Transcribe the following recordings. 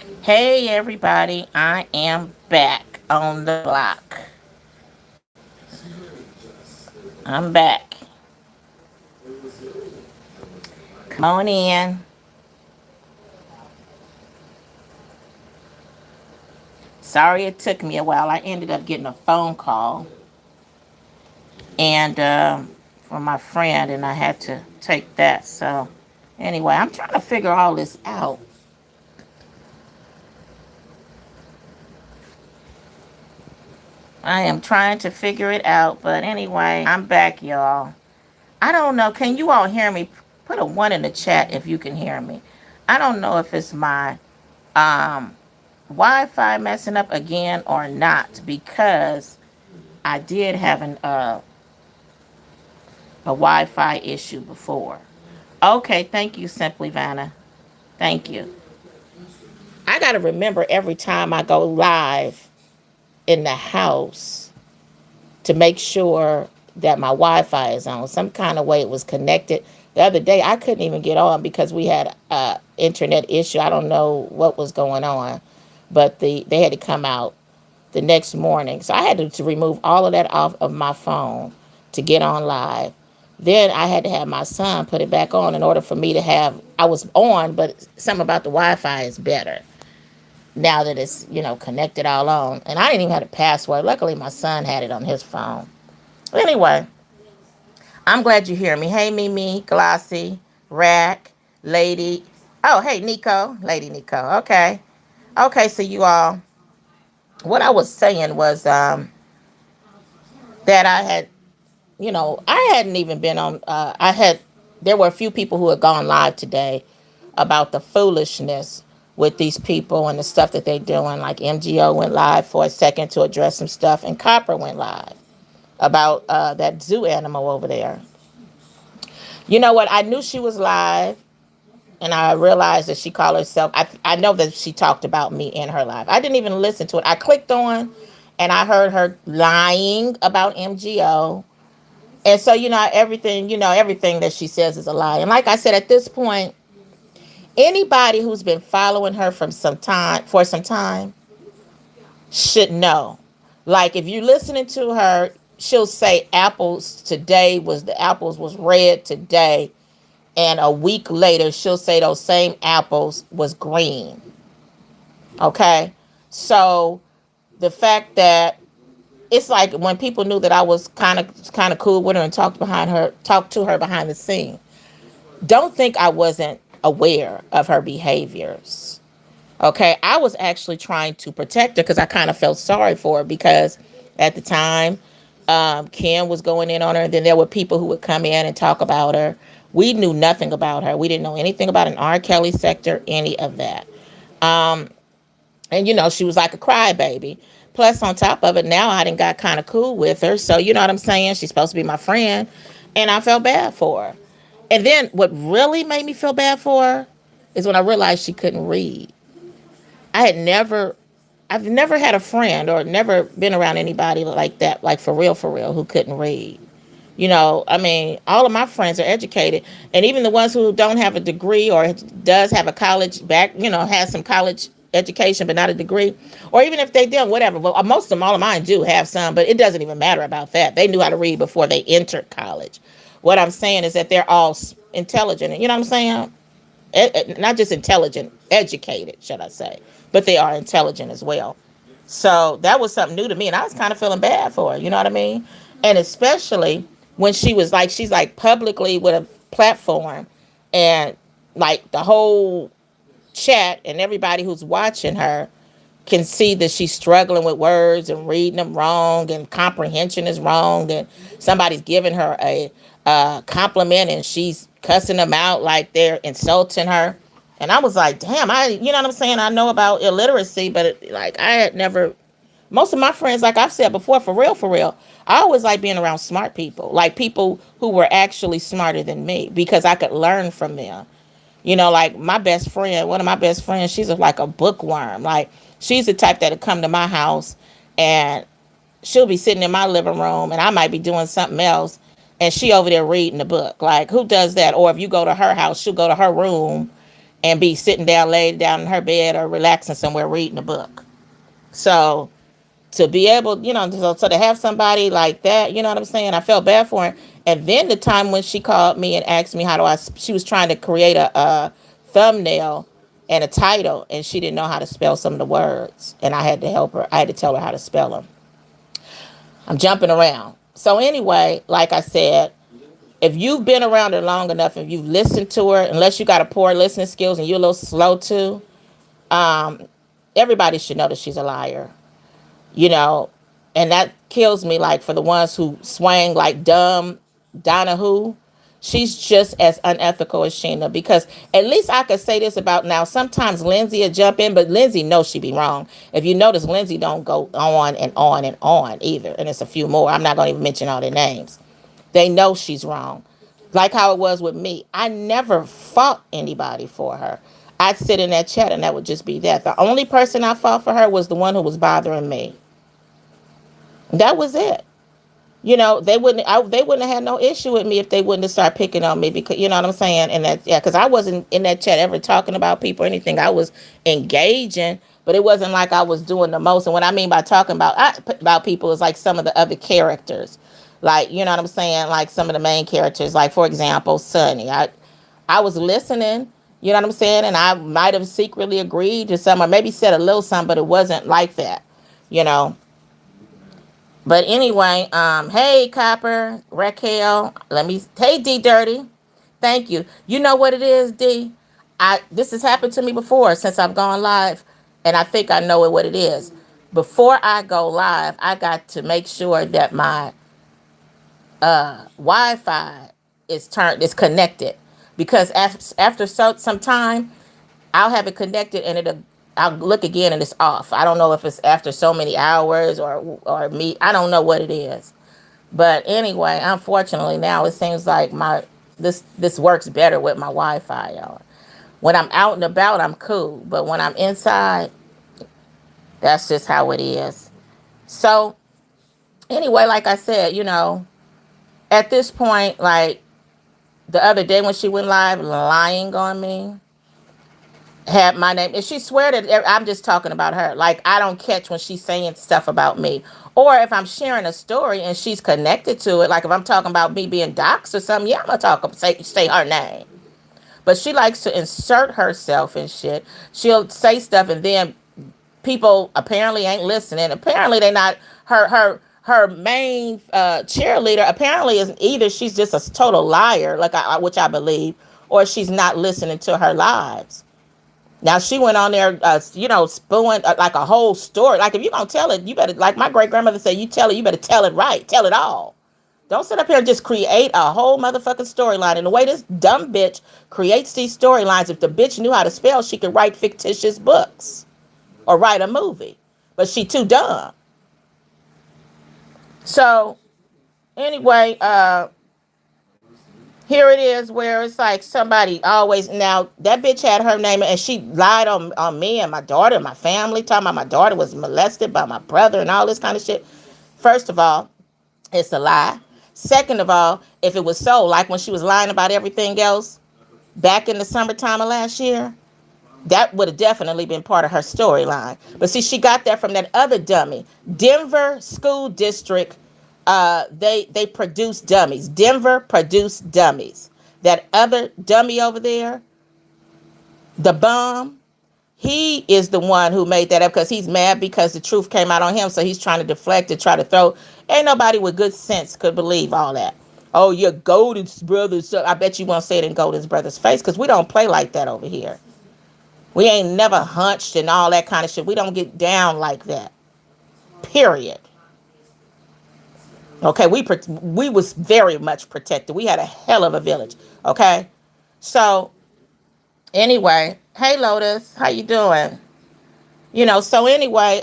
Hey everybody, I am back on the block. I'm back. Come on in. Sorry it took me a while. I ended up getting a phone call and from my friend, and I had to take that. So anyway, I'm trying to figure all this out. I am trying to figure it out, but anyway, I'm back, y'all. I don't know. Can you all hear me? Put a one in the chat if you can hear me. I don't know if it's my um Wi-Fi messing up again or not, because I did have a Wi-Fi issue before. Okay, thank you, Simply Vanna. Thank you. I got to remember every time I go live in the house to make sure that my Wi-Fi is on. Some kind of way it was connected. The other day I couldn't even get on because we had a internet issue. I don't know what was going on, but they had to come out the next morning. So I had to remove all of that off of my phone to get on live. Then I had to have my son put it back on in order for me to have. I was on, but something about the Wi-Fi is better now that it's connected all on. And I didn't even have a password. Luckily, my son had it on his phone. Anyway, I'm glad you hear me. Hey, Mimi, Glossy, Rack, Lady. Oh, hey, Nico, Lady Nico. Okay, okay. So you all, what I was saying was that I had I hadn't even been on. There were a few people who had gone live today about the foolishness with these people and the stuff that they're doing. Like MGO went live for a second to address some stuff, and Copper went live about that zoo animal over there. You know what? I knew she was live, and I realized that she called herself. I know that she talked about me in her live. I didn't even listen to it. I clicked on, and I heard her lying about MGO. And so, everything that she says is a lie. And like I said, at this point, anybody who's been following her for some time should know. Like if you're listening to her, she'll say the apples was red today, and a week later she'll say those same apples was green. Okay? So the fact that it's like when people knew that I was kind of cool with her and talked to her behind the scene. Don't think I wasn't aware of her behaviors. Okay, I was actually trying to protect her because I kind of felt sorry for her because at the time, Kim was going in on her. And then there were people who would come in and talk about her. We knew nothing about her. We didn't know anything about an R. Kelly sector, any of that. Um, and she was like a crybaby. Plus, on top of it, now I done got kind of cool with her. So you know what I'm saying? She's supposed to be my friend, and I felt bad for her. And then what really made me feel bad for her is when I realized she couldn't read. I had never, I've never had a friend or never been around anybody like that, like for real, who couldn't read. I mean, all of my friends are educated, and even the ones who don't have a degree or does have a college has some college education but not a degree, or even if they don't, whatever. Well, most of them, all of mine do have some, but it doesn't even matter about that. They knew how to read before they entered college. What I'm saying is that they're all intelligent. You know what I'm saying? Not just intelligent, educated, should I say, but they are intelligent as well. So that was something new to me, and I was kind of feeling bad for her. You know what I mean? And especially when she's like publicly with a platform, and like the whole chat and everybody who's watching her can see that she's struggling with words and reading them wrong, and comprehension is wrong, and somebody's giving her a compliment and she's cussing them out like they're insulting her. And I was like, damn, you know what I'm saying? I know about illiteracy, but like I had never, most of my friends, like I've said before, for real, I always like being around smart people, like people who were actually smarter than me because I could learn from them. Like my best friend, one of my best friends, she's like a bookworm. Like she's the type that'll come to my house and she'll be sitting in my living room and I might be doing something else and she over there reading the book. Like who does that? Or if you go to her house, she'll go to her room and be sitting down, laid down in her bed or relaxing somewhere reading a book. So to be able, so to have somebody like that, you know what I'm saying? I felt bad for her. And then the time when she called me and asked me she was trying to create a thumbnail and a title, and she didn't know how to spell some of the words. And I had to help her. I had to tell her how to spell them. I'm jumping around. So anyway, like I said, if you've been around her long enough and you've listened to her, unless you got a poor listening skills and you're a little slow too, everybody should know that she's a liar. you know, and that kills me. Like for the ones who swang like dumb Donahue, she's just as unethical as Sheena. Because at least I could say this about now. Sometimes Lindsay will jump in, but Lindsay knows she be wrong. If you notice, Lindsay don't go on and on and on either. And it's a few more. I'm not going to even mention all their names. They know she's wrong. Like how it was with me. I never fought anybody for her. I'd sit in that chat and that would just be that. The only person I fought for her was the one who was bothering me. That was it. They wouldn't have had no issue with me if they wouldn't have started picking on me, because you know what I'm saying. And that, yeah, because I wasn't in that chat ever talking about people or anything. I was engaging, but it wasn't like I was doing the most. And what I mean by talking about people is like some of the other characters, like you know what I'm saying, like some of the main characters, like for example, Sunny. I was listening. You know what I'm saying, and I might have secretly agreed to some, or maybe said a little something, but it wasn't like that, you know. But anyway, hey Copper, Raquel, hey D Dirty, thank you. You know what it is, D? This has happened to me before since I've gone live, and I think I know what it is. Before I go live, I got to make sure that my Wi-Fi is connected, because after some time, I'll have it connected and I'll look again and it's off. I don't know if it's after so many hours or me. I don't know what it is. But anyway, unfortunately now it seems like this works better with my Wi-Fi on. When I'm out and about, I'm cool. But when I'm inside, that's just how it is. So anyway, like I said, at this point, like the other day when she went live lying on me, had my name, and she swear that I'm just talking about her. Like I don't catch when she's saying stuff about me, or if I'm sharing a story and she's connected to it. Like if I'm talking about me being doxxed or something, yeah, I'm gonna say her name. But she likes to insert herself and shit. She'll say stuff, and then people apparently ain't listening. Apparently they not her main cheerleader. Apparently is either she's just a total liar, which I believe, or she's not listening to her lives. Now she went on there, spewing like a whole story. Like if you're gonna tell it, you better, like my great grandmother said, you tell it, you better tell it right, tell it all. Don't sit up here and just create a whole motherfucking storyline. And the way this dumb bitch creates these storylines, if the bitch knew how to spell, she could write fictitious books or write a movie. But she too dumb. So anyway, here it is where it's like somebody always, now that bitch had her name and she lied on me and my daughter and my family, talking about my daughter was molested by my brother and all this kind of shit. First of all, it's a lie. Second of all, if it was so, like when she was lying about everything else back in the summertime of last year, that would have definitely been part of her storyline. But see, she got that from that other dummy. Denver School District, they produce dummies. Denver produced dummies. That other dummy over there, the bum, he is the one who made that up because he's mad because the truth came out on him. So he's trying to deflect it, try to throw. Ain't nobody with good sense could believe all that. Oh, you're Golden's brother. So I bet you won't say it in Golden's brother's face, because we don't play like that over here. We ain't never hunched and all that kind of shit. We don't get down like that. Period. Okay, we was very much protected. We had a hell of a village. Okay, so anyway, hey Lotus, how you doing? So anyway,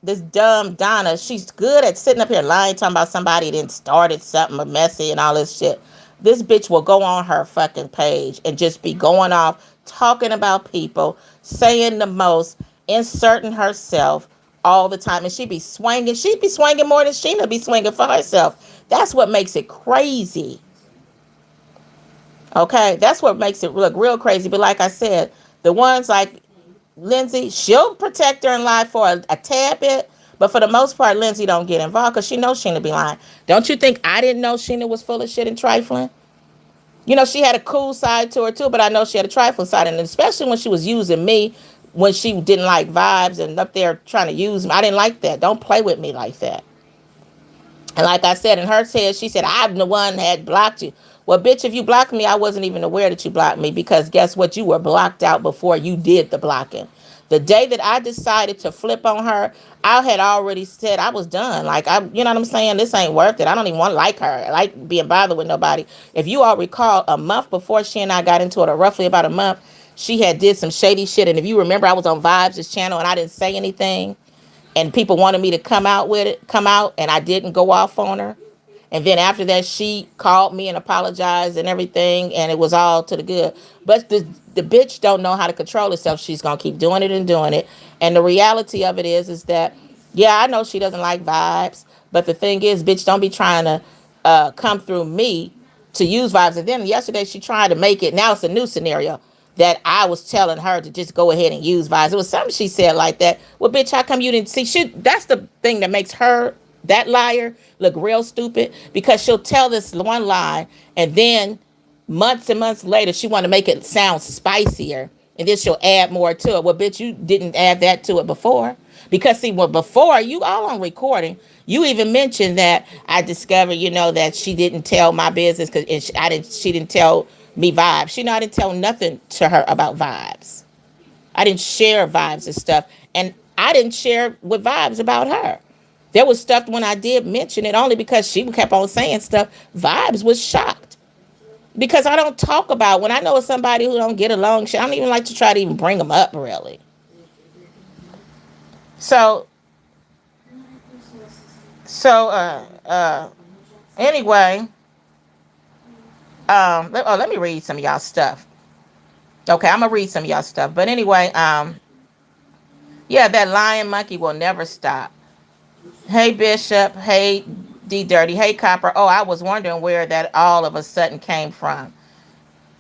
this dumb Donna, she's good at sitting up here lying, talking about somebody that started something messy and all this shit. This bitch will go on her fucking page and just be going off, talking about people, saying the most, inserting herself all the time. And she'd be swinging more than Sheena be swinging for herself. That's what makes it crazy. Okay, that's what makes it look real crazy. But like I said, The ones like Lindsay, she'll protect her and lie for a tad bit, but for the most part, Lindsay don't get involved because she knows Sheena be lying. Don't you think I didn't know Sheena was full of shit and trifling? You know, she had a cool side to her too, but I know she had a trifling side, and especially when she was using me when she didn't like vibes and up there trying to use me. I didn't like that. Don't play with me like that. And like I said, in her head, she said, I'm the one that had blocked you. Well, bitch, if you blocked me, I wasn't even aware that you blocked me because guess what? You were blocked out before you did the blocking. The day that I decided to flip on her, I had already said I was done. Like, you know what I'm saying? This ain't worth it. I don't even want to like her. I like being bothered with nobody. If you all recall, a month before she and I got into it, or roughly about a month, she had did some shady shit. And if you remember, I was on Vibes' channel and I didn't say anything and people wanted me to come out, and I didn't go off on her. And then after that, she called me and apologized and everything, and it was all to the good. But the bitch don't know how to control herself. She's gonna keep doing it and doing it. And the reality of it is that yeah, I know she doesn't like vibes, but the thing is, bitch, don't be trying to come through me to use vibes. And then yesterday she tried to make it. Now it's a new scenario that I was telling her to just go ahead and use vibes. It was something she said like that. Well, bitch, how come you didn't see? That's the thing that makes her, that liar, look real stupid, because she'll tell this one lie and then months and months later she want to make it sound spicier and then she'll add more to it. Well, bitch, you didn't add that to it before. Because see, well, before you all on recording, you even mentioned that I discovered, that she didn't tell my business because she didn't tell me vibes. I didn't tell nothing to her about vibes. I didn't share vibes and stuff, and I didn't share with vibes about her. There was stuff when I did mention it only because she kept on saying stuff. Vibes was shocked because I don't talk about when I know somebody who don't get along. I don't even like to try to even bring them up really. So so anyway, let me read some of y'all stuff. Okay, I'm gonna read some of y'all stuff. But anyway, yeah, that lying monkey will never stop. Hey Bishop, hey D Dirty, hey Copper. Oh, I was wondering where that all of a sudden came from.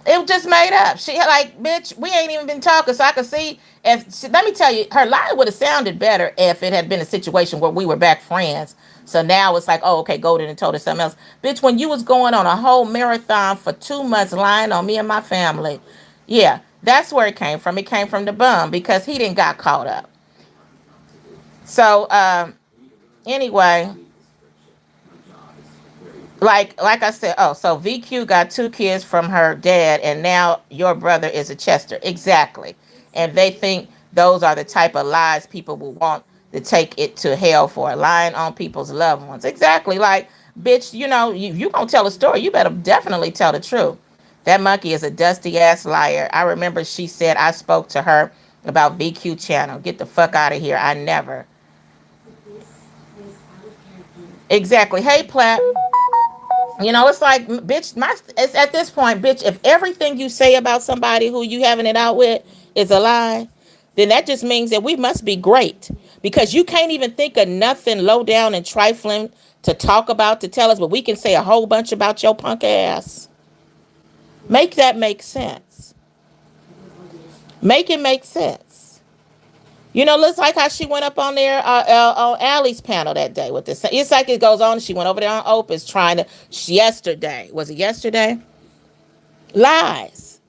It was just made up. She like, bitch, we ain't even been talking, so I could see if. Let me tell you, her lie would have sounded better if it had been a situation where we were back friends. So now it's like, oh, okay, Golden and told her something else. Bitch, when you was going on a whole marathon for 2 months lying on me and my family, yeah, that's where it came from. It came from the bum because he didn't got caught up. So anyway, like I said, oh, so VQ got 2 kids from her dad, and now your brother is a Chester. Exactly. And they think those are the type of lies people will want to take it to hell for, lying on people's loved ones. Exactly. Like, bitch, you gonna tell a story, you better definitely tell the truth. That monkey is a dusty ass liar. I remember she said I spoke to her about VQ channel. Get the fuck out of here. I never. Exactly. Hey, Platt. It's like, bitch, it's at this point, bitch, if everything you say about somebody who you having it out with is a lie, then that just means that we must be great because you can't even think of nothing low down and trifling to talk about, to tell us, but we can say a whole bunch about your punk ass. Make that make sense. Make it make sense. Looks like how she went up on there on Allie's panel that day with this. It's like it goes on. She went over there on Opus trying to, yesterday. Was it yesterday? Lies.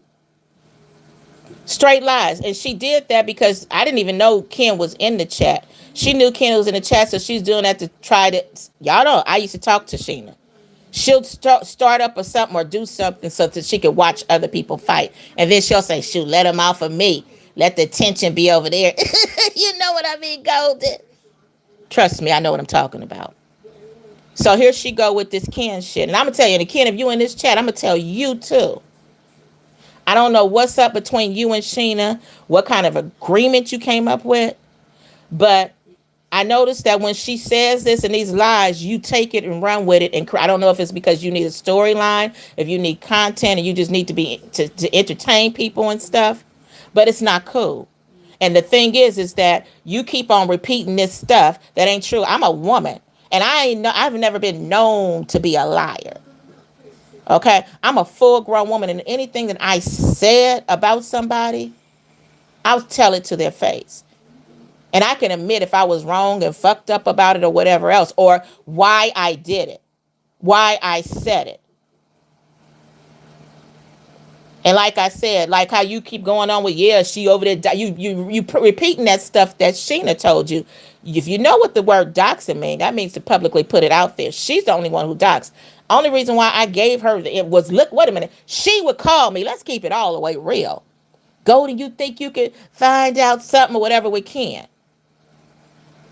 Straight lies. And she did that because I didn't even know Ken was in the chat. She knew Ken was in the chat, so she's doing that to try to, y'all know, I used to talk to Sheena. She'll start up or something or do something so that she can watch other people fight. And then she'll say, shoot, let them off of me. Let the tension be over there. You know what I mean, Golden? Trust me, I know what I'm talking about. So here she go with this Ken shit. And I'm going to tell you, and Ken, if you in this chat, I'm going to tell you too. I don't know what's up between you and Sheena, what kind of agreement you came up with. But I noticed that when she says this and these lies, you take it and run with it. And I don't know if it's because you need a storyline, if you need content, and you just need to entertain people and stuff. But it's not cool. And the thing is that you keep on repeating this stuff that ain't true. I'm a woman, and I've never been known to be a liar. Okay, I'm a full-grown woman, and anything that I said about somebody, I'll tell it to their face. And I can admit if I was wrong and fucked up about it or whatever else, or why I did it, why I said it. And like I said, like how you keep going on with, yeah, she over there, you repeating that stuff that Sheena told you. If you know what the word doxing means, that means to publicly put it out there. She's the only one who doxed. Only reason why I gave her it was, look, wait a minute. She would call me. Let's keep it all the way real. Go to, you think you could find out something or whatever we can.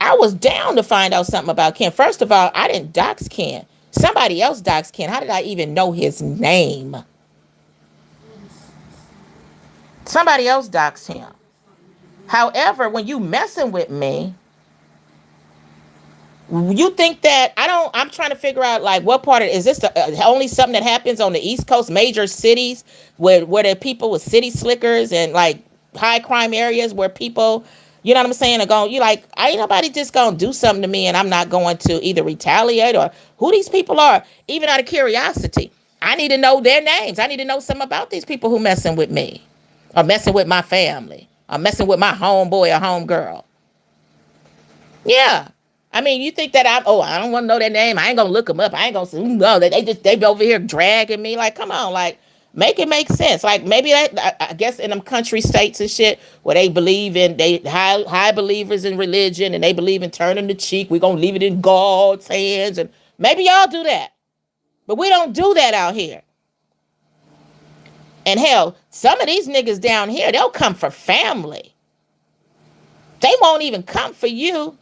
I was down to find out something about Ken. First of all, I didn't dox Ken. Somebody else doxed Ken. How did I even know his name? Somebody else doxed him. However, when you messing with me, you think that I'm trying to figure out like what part of, is this only something that happens on the East Coast, major cities where there are people with city slickers and like high crime areas where people, you know what I'm saying, are going, you like, ain't nobody just gonna do something to me and I'm not going to either retaliate or who these people are, even out of curiosity. I need to know their names. I need to know something about these people who messing with me or messing with my family or messing with my homeboy or homegirl. Yeah. I mean, you think that I don't want to know their name. I ain't gonna look them up. I ain't gonna say, no, they be over here dragging me. Like, come on, like, make it make sense. Like, maybe I guess in them country states and shit where they believe in, they high believers in religion and they believe in turning the cheek. We're gonna leave it in God's hands, and maybe y'all do that, but we don't do that out here. And hell, some of these niggas down here, they'll come for family. They won't even come for you.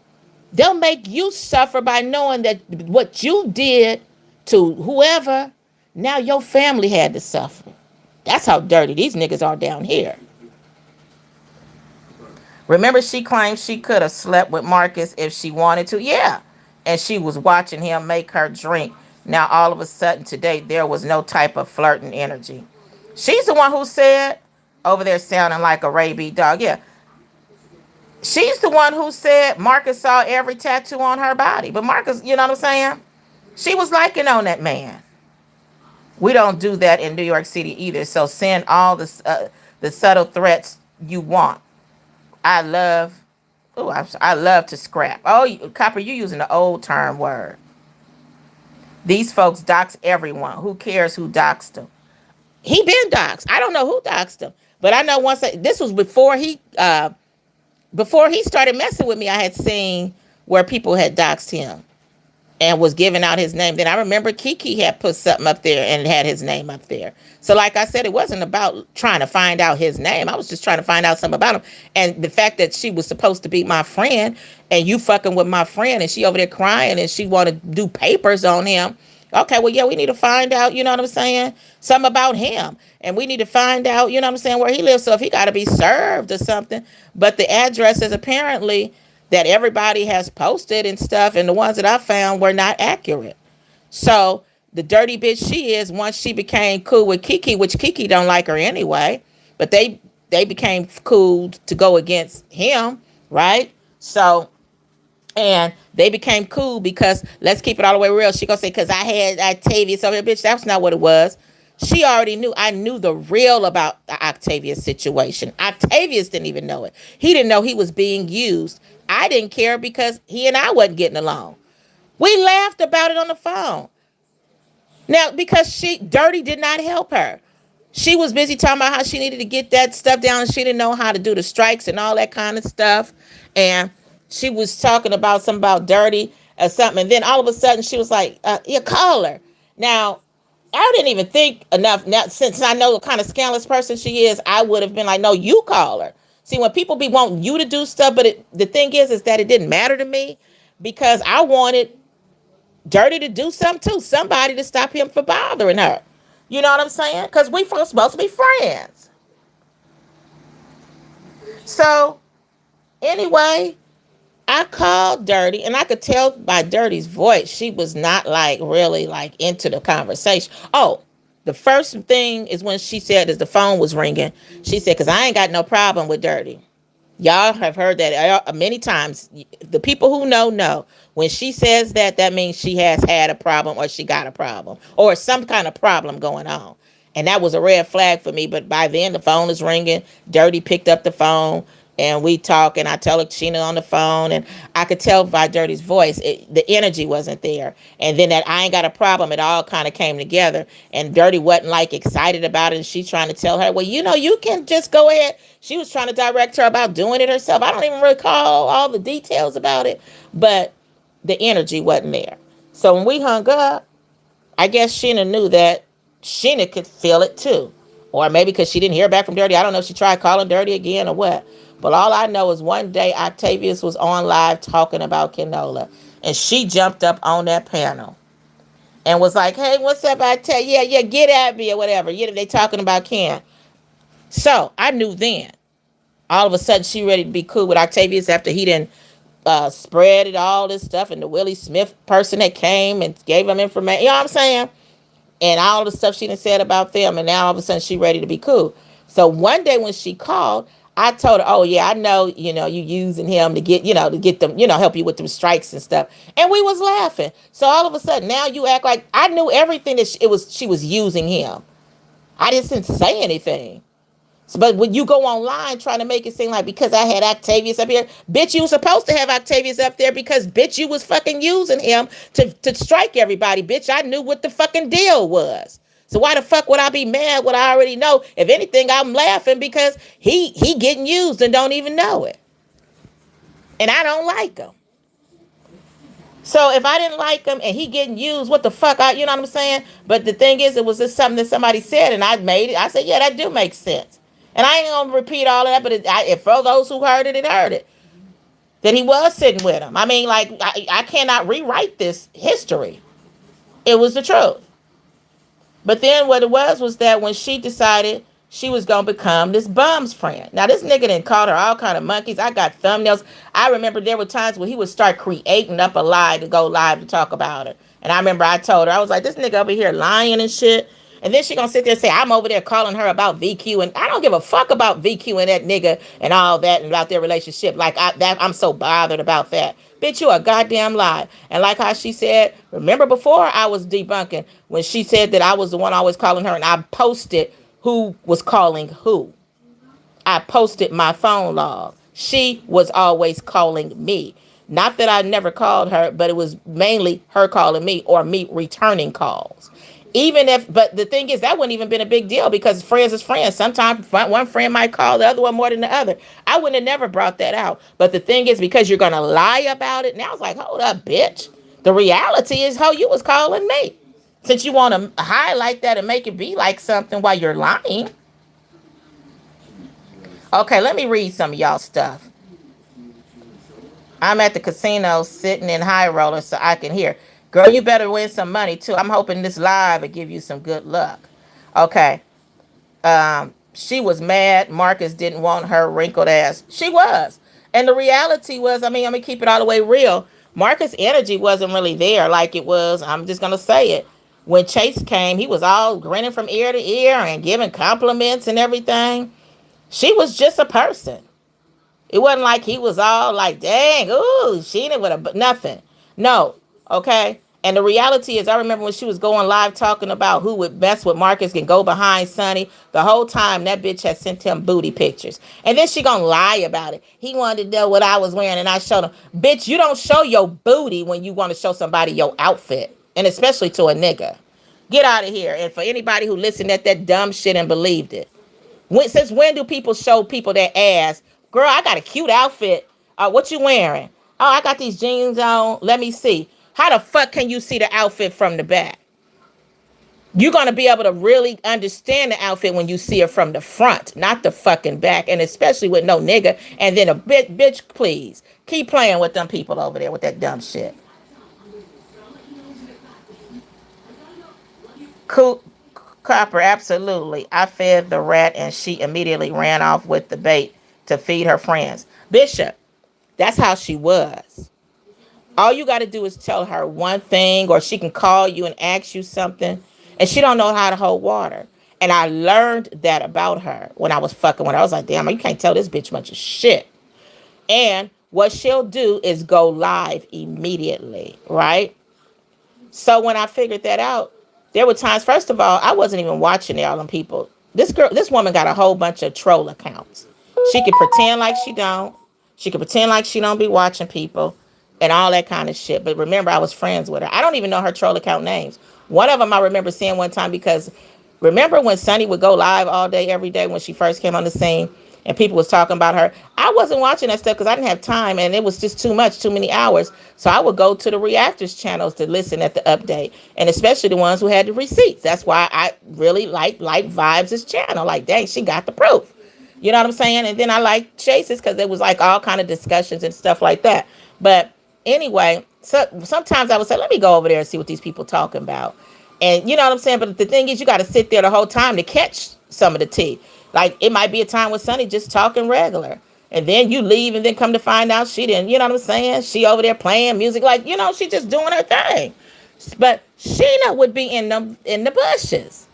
They'll make you suffer by knowing that what you did to whoever, now your family had to suffer. That's how dirty these niggas are down here. Remember, she claimed she could have slept with Marcus if she wanted to. Yeah. And she was watching him make her drink. Now, all of a sudden today, there was no type of flirting energy. She's the one who said, over there sounding like a rabid dog. Yeah. She's the one who said Marcus saw every tattoo on her body. But Marcus, you know what I'm saying? She was liking on that man. We don't do that in New York City either. So send all the subtle threats you want. I love, I love to scrap. Oh, Copper, you using the old term word. These folks dox everyone. Who cares who doxed them? He been doxed. I don't know who doxed him, but I know this was before he started messing with me. I had seen where people had doxed him and was giving out his name. Then I remember Kiki had put something up there and had his name up there. So like I said, it wasn't about trying to find out his name. I was just trying to find out something about him. And the fact that she was supposed to be my friend and you fucking with my friend and she over there crying and she want to do papers on him. Okay, well, yeah, we need to find out, you know what I'm saying? Something about him. And we need to find out, you know what I'm saying, where he lives. So if he got to be served or something. But the addresses apparently that everybody has posted and stuff, and the ones that I found were not accurate. So the dirty bitch she is, once she became cool with Kiki, which Kiki don't like her anyway, but they became cool to go against him, right? So, and they became cool because, let's keep it all the way real, she gonna say, because I had Octavius over here. Bitch, that's not what it was. She already knew. I knew the real about the Octavius situation. Octavius didn't even know it. He didn't know he was being used. I didn't care because he and I wasn't getting along. We laughed about it on the phone. Now, because Dirty did not help her. She was busy talking about how she needed to get that stuff down. She didn't know how to do the strikes and all that kind of stuff. And she was talking about something about Dirty or something. And then all of a sudden she was like, yeah, call her. Now, I didn't even think enough. Now, since I know what kind of scandalous person she is, I would have been like, no, you call her. See, when people be wanting you to do stuff, but the thing is that it didn't matter to me because I wanted Dirty to do something too. Somebody to stop him from bothering her. You know what I'm saying? Because we were supposed to be friends. So, anyway, I called Dirty, and I could tell by Dirty's voice, she was not like really like into the conversation. Oh, the first thing is when she said as the phone was ringing, she said, because I ain't got no problem with Dirty. Y'all have heard that many times. The people who know. When she says that, that means she has had a problem or she got a problem or some kind of problem going on. And that was a red flag for me. But by then, the phone is ringing. Dirty picked up the phone, and we talk. And I tell her Sheena on the phone, and I could tell by Dirty's voice, the energy wasn't there. And then that I ain't got a problem, it all kind of came together. And Dirty wasn't like excited about it. And she trying to tell her, well, you can just go ahead. She was trying to direct her about doing it herself. I don't even recall all the details about it, but the energy wasn't there. So when we hung up, I guess Sheena knew that Sheena could feel it too. Or maybe because she didn't hear back from Dirty. I don't know if she tried calling Dirty again or what. But all I know is one day Octavius was on live talking about canola. And she jumped up on that panel and was like, hey, what's up, Octavia? Yeah, get at me or whatever. Yeah, they talking about Ken. So I knew then. All of a sudden she ready to be cool with Octavius after he didn't spread it, all this stuff. And the Willie Smith person that came and gave him information. You know what I'm saying? And all the stuff she done said about them, and now all of a sudden she ready to be cool. So one day when she called, I told her, "Oh yeah, I know, you using him to get, to get them, help you with them strikes and stuff." And we was laughing. So all of a sudden now you act like I knew everything that she was using him. I just didn't say anything. But when you go online trying to make it seem like because I had Octavius up here, bitch, you were supposed to have Octavius up there because, bitch, you was fucking using him to strike everybody, bitch. I knew what the fucking deal was. So why the fuck would I be mad when I already know? If anything, I'm laughing because he getting used and don't even know it. And I don't like him. So if I didn't like him and he getting used, what the fuck? You know what I'm saying? But the thing is, it was just something that somebody said and I made it. I said, yeah, that do make sense. And I ain't gonna repeat all of that, but for those who heard it, heard it. That he was sitting with him. I mean, like, I cannot rewrite this history. It was the truth. But then what it was that when she decided she was gonna become this bum's friend. Now this nigga done called her all kind of monkeys. I got thumbnails. I remember there were times where he would start creating up a lie to go live to talk about her. And I remember I told her, I was like, this nigga over here lying and shit. And then she gonna sit there and say, I'm over there calling her about VQ. And I don't give a fuck about VQ and that nigga and all that and about their relationship. Like, I'm so bothered about that. Bitch, you a goddamn lie. And like how she said, remember before I was debunking, when she said that I was the one always calling her, and I posted who was calling who. I posted my phone log. She was always calling me. Not that I never called her, but it was mainly her calling me or me returning calls. But the thing is, that wouldn't even been a big deal because friends is friends. Sometimes one friend might call the other one more than the other. I wouldn't have never brought that out. But the thing is, because you're going to lie about it, now it's like, hold up, bitch. The reality is how you was calling me. Since you want to highlight that and make it be like something while you're lying. Okay, let me read some of y'all stuff. I'm at the casino sitting in high roller so I can hear. Girl, you better win some money too. I'm hoping this live will give you some good luck. Okay. She was mad. Marcus didn't want her wrinkled ass. She was. And the reality was, I'm going to keep it all the way real. Marcus' energy wasn't really there like it was. I'm just going to say it. When Chase came, he was all grinning from ear to ear and giving compliments and everything. She was just a person. It wasn't like he was all like, dang, ooh, Sheena with a nothing. No, okay? And the reality is, I remember when she was going live talking about who would mess with Marcus and go behind Sonny. The whole time, that bitch had sent him booty pictures. And then she gonna lie about it. He wanted to know what I was wearing, and I showed him. Bitch, you don't show your booty when you want to show somebody your outfit. And especially to a nigga. Get out of here. And for anybody who listened at that dumb shit and believed it. Since when do people show people their ass? Girl, I got a cute outfit. What you wearing? Oh, I got these jeans on. Let me see. How the fuck can you see the outfit from the back? You're going to be able to really understand the outfit when you see it from the front, not the fucking back. And especially with no nigga. And then bitch, please. Keep playing with them people over there with that dumb shit. Cool. Copper, absolutely. I fed the rat and she immediately ran off with the bait to feed her friends. Bishop, that's how she was. All you got to do is tell her one thing, or she can call you and ask you something, and she don't know how to hold water. And I learned that about her when I was fucking with her. I was like, damn, you can't tell this bitch much of shit. And what she'll do is go live immediately, right? So when I figured that out, There were times, first of all, I wasn't even watching all them people. This woman got a whole bunch of troll accounts. She could pretend like she don't. She could pretend like she don't be watching people and all that kind of shit. But remember, I was friends with her. I don't even know her troll account names. One of them I remember seeing one time because remember when Sunny would go live all day, every day when she first came on the scene and people was talking about her. I wasn't watching that stuff because I didn't have time and it was just too much, too many hours. So I would go to the reactors channels to listen at the update, and especially the ones who had the receipts. That's why I really like Vibes' channel. Like, dang, she got the proof. You know what I'm saying? And then I like Chase's because it was like all kind of discussions and stuff like that. But anyway, so sometimes I would say, let me go over there and see what these people talking about. And you know what I'm saying? But the thing is, you got to sit there the whole time to catch some of the tea. Like, it might be a time with Sunny just talking regular. And then you leave and then come to find out she didn't, you know what I'm saying? She over there playing music like, she just doing her thing. But Sheena would be in the bushes.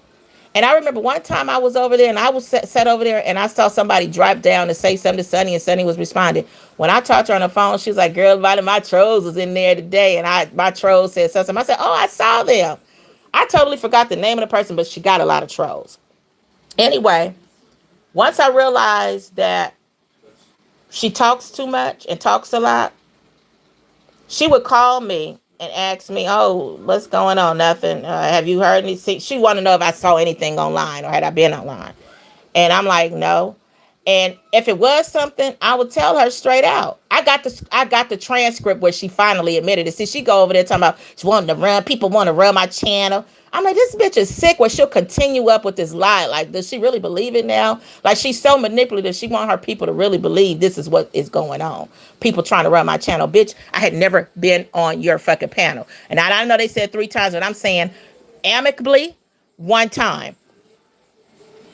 And I remember one time I was over there and I was sat over there and I saw somebody drop down to say something to Sunny and Sunny was responding. When I talked to her on the phone, she was like, girl, my trolls was in there today. And my trolls said something. I said, oh, I saw them. I totally forgot the name of the person, but she got a lot of trolls. Anyway, once I realized that she talks too much and talks a lot, she would call me and ask me, oh, what's going on? Nothing. Have you heard anything? She wanted to know if I saw anything online or had I been online. And I'm like, no. And if it was something, I would tell her straight out. I got the transcript where she finally admitted it. See, she go over there talking about she wanted to run. People want to run my channel. I'm like, this bitch is sick where she'll continue up with this lie. Like, does she really believe it now? Like, she's so manipulative. She want her people to really believe this is what is going on. People trying to run my channel. Bitch, I had never been on your fucking panel. And I know they said 3 times, but I'm saying amicably, 1 time.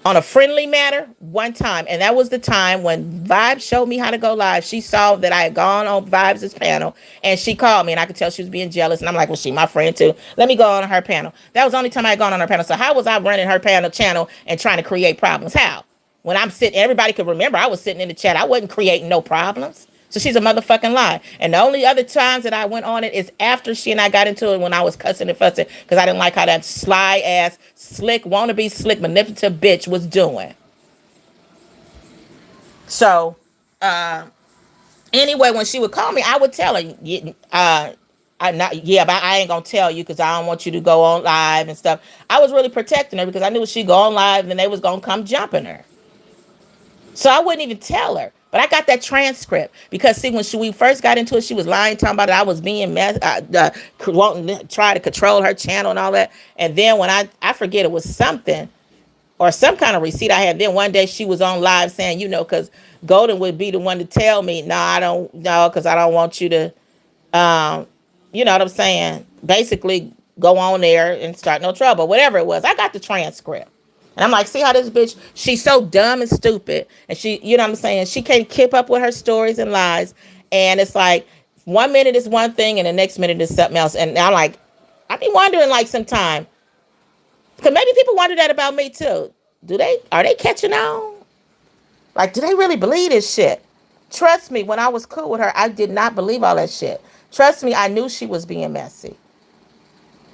On a friendly matter, 1 time. And that was the time when Vibes showed me how to go live. She saw that I had gone on Vibes' panel and she called me and I could tell she was being jealous. And I'm like, well, she my friend too. Let me go on her panel. That was the only time I had gone on her panel. So how was I running her panel channel and trying to create problems? How? When I'm sitting, everybody could remember I was sitting in the chat. I wasn't creating no problems. So she's a motherfucking lie. And the only other times that I went on it is after she and I got into it when I was cussing and fussing because I didn't like how that sly ass, slick, wannabe slick, manipulative bitch was doing. So, anyway, when she would call me, I would tell her, but I ain't gonna tell you because I don't want you to go on live and stuff. I was really protecting her because I knew she'd go on live and they was gonna come jumping her. So I wouldn't even tell her. But I got that transcript because, see, when we first got into it, she was lying, talking about it. I was being wanting to try to control her channel and all that. And then when I forget, it was something or some kind of receipt I had. Then one day she was on live saying, because Golden would be the one to tell me, no, I don't know, because I don't want you to, you know what I'm saying? Basically go on there and start no trouble, whatever it was. I got the transcript. And I'm like, see how this bitch, she's so dumb and stupid. And she, you know what I'm saying? She can't keep up with her stories and lies. And it's like, 1 minute is one thing and the next minute is something else. And I'm like, I be wondering like sometime, because maybe people wonder that about me too. Are they catching on? Like, do they really believe this shit? Trust me, when I was cool with her, I did not believe all that shit. Trust me, I knew she was being messy.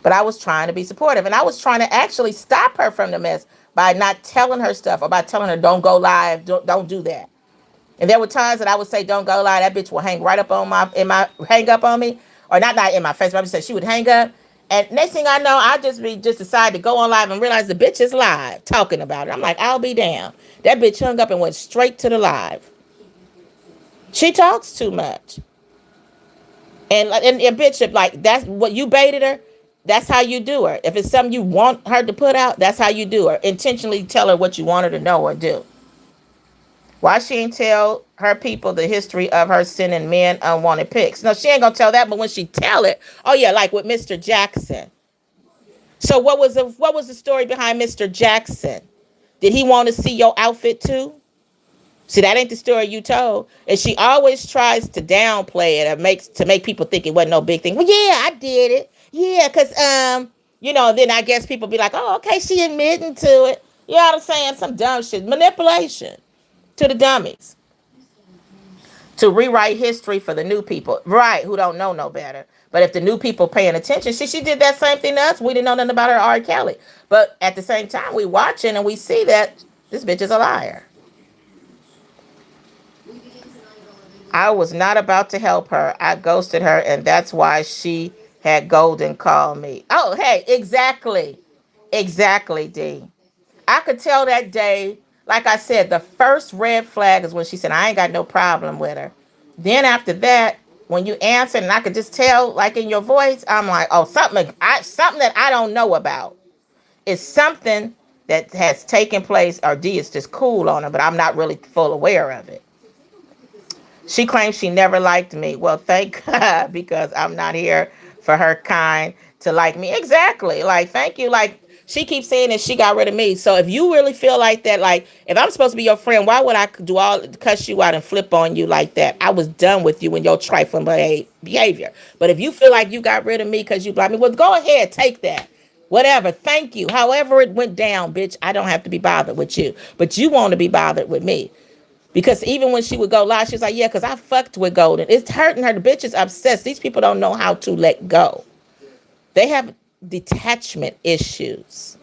But I was trying to be supportive. And I was trying to actually stop her from the mess by not telling her stuff or by telling her, don't go live, don't do that. And there were times that I would say, don't go live. That bitch will hang right up on hang up on me. Or not in my face, but I would say she would hang up. And next thing I know, I just decide to go on live and realize the bitch is live talking about it. I'm like, I'll be damned. That bitch hung up and went straight to the live. She talks too much. And Bishop, like, that's what you baited her. That's how you do her. If it's something you want her to put out, that's how you do her. Intentionally tell her what you want her to know or do. Why she ain't tell her people the history of her sending men unwanted pics? No, she ain't gonna tell that, but when she tell it, oh yeah, like with Mr. Jackson. So what was the story behind Mr. Jackson? Did he want to see your outfit too? See, that ain't the story you told. And she always tries to downplay it or to make people think it wasn't no big thing. Well, yeah, I did it. Yeah, because, then I guess people be like, oh, okay, she admitting to it. You know what I'm saying? Some dumb shit. Manipulation to the dummies. to rewrite history for the new people, right? Who don't know no better. But if the new people paying attention, she did that same thing to us. We didn't know nothing about her R. Kelly. But at the same time, we watching and we see that this bitch is a liar. I was not about to help her. I ghosted her, and that's why she had Golden call me. Oh, hey, exactly. Exactly, D. I could tell that day, like I said, the first red flag is when she said, I ain't got no problem with her. Then after that, when you answered, and I could just tell, like in your voice, I'm like, oh, something that I don't know about. It's something that has taken place, or D is just cool on her, but I'm not really full aware of it. She claims she never liked me. Well, thank God, because I'm not here for her kind to like me. Exactly. Like, thank you. Like, she keeps saying that she got rid of me. So if you really feel like that, like, if I'm supposed to be your friend, why would I do all cuss you out and flip on you like that? I was done with you and your trifling behavior. But if you feel like you got rid of me because you blocked me, well, go ahead, take that. Whatever. Thank you. However it went down, bitch, I don't have to be bothered with you. But you want to be bothered with me. Because even when she would go live, she's like, yeah, because I fucked with Golden. It's hurting her. The bitch is obsessed. These people don't know how to let go. They have detachment issues.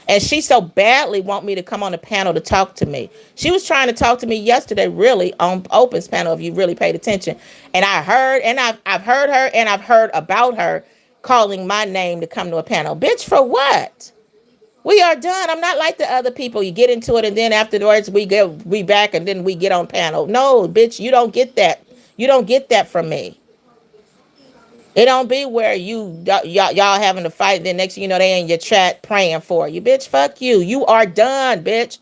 And she so badly want me to come on the panel to talk to me. She was trying to talk to me yesterday, really, on Open's panel, if you really paid attention. And I heard, and I've heard her, and I've heard about her calling my name to come to a panel. Bitch, for what? We are done. I'm not like the other people. You get into it, and then afterwards we back, and then we get on panel. No, bitch, you don't get that. You don't get that from me. It don't be where y'all having to fight. Then next thing you know, they in your chat praying for you, bitch. Fuck you. You are done, bitch.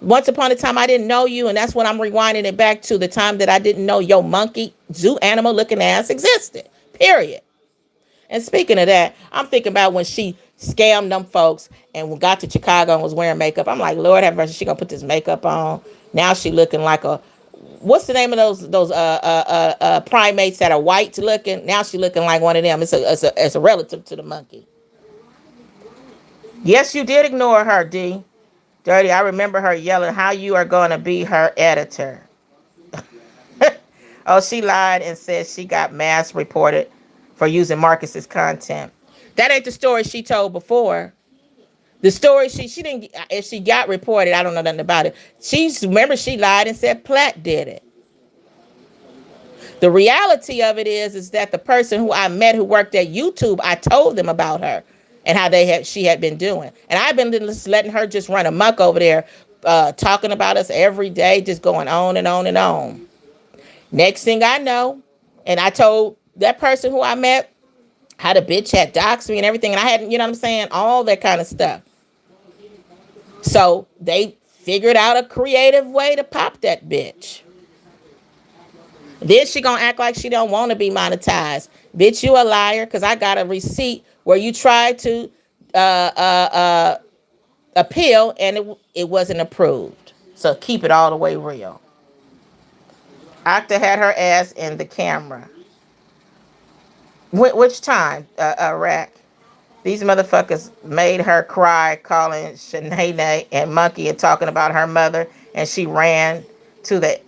Once upon a time, I didn't know you, and that's what I'm rewinding it back to the time that I didn't know your monkey zoo animal looking ass existed. Period. And speaking of that, I'm thinking about when she scammed them folks and got to Chicago and was wearing makeup. I'm like, Lord have mercy, she gonna put this makeup on. Now she looking like a, what's the name of those primates that are white looking? Now she looking like one of them. It's a relative to the monkey. Yes, you did ignore her, D. Dirty. I remember her yelling, "How you are gonna be her editor?" Oh, she lied and said she got mass reported for using Marcus's content. That ain't the story she told before. The story she didn't, if she got reported, I don't know nothing about it. Remember she lied and said Platt did it. The reality of it is that the person who I met who worked at YouTube, I told them about her and how she had been doing, and I've been just letting her just run amok over there, talking about us every day, just going on and on and on. Next thing I know, and I told that person who I met how the bitch had doxed me and everything, and I hadn't, you know what I'm saying, all that kind of stuff. So they figured out a creative way to pop that bitch. Then she gonna act like she don't want to be monetized. Bitch, you a liar, because I got a receipt where you tried to uh, uh, uh, appeal and it wasn't approved. So keep it all the way real. Octa had her ass in the camera. Which time, Rack? These motherfuckers made her cry, calling Shanae and Monkey and talking about her mother, and she ran to the,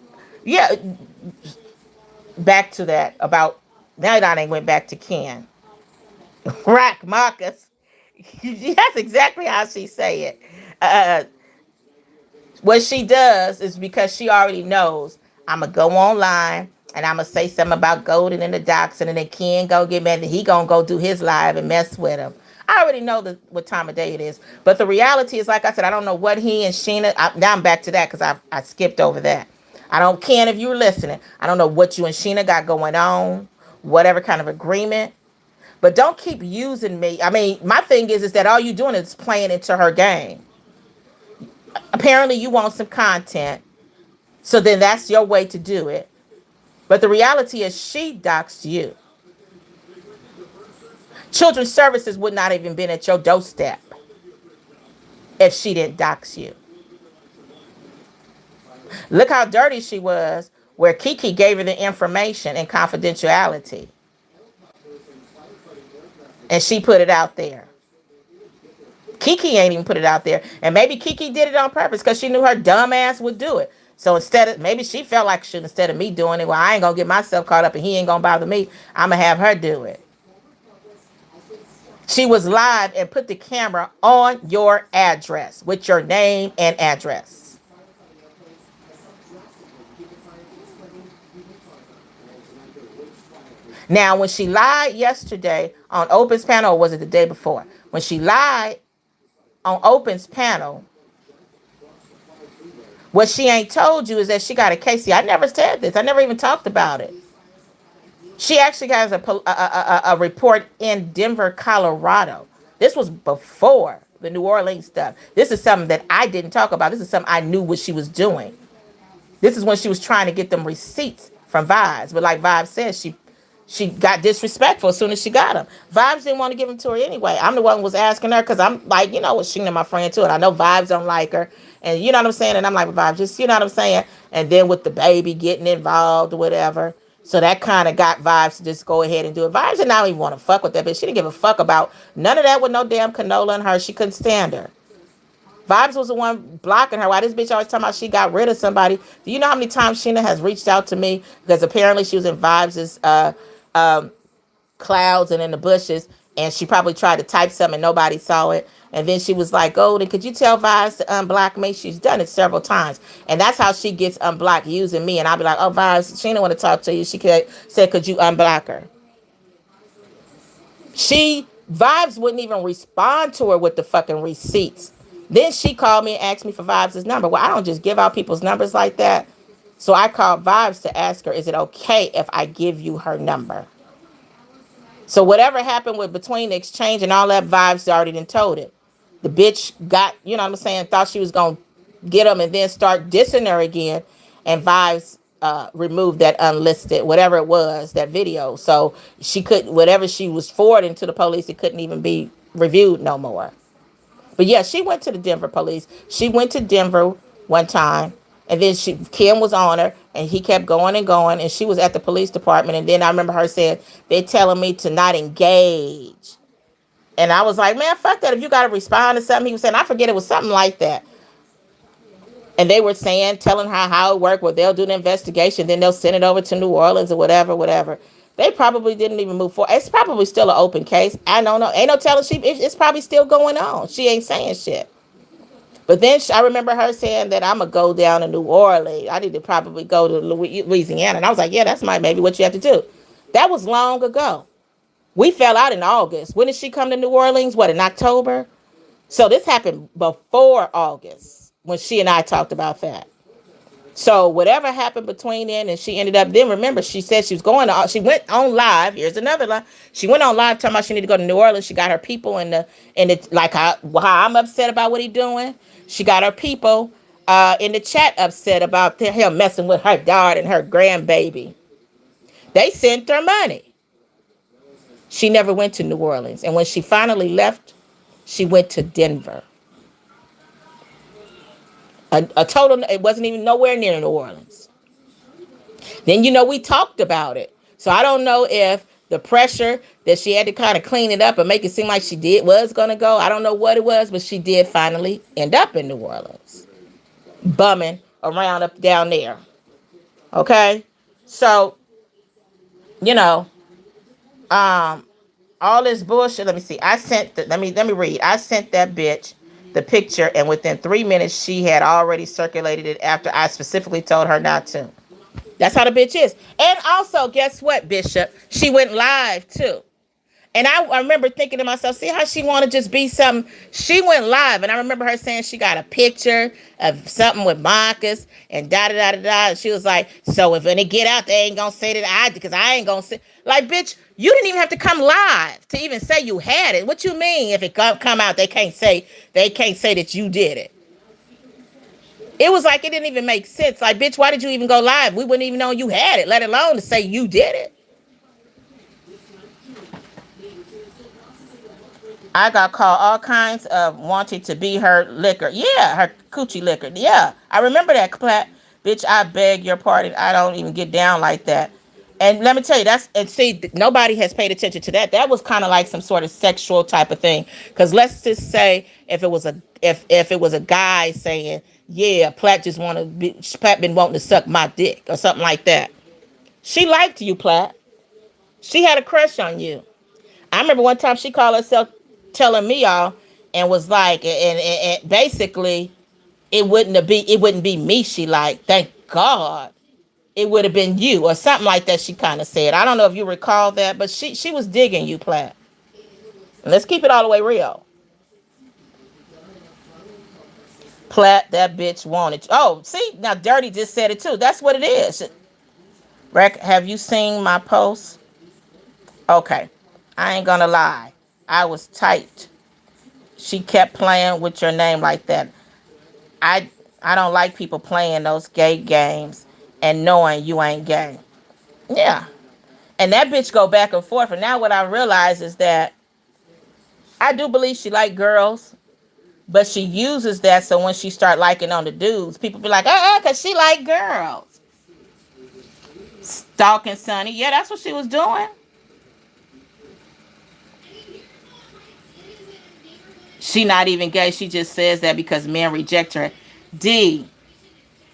yeah, back to that about, now that ain't went back to Ken. Rack Marcus. That's exactly how she say it. What she does is because she already knows I'm going to go online and I'm going to say something about Golden and the doxing, and then Ken go get mad and he going to go do his live and mess with him. I already know what time of day it is. But the reality is, like I said, I don't know what he and Sheena, now I'm back to that because I skipped over that. I don't, Ken, if you were listening, I don't know what you and Sheena got going on, whatever kind of agreement. But don't keep using me. I mean, my thing is that all you doing is playing into her game. Apparently you want some content, so then that's your way to do it. But the reality is she doxed you. Children's Services would not even been at your doorstep if she didn't dox you. Look how dirty she was, where Kiki gave her the information and confidentiality. And she put it out there. Kiki ain't even put it out there. And maybe Kiki did it on purpose because she knew her dumb ass would do it. So maybe she felt like shit instead of me doing it. Well, I ain't gonna get myself caught up and he ain't gonna bother me. I'm gonna have her do it. She was live and put the camera on your address with your name and address. Now, when she lied yesterday on Open's panel, or was it the day before? When she lied on Open's panel, what she ain't told you is that she got a case. See, I never said this. I never even talked about it. She actually has a report in Denver, Colorado. This was before the New Orleans stuff. This is something that I didn't talk about. This is something I knew what she was doing. This is when she was trying to get them receipts from Vibes. But like Vibes says, she got disrespectful as soon as she got them. Vibes didn't want to give them to her anyway. I'm the one who was asking her because I'm like, you know what, Sheena, my friend too. And I know Vibes don't like her. And you know what I'm saying? And I'm like, Vibes, just, you know what I'm saying? And then with the baby getting involved or whatever. So that kind of got Vibes to just go ahead and do it. Vibes did not even want to fuck with that bitch. She didn't give a fuck about none of that with no damn canola in her. She couldn't stand her. Vibes was the one blocking her. Why this bitch always talking about she got rid of somebody? Do you know how many times Sheena has reached out to me? Because apparently she was in Vibes' clouds and in the bushes, and she probably tried to type something and nobody saw it. And then she was like, Golden, could you tell Vibes to unblock me? She's done it several times. And that's how she gets unblocked, using me. And I'll be like, oh, Vibes, Sheena want to talk to you. Said, could you unblock her? Vibes wouldn't even respond to her with the fucking receipts. Then she called me and asked me for Vibes' number. Well, I don't just give out people's numbers like that. So I called Vibes to ask her, is it okay if I give you her number? So whatever happened with between the exchange and all that, Vibes already done told it. The bitch got, you know what I'm saying, thought she was going to get them and then start dissing her again. And Vibes removed that unlisted, whatever it was, that video. So she could, whatever she was forwarding to the police, it couldn't even be reviewed no more. But yeah, she went to the Denver police. She went to Denver one time, and then Kim was on her, and he kept going and going, and she was at the police department. And then I remember her saying, they're telling me to not engage. And I was like, man, fuck that. If you got to respond to something, he was saying, I forget, it was something like that. And they were saying, telling her how it worked, well, they'll do the investigation, then they'll send it over to New Orleans or whatever, whatever. They probably didn't even move forward. It's probably still an open case. I don't know. Ain't no telling it's probably still going on. She ain't saying shit. But then I remember her saying that I'm going to go down to New Orleans. I need to probably go to Louisiana. And I was like, yeah, that's maybe what you have to do. That was long ago. We fell out in August. When did she come to New Orleans? What, in October? So this happened before August when she and I talked about that. So whatever happened between then, and she ended up, then remember, she said she was going to, she went on live. Here's another line. She went on live talking about she needed to go to New Orleans. She got her people like how I'm upset about what he doing. She got her people in the chat upset about him messing with her daughter and her grandbaby. They sent her money. She never went to New Orleans. And when she finally left, she went to Denver. A total, it wasn't even nowhere near New Orleans. Then, we talked about it. So I don't know if the pressure that she had to kind of clean it up and make it seem like was going to go. I don't know what it was, but she did finally end up in New Orleans, bumming around up down there. Okay. So, all this bullshit. Let me see. Let me read. I sent that bitch the picture, and within 3 minutes, she had already circulated it after I specifically told her not to. That's how the bitch is. And also, guess what, Bishop? She went live, too. And I remember thinking to myself, see how she want to just be something. She went live, and I remember her saying she got a picture of something with Marcus and da-da-da-da-da. And she was like, so if when they get out, they ain't going to say that I did, because I ain't going to say. Like, bitch, you didn't even have to come live to even say you had it. What you mean if it come out, they can't say that you did it? It was like it didn't even make sense. Like, bitch, why did you even go live? We wouldn't even know you had it, let alone to say you did it. I got called all kinds of wanting to be her liquor. Yeah, her coochie liquor. Yeah, I remember that, Bitch, I beg your pardon. I don't even get down like that. And let me tell you, that's and see, nobody has paid attention to that. That was kind of like some sort of sexual type of thing. Because let's just say if it was a if it was a guy saying, "Yeah, Platt just want to be Platt been wanting to suck my dick" or something like that. She liked you, Platt. She had a crush on you. I remember one time she called herself telling me all and was like, and basically it wouldn't be me she liked. Thank God it would have been you or something like that. She kind of said. I don't know if you recall that, but she was digging you, Platt. And let's keep it all the way real. Platt, that bitch wanted you. Oh, see now, Dirty just said it too. That's what it is. Have you seen my post? Okay, I ain't gonna lie. I was tight. She kept playing with your name like that. I I don't like people playing those gay games and knowing you ain't gay. Yeah. And that bitch go back and forth. And now what I realize is that I do believe she like girls, but she uses that so when she start liking on the dudes, people be like, cause she like girls. Stalking Sonny. Yeah, that's what she was doing. She not even gay. She just says that because men reject her. D.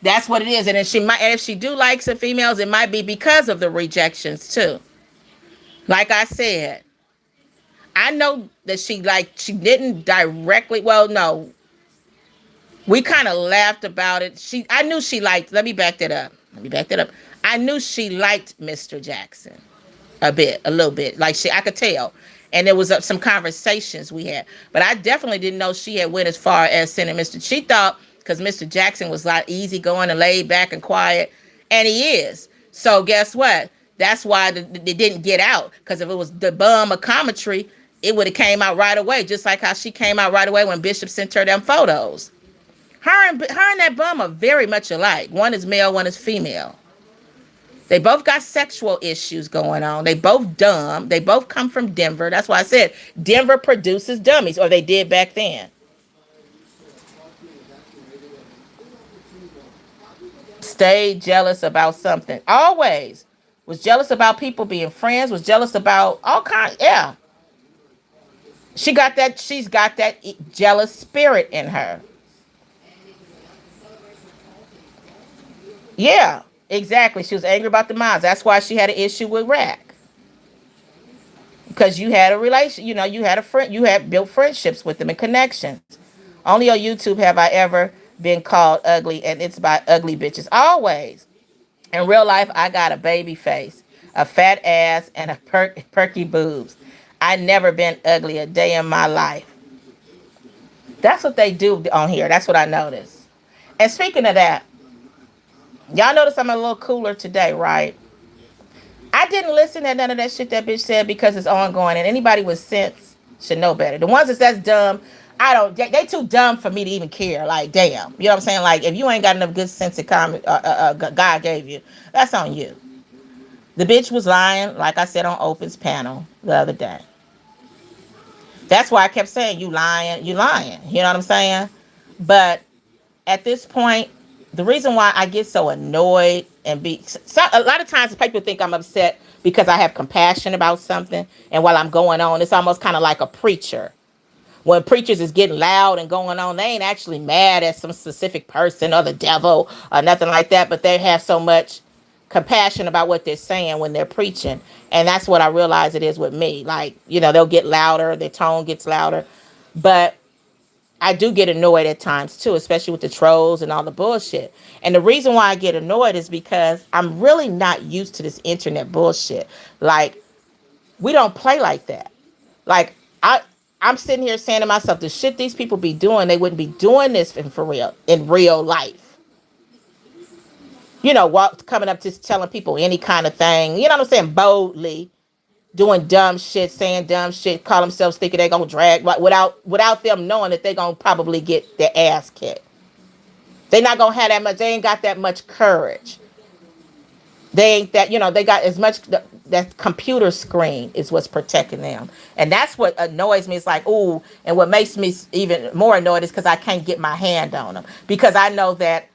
That's what it is. And if she do like some females, it might be because of the rejections too. Like I said, I know that she didn't directly, well, no. We kind of laughed about it. I knew she liked, let me back that up. I knew she liked Mr. Jackson a little bit. Like I could tell. And there was some conversations we had. But I definitely didn't know she had went as far as sending She thought, because Mr. Jackson was like easygoing and laid back and quiet. And he is. So guess what? That's why it didn't get out. Because if it was the bum of commentary, it would have came out right away. Just like how she came out right away when Bishop sent her them photos. Her and that bum are very much alike. One is male, one is female. They both got sexual issues going on. They both dumb. They both come from Denver. That's why I said Denver produces dummies, or they did back then. Stay jealous about something. Always. Was jealous about people being friends. Was jealous about all kinds. Yeah. She's got that jealous spirit in her. Yeah, exactly. She was angry about the miles. That's why she had an issue with Rack. Because you had a relation, you had a friend, you had built friendships with them and connections. Only on YouTube have I ever been called ugly, and it's by ugly bitches. Always. In real life, I got a baby face, a fat ass, and a perky boobs. I never been ugly a day in my life. That's what they do on here. That's what I noticed. And speaking of that, y'all notice I'm a little cooler today, right? I didn't listen to none of that shit that bitch said because it's ongoing, and anybody with sense should know better. The ones that's dumb, I don't. They too dumb for me to even care. Like, damn, you know what I'm saying? Like, if you ain't got enough good sense of common, God gave you, that's on you. The bitch was lying, like I said on Open's panel the other day. That's why I kept saying, you lying, you lying. You know what I'm saying? But at this point, the reason why I get so annoyed and a lot of times people think I'm upset because I have compassion about something, and while I'm going on, it's almost kind of like a preacher. When preachers is getting loud and going on, they ain't actually mad at some specific person or the devil or nothing like that, but they have so much compassion about what they're saying when they're preaching. And that's what I realize it is with me. Like, they'll get louder, their tone gets louder. But I do get annoyed at times too, especially with the trolls and all the bullshit. And the reason why I get annoyed is because I'm really not used to this internet bullshit. Like, we don't play like that. Like, I'm sitting here saying to myself, the shit these people be doing, they wouldn't be doing this in real life. Coming up just telling people any kind of thing, you know what I'm saying, boldly. Doing dumb shit, saying dumb shit, call themselves thinking they gonna drag without them knowing that they gonna probably get their ass kicked. They not gonna have that much. They ain't got that much courage. They ain't that. They got as much. That computer screen is what's protecting them, and that's what annoys me. It's like, ooh, and what makes me even more annoyed is because I can't get my hand on them, because I know that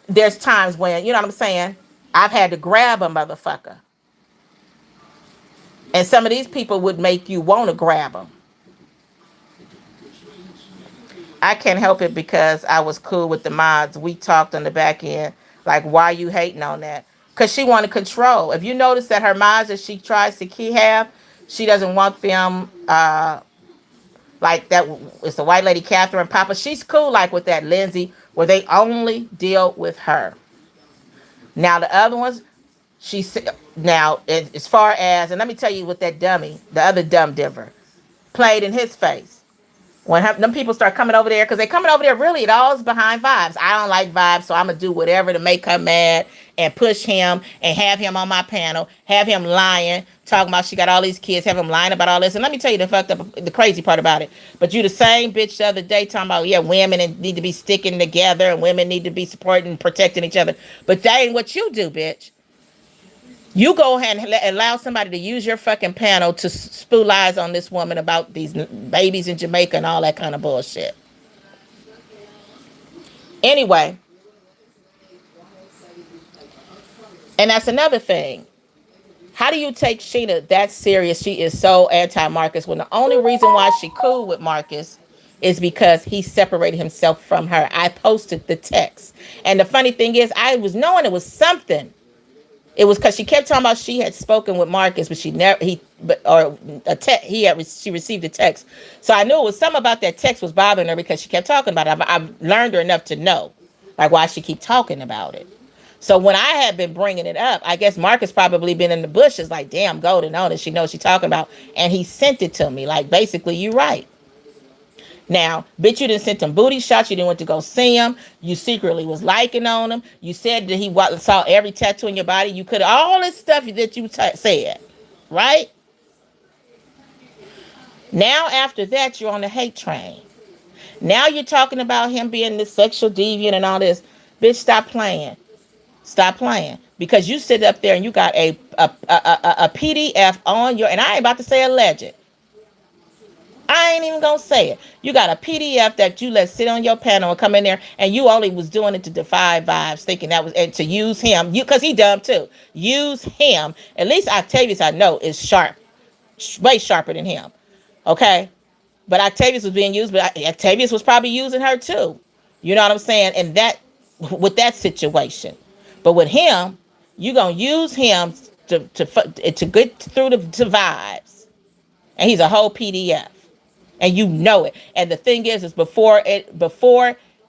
there's times when, you know what I'm saying, I've had to grab a motherfucker. And some of these people would make you want to grab them. I can't help it because I was cool with the mods. We talked on the back end, like, why you hating on that? Because she wanted control. If you notice that her mods that she tries to key have, she doesn't want them like that. It's the white lady Catherine Papa. She's cool like with that Lindsay, where they only deal with her. Now the other ones, she said. Now as far as, and let me tell you what that dummy, the other dumb diver, played in his face. When them people start coming over there, because they coming over there, really, it all's behind Vibes. I don't like Vibes, so I'm going to do whatever to make her mad and push him and have him on my panel, have him lying, talking about she got all these kids, have him lying about all this. And let me tell you the fucked up, the crazy part about it. But you the same bitch the other day talking about, yeah, women need to be sticking together and women need to be supporting and protecting each other. But that ain't what you do, bitch. You go ahead and allow somebody to use your fucking panel to spew lies on this woman about these babies in Jamaica and all that kind of bullshit. Anyway, and that's another thing. How do you take Sheena that serious? She is so anti-Marcus when the only reason why she cool with Marcus is because he separated himself from her. I posted the text. And the funny thing is, I was knowing it was something. It was because she kept talking about she had spoken with Marcus, but she never she received a text. So I knew it was something about that text was bothering her because she kept talking about it. I've learned her enough to know like why she keep talking about it. So when I had been bringing it up, I guess Marcus probably been in the bushes like, damn, Golden on it. She knows she talking about, and he sent it to me like, basically, you right. Now, bitch, you didn't send him booty shots. You didn't want to go see him. You secretly was liking on him. You said that he saw every tattoo in your body. You could all this stuff that you said, right? Now, after that, you're on the hate train. Now you're talking about him being this sexual deviant and all this. Bitch, stop playing. Stop playing. Because you sit up there and you got a PDF on your, and I ain't about to say alleged. I ain't even gonna say it. You got a PDF that you let sit on your panel and come in there, and you only was doing it to defy Vibes, thinking that was, and to use him. You, because he dumb too. Use him. At least Octavius, I know, is sharp, way sharper than him. Okay, but Octavius was being used, but Octavius was probably using her too. You know what I'm saying? And that, with that situation, but with him, you gonna use him to get through to Vibes, and he's a whole PDF. And you know it. And the thing is before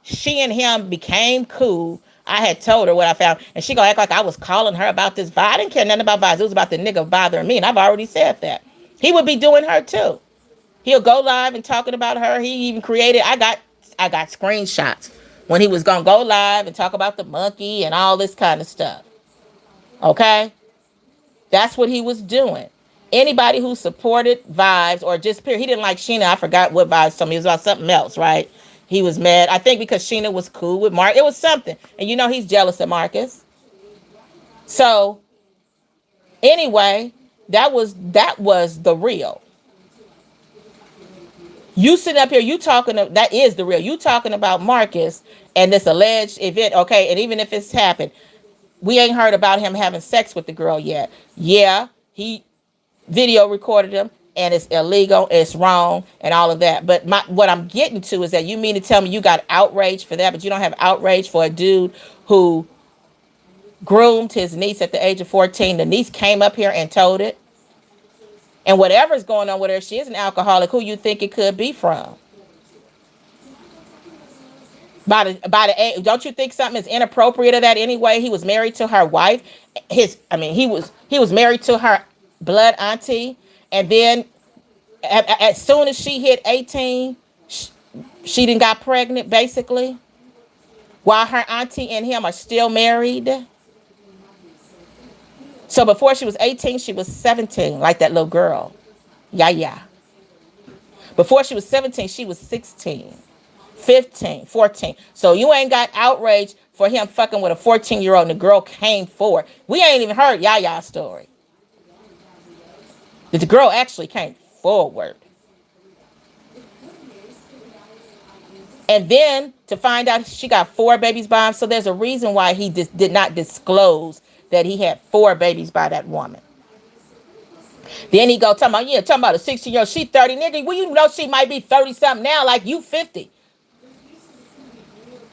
she and him became cool, I had told her what I found. And she gonna act like I was calling her about this vibe. I didn't care nothing about vibes. It was about the nigga bothering me. And I've already said that. He would be doing her too. He'll go live and talking about her. He even created, I got screenshots when he was gonna go live and talk about the monkey and all this kind of stuff. Okay? That's what he was doing. Anybody who supported Vibes or just period, he didn't like Sheena. I forgot what Vibes told me. It was about something else, right? He was mad. I think because Sheena was cool with Mark. It was something. And you know he's jealous of Marcus. So anyway, that was the real. You sitting up here, you talking, that is the real. You talking about Marcus and this alleged event, okay? And even if it's happened, we ain't heard about him having sex with the girl yet. Yeah, he video recorded him, and it's illegal, it's wrong, and all of that. But what I'm getting to is that you mean to tell me you got outrage for that, but you don't have outrage for a dude who groomed his niece at the age of 14. The niece came up here and told it. And whatever's going on with her, she is an alcoholic. Who you think it could be from? By the age, don't you think something is inappropriate of that anyway? He was married to her wife. He was married to her blood auntie, and then as soon as she hit 18, she done got pregnant, basically, while her auntie and him are still married. So before she was 18, she was 17, like that little girl. Yeah. Before she was 17, she was 16, 15, 14. So you ain't got outrage for him fucking with a 14-year-old and the girl came forward. We ain't even heard Yaya's story. That the girl actually came forward. And then to find out she got 4 babies by him. So there's a reason why he did not disclose that he had 4 babies by that woman. Then he go talking about, yeah, talking about a 16-year-old, she 30, nigga. Well, you know she might be 30 something now, like you 50.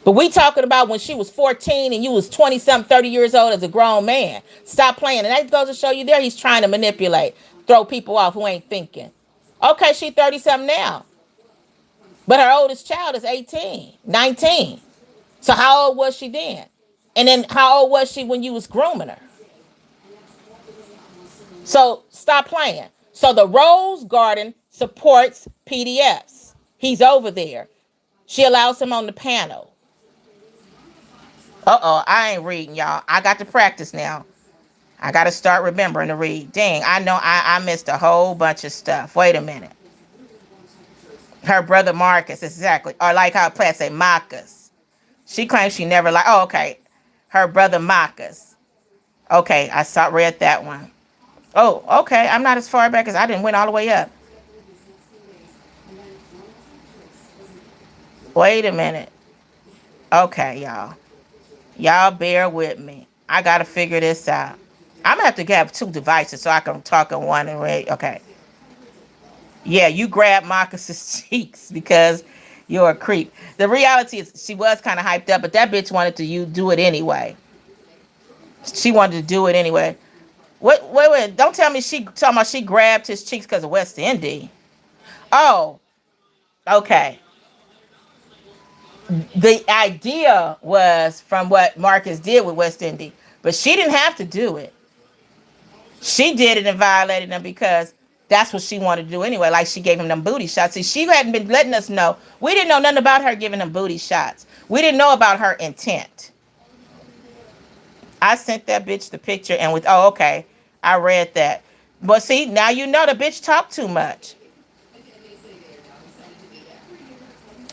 But we talking about when she was 14 and you was 20 something, 30 years old as a grown man. Stop playing. And that goes to show you there he's trying to manipulate, throw people off who ain't thinking. Okay, she 30 something now. But her oldest child is 18, 19. So how old was she then? And then how old was she when you was grooming her? So stop playing. So the Rose Garden supports PDFs. He's over there. She allows him on the panel. Uh-oh, I ain't reading, y'all. I got to practice now. I got to start remembering to read. Dang, I know I missed a whole bunch of stuff. Wait a minute. Her brother Marcus, exactly. Or like how Platt say, Marcus. She claims she never like, oh, okay. Her brother Marcus. Okay, read that one. Oh, okay. I'm not as far back as I didn't went all the way up. Wait a minute. Okay, y'all. Y'all bear with me. I got to figure this out. I'm going to have to have two devices so I can talk on one and read. Okay. Yeah, you grab Marcus's cheeks because you're a creep. The reality is she was kind of hyped up, but that bitch wanted to do it anyway. She wanted to do it anyway. Wait. Don't tell me she talking about she grabbed his cheeks because of West Indy. Oh, okay. The idea was from what Marcus did with West Indy, but she didn't have to do it. She did it and violated them because that's what she wanted to do anyway. Like she gave him them booty shots. See, she hadn't been letting us know. We didn't know nothing about her giving them booty shots. We didn't know about her intent. I sent that bitch the picture and with, oh, okay. I read that. But see, now you know the bitch talked too much.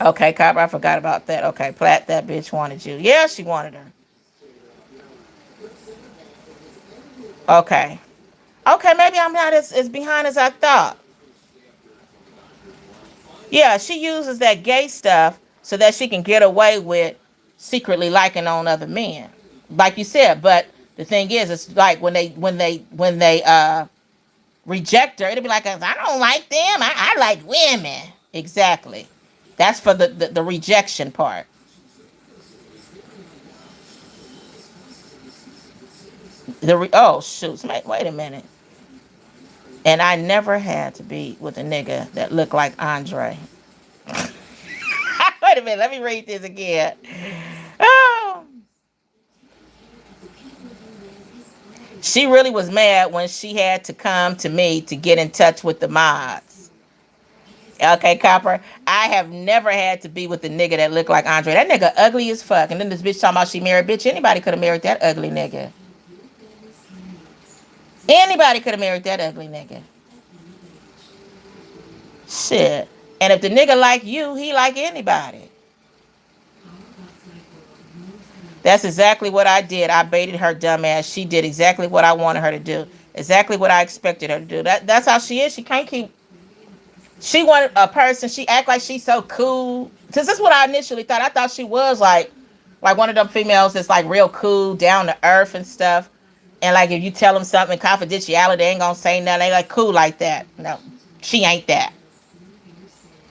Okay, Copper, I forgot about that. Okay, Platt, that bitch wanted you. Yeah, she wanted her. Okay. Okay, maybe I'm not as behind as I thought. Yeah, she uses that gay stuff so that she can get away with secretly liking on other men. Like you said, but the thing is, it's like when they reject her, it'll be like, I don't like them. I like women. Exactly. That's for the rejection part. Oh shoot, wait a minute. And I never had to be with a nigga that looked like Andre. Wait a minute, let me read this again. Oh. She really was mad when she had to come to me to get in touch with the mods. Okay, Copper. I have never had to be with a nigga that looked like Andre. That nigga ugly as fuck. And then this bitch talking about she married. Bitch, anybody could have married that ugly nigga. Anybody could have married that ugly nigga. Shit. And if the nigga like you, he like anybody. That's exactly what I did. I baited her dumb ass. She did exactly what I wanted her to do. Exactly what I expected her to do. That's how she is. She can't keep. She wanted a person. She act like she's so cool. Cause this is what I initially thought. I thought she was like one of them females that's like real cool, down to earth and stuff. And like if you tell them something in confidentiality, they ain't gonna say nothing. They like cool like that. No, she ain't that.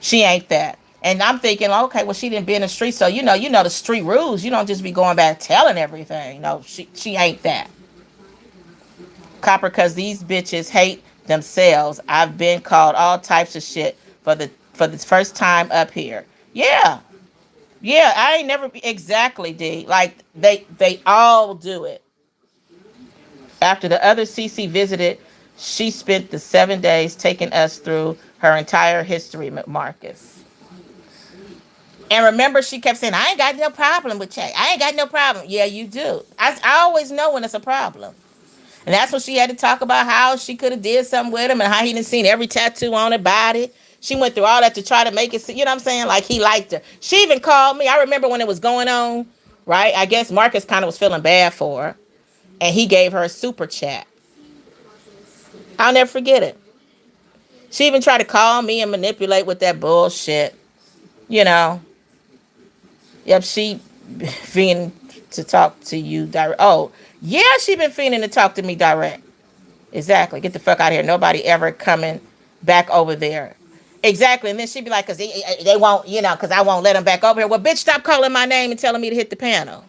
She ain't that. And I'm thinking, okay, well, she didn't be in the street, so you know the street rules. You don't just be going back telling everything. No, she ain't that. Copper, cause these bitches hate themselves. I've been called all types of shit for the first time up here. Yeah, yeah, I ain't never be exactly D. Like they all do it. After the other CC visited, she spent the 7 days taking us through her entire history, Marcus. And remember, she kept saying, I ain't got no problem with Che. I ain't got no problem. Yeah, you do. I always know when it's a problem. And that's when she had to talk about how she could have did something with him and how he didn't seen every tattoo on her body. She went through all that to try to make it, you know what I'm saying? Like he liked her. She even called me. I remember when it was going on, right? I guess Marcus kind of was feeling bad for her. And he gave her a super chat. I'll never forget it. She even tried to call me and manipulate with that bullshit. You know. Yep, she fiending to talk to you direct. Oh, yeah, she been fiending to talk to me direct. Exactly. Get the fuck out of here. Nobody ever coming back over there. Exactly. And then she'd be like, because they won't, because I won't let them back over here. Well, bitch, stop calling my name and telling me to hit the panel.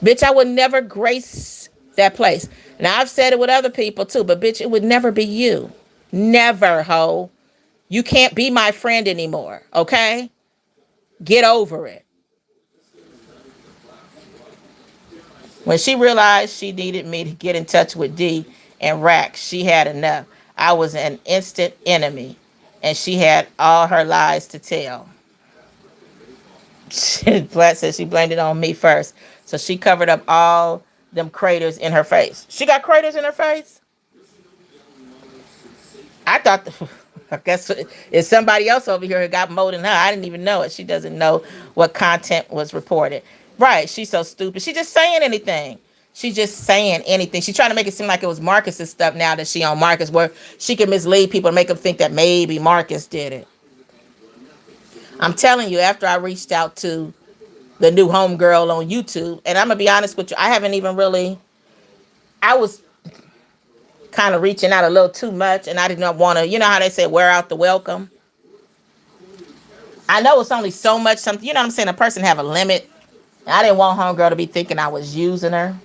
Bitch, I would never grace that place. Now, I've said it with other people too, but bitch, it would never be you. Never, ho. You can't be my friend anymore, okay? Get over it. When she realized she needed me to get in touch with D and Rack, she had enough. I was an instant enemy, and she had all her lies to tell. Blatt said she blamed it on me first. So she covered up all them craters in her face. She got craters in her face? I thought, I guess it's somebody else over here who got more than her. I didn't even know it. She doesn't know what content was reported. Right. She's so stupid. She just saying anything. She's just saying anything. She's trying to make it seem like it was Marcus's stuff now that she on Marcus, where she can mislead people and make them think that maybe Marcus did it. I'm telling you, after I reached out to the new homegirl on YouTube, and I'm going to be honest with you, I haven't even really, I was kind of reaching out a little too much, and I did not want to, you know how they say, wear out the welcome. I know it's only so much, something, you know what I'm saying? A person have a limit. I didn't want homegirl to be thinking I was using her.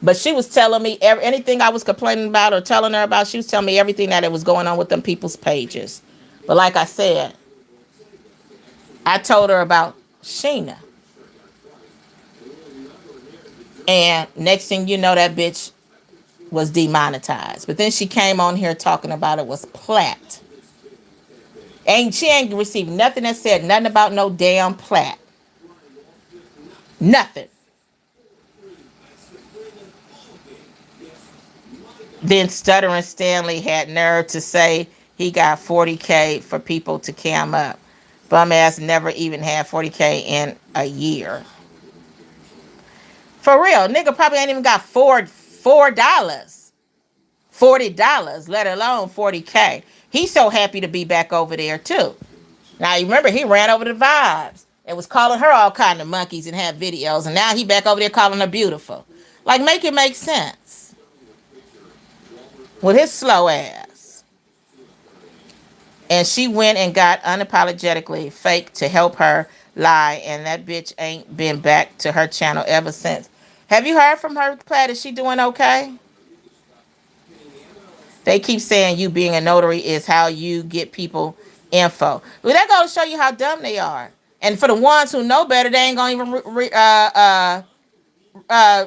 But she was telling me anything I was complaining about or telling her about. She was telling me everything that it was going on with them people's pages. But like I said, I told her about Sheena. And next thing you know, that bitch was demonetized. But then she came on here talking about it was Platt. And she ain't received nothing that said nothing about no damn Platt. Nothing. Then Stuttering Stanley had nerve to say he got 40K for people to cam up. Bum ass never even had 40K in a year. For real, nigga probably ain't even got $4, $40, let alone 40K. He's so happy to be back over there too. Now you remember he ran over the Vibes and was calling her all kind of monkeys and had videos, and now he back over there calling her beautiful. Like, make it make sense with his slow ass. And she went and got unapologetically fake to help her lie, and that bitch ain't been back to her channel ever since. Have you heard from her, Platt? Is she doing okay? They keep saying you being a notary is how you get people info. Well, that goes to show you how dumb they are. And for the ones who know better, they ain't gonna even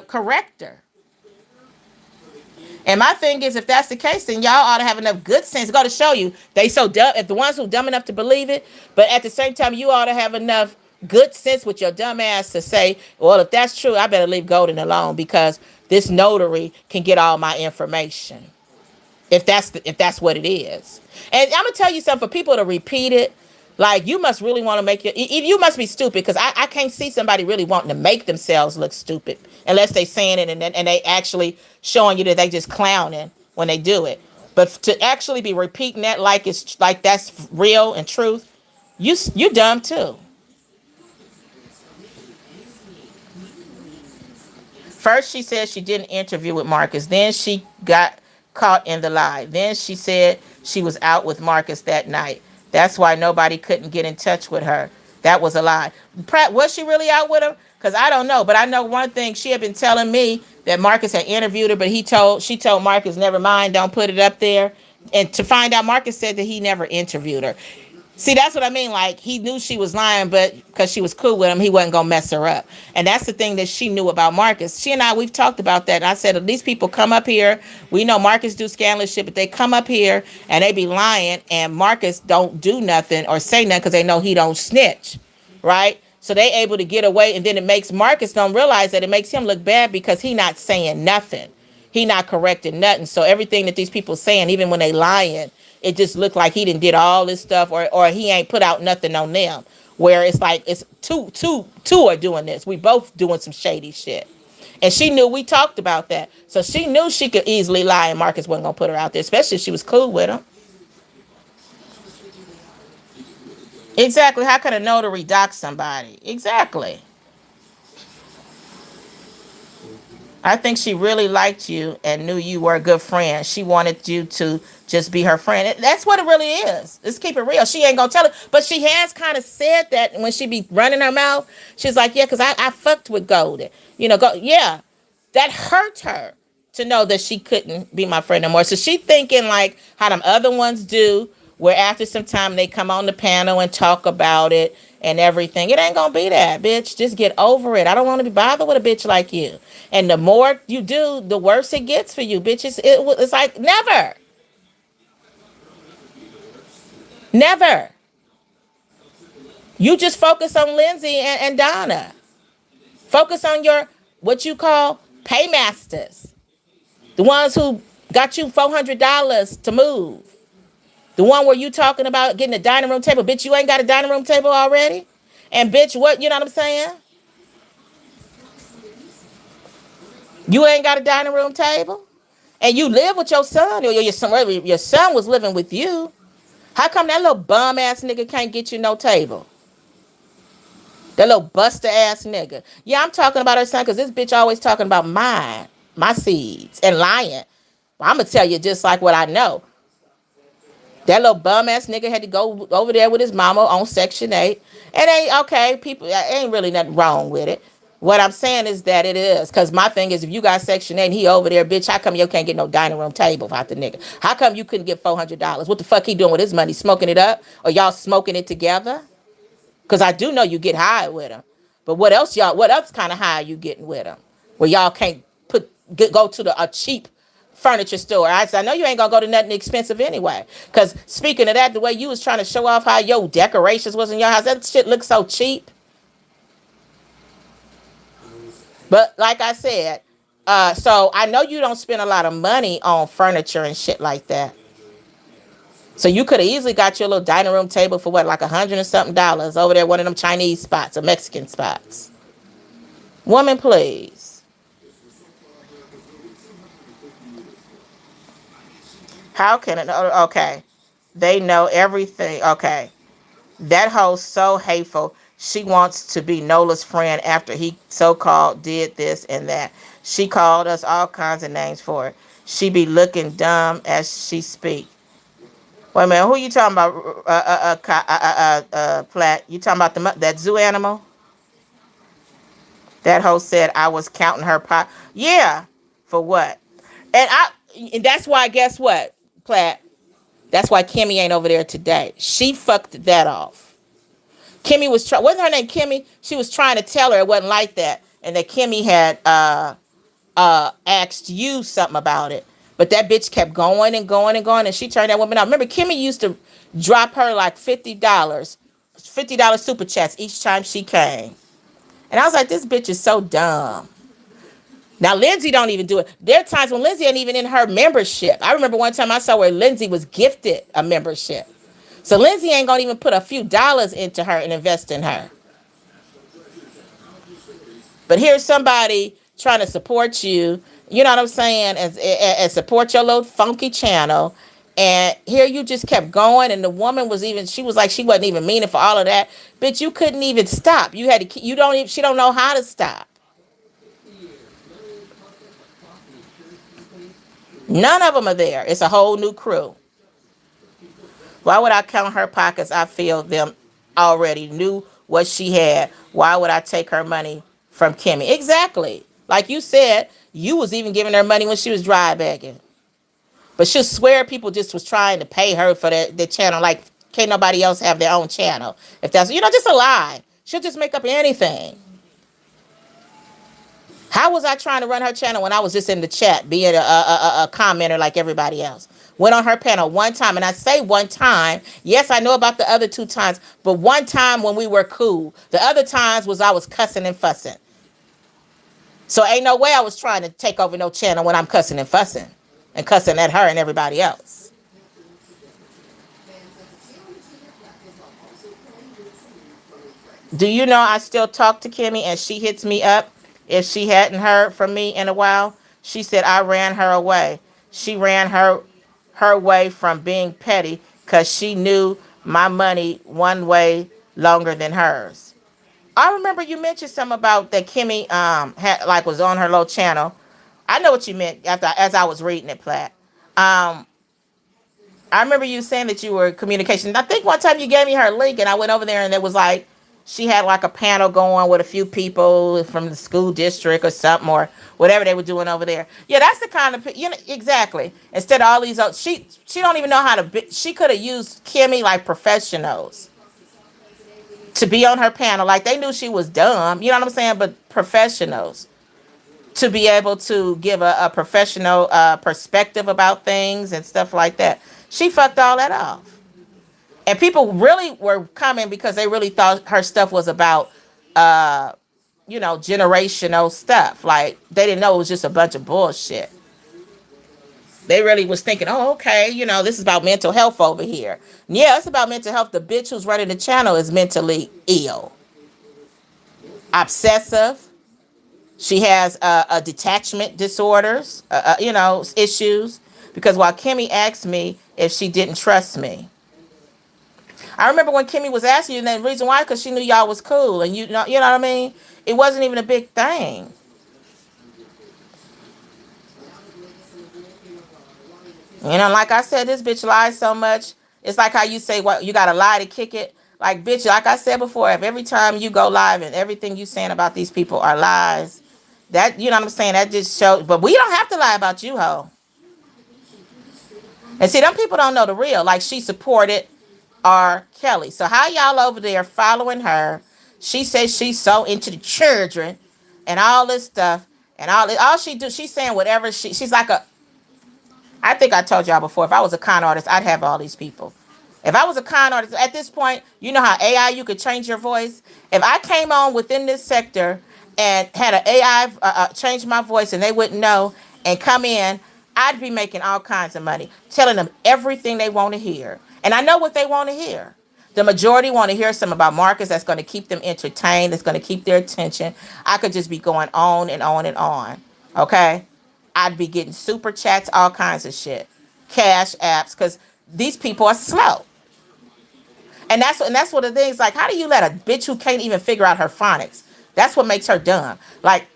correct her. And my thing is, if that's the case, then y'all ought to have enough good sense. Go to show you they so dumb. If the ones who dumb enough to believe it, but at the same time, you ought to have enough good sense with your dumb ass to say, well, if that's true, I better leave Golden alone because this notary can get all my information. If that's what it is. And I'm gonna tell you something, for people to repeat it, like, you must really want to make you must be stupid, because I can't see somebody really wanting to make themselves look stupid unless they saying it and they actually showing you that they just clowning when they do it. But to actually be repeating that like it's like that's real and truth, you dumb too. First, she said she did an interview with Marcus. Then she got caught in the lie. Then she said she was out with Marcus that night. That's why nobody couldn't get in touch with her. That was a lie. Pratt, was she really out with him? Because I don't know. But I know one thing. She had been telling me that Marcus had interviewed her, but she told Marcus, never mind, don't put it up there. And to find out, Marcus said that he never interviewed her. See, that's what I mean. Like, he knew she was lying, but because she was cool with him, he wasn't going to mess her up. And that's the thing that she knew about Marcus. She and I, we've talked about that. And I said, these people come up here. We know Marcus do scandalous shit, but they come up here and they be lying, and Marcus don't do nothing or say nothing because they know he don't snitch, right? So they able to get away, and then it makes Marcus don't realize that it makes him look bad because he not saying nothing. He not correcting nothing. So everything that these people saying, even when they lying, it just looked like he didn't did all this stuff, or he ain't put out nothing on them. Where it's like it's two are doing this. We both doing some shady shit. And she knew we talked about that. So she knew she could easily lie and Marcus wasn't gonna put her out there, especially if she was cool with him. Exactly. How could a notary dox somebody? Exactly. I think she really liked you and knew you were a good friend. She wanted you to just be her friend. That's what it really is. Let's keep it real. She ain't gonna tell it, but she has kind of said that when she be running her mouth. She's like, yeah, because I fucked with Golden. Yeah, that hurt her to know that she couldn't be my friend no more. So she thinking like how them other ones do, where after some time they come on the panel and talk about it and everything. It ain't gonna be that, bitch. Just get over it. I don't want to be bothered with a bitch like you. And the more you do, the worse it gets for you, bitches. It's like never, never. You just focus on Lindsay and Donna. Focus on your what you call paymasters, the ones who got you $400 to move. The one where you talking about getting a dining room table. Bitch, you ain't got a dining room table already? And bitch, what, you know what I'm saying? You ain't got a dining room table? And you live with your son, or your son was living with you. How come that little bum ass nigga can't get you no table? That little buster ass nigga. Yeah, I'm talking about her son because this bitch always talking about my seeds, and lying. Well, I'm going to tell you just like what I know. That little bum ass nigga had to go over there with his mama on Section 8. It ain't okay. People, ain't really nothing wrong with it. What I'm saying is that it is. Because my thing is, if you got Section 8 and he over there, bitch, how come you can't get no dining room table out the nigga? How come you couldn't get $400? What the fuck he doing with his money? Smoking it up? Or y'all smoking it together? Because I do know you get high with him. But what else kind of high are you getting with him? Where y'all can't go to a cheap furniture store. I know you ain't gonna go to nothing expensive anyway. Cause speaking of that, the way you was trying to show off how your decorations was in your house, that shit looks so cheap. But like I said, so I know you don't spend a lot of money on furniture and shit like that. So you could have easily got your little dining room table for what, like $100 and something dollars over there, one of them Chinese spots or Mexican spots. Woman, please. How can it? Okay, they know everything. Okay, that hoe's so hateful. She wants to be Nola's friend after he so-called did this and that. She called us all kinds of names for it. She be looking dumb as she speak. Wait a minute, who you talking about? Platt. You talking about that zoo animal? That hoe said I was counting her pot. Yeah, for what? And and that's why. Guess what, Platt? That's why Kimmy ain't over there today. She fucked that off. Kimmy was trying. Wasn't her name Kimmy? She was trying to tell her it wasn't like that, and that Kimmy had asked you something about it. But that bitch kept going and going and going, and she turned that woman out. Remember, Kimmy used to drop her like $50 super chats each time she came. And I was like, this bitch is so dumb. Now Lindsay don't even do it. There are times when Lindsay ain't even in her membership. I remember one time I saw where Lindsay was gifted a membership. So Lindsay ain't gonna even put a few dollars into her and invest in her. But here's somebody trying to support you, you know what I'm saying, and support your little funky channel. And here you just kept going, and the woman was even, she was like, she wasn't even meaning for all of that. Bitch, you couldn't even stop. You had to, you don't even, she don't know how to stop. None of them are there. It's a whole new crew. Why would I count her pockets? I feel them already knew what she had. Why would I take her money from Kimmy? Exactly. Like you said, you was even giving her money when she was dry bagging. But she'll swear people just was trying to pay her for the channel. Like, can't nobody else have their own channel. If that's, just a lie. She'll just make up anything. How was I trying to run her channel when I was just in the chat being a commenter like everybody else? Went on her panel one time, and I say one time. Yes, I know about the other two times, but one time when we were cool. The other times was I was cussing and fussing. So ain't no way I was trying to take over no channel when I'm cussing and fussing and cussing at her and everybody else. Do you know I still talk to Kimmy and she hits me up if she hadn't heard from me in a while? She said I ran her away. She ran her way from being petty because she knew my money one way longer than hers. I remember you mentioned something about that Kimmy had like was on her little channel I know what you meant after as I was reading it, Platt. Um, I remember you saying that you were communication. I think one time you gave me her link, and I went over there, and it was like she had like a panel going with a few people from the school district or something, or whatever they were doing over there. Yeah, that's the kind of exactly. Instead of all these, she don't even know how to. She could have used Kimmy like professionals to be on her panel. Like they knew she was dumb, you know what I'm saying? But professionals to be able to give a professional perspective about things and stuff like that. She fucked all that off. And people really were coming because they really thought her stuff was about, uh, generational stuff. Like they didn't know it was just a bunch of bullshit. They really was thinking, oh, okay, this is about mental health over here. Yeah, it's about mental health. The bitch who's running the channel is mentally ill, obsessive. She has a detachment disorders, issues. Because while Kimmy asked me if she didn't trust me, I remember when Kimmy was asking you, and the reason why, because she knew y'all was cool, and you know what I mean. It wasn't even a big thing. Like I said, this bitch lies so much. It's like how you say, "What you got to lie to kick it." Like, bitch, like I said before, if every time you go live and everything you saying about these people are lies, that you know what I'm saying. That just shows. But we don't have to lie about you, ho. And see, them people don't know the real. Like she supported R. Kelly. So how y'all over there following her? She says she's so into the children and all this stuff. And all she do, she's saying whatever she's like a I think I told y'all before, if I was a con artist, I'd have all these people. If I was a con artist at this point, you know how AI you could change your voice. If I came on within this sector and had an AI change my voice and they wouldn't know and come in, I'd be making all kinds of money, telling them everything they want to hear. And I know what they want to hear. The majority want to hear something about Marcus that's going to keep them entertained, that's going to keep their attention. I could just be going on and on and on. Okay? I'd be getting super chats, all kinds of shit, cash apps, because these people are slow. And that's what the thing's like. How do you let a bitch who can't even figure out her phonics? That's what makes her dumb. Like,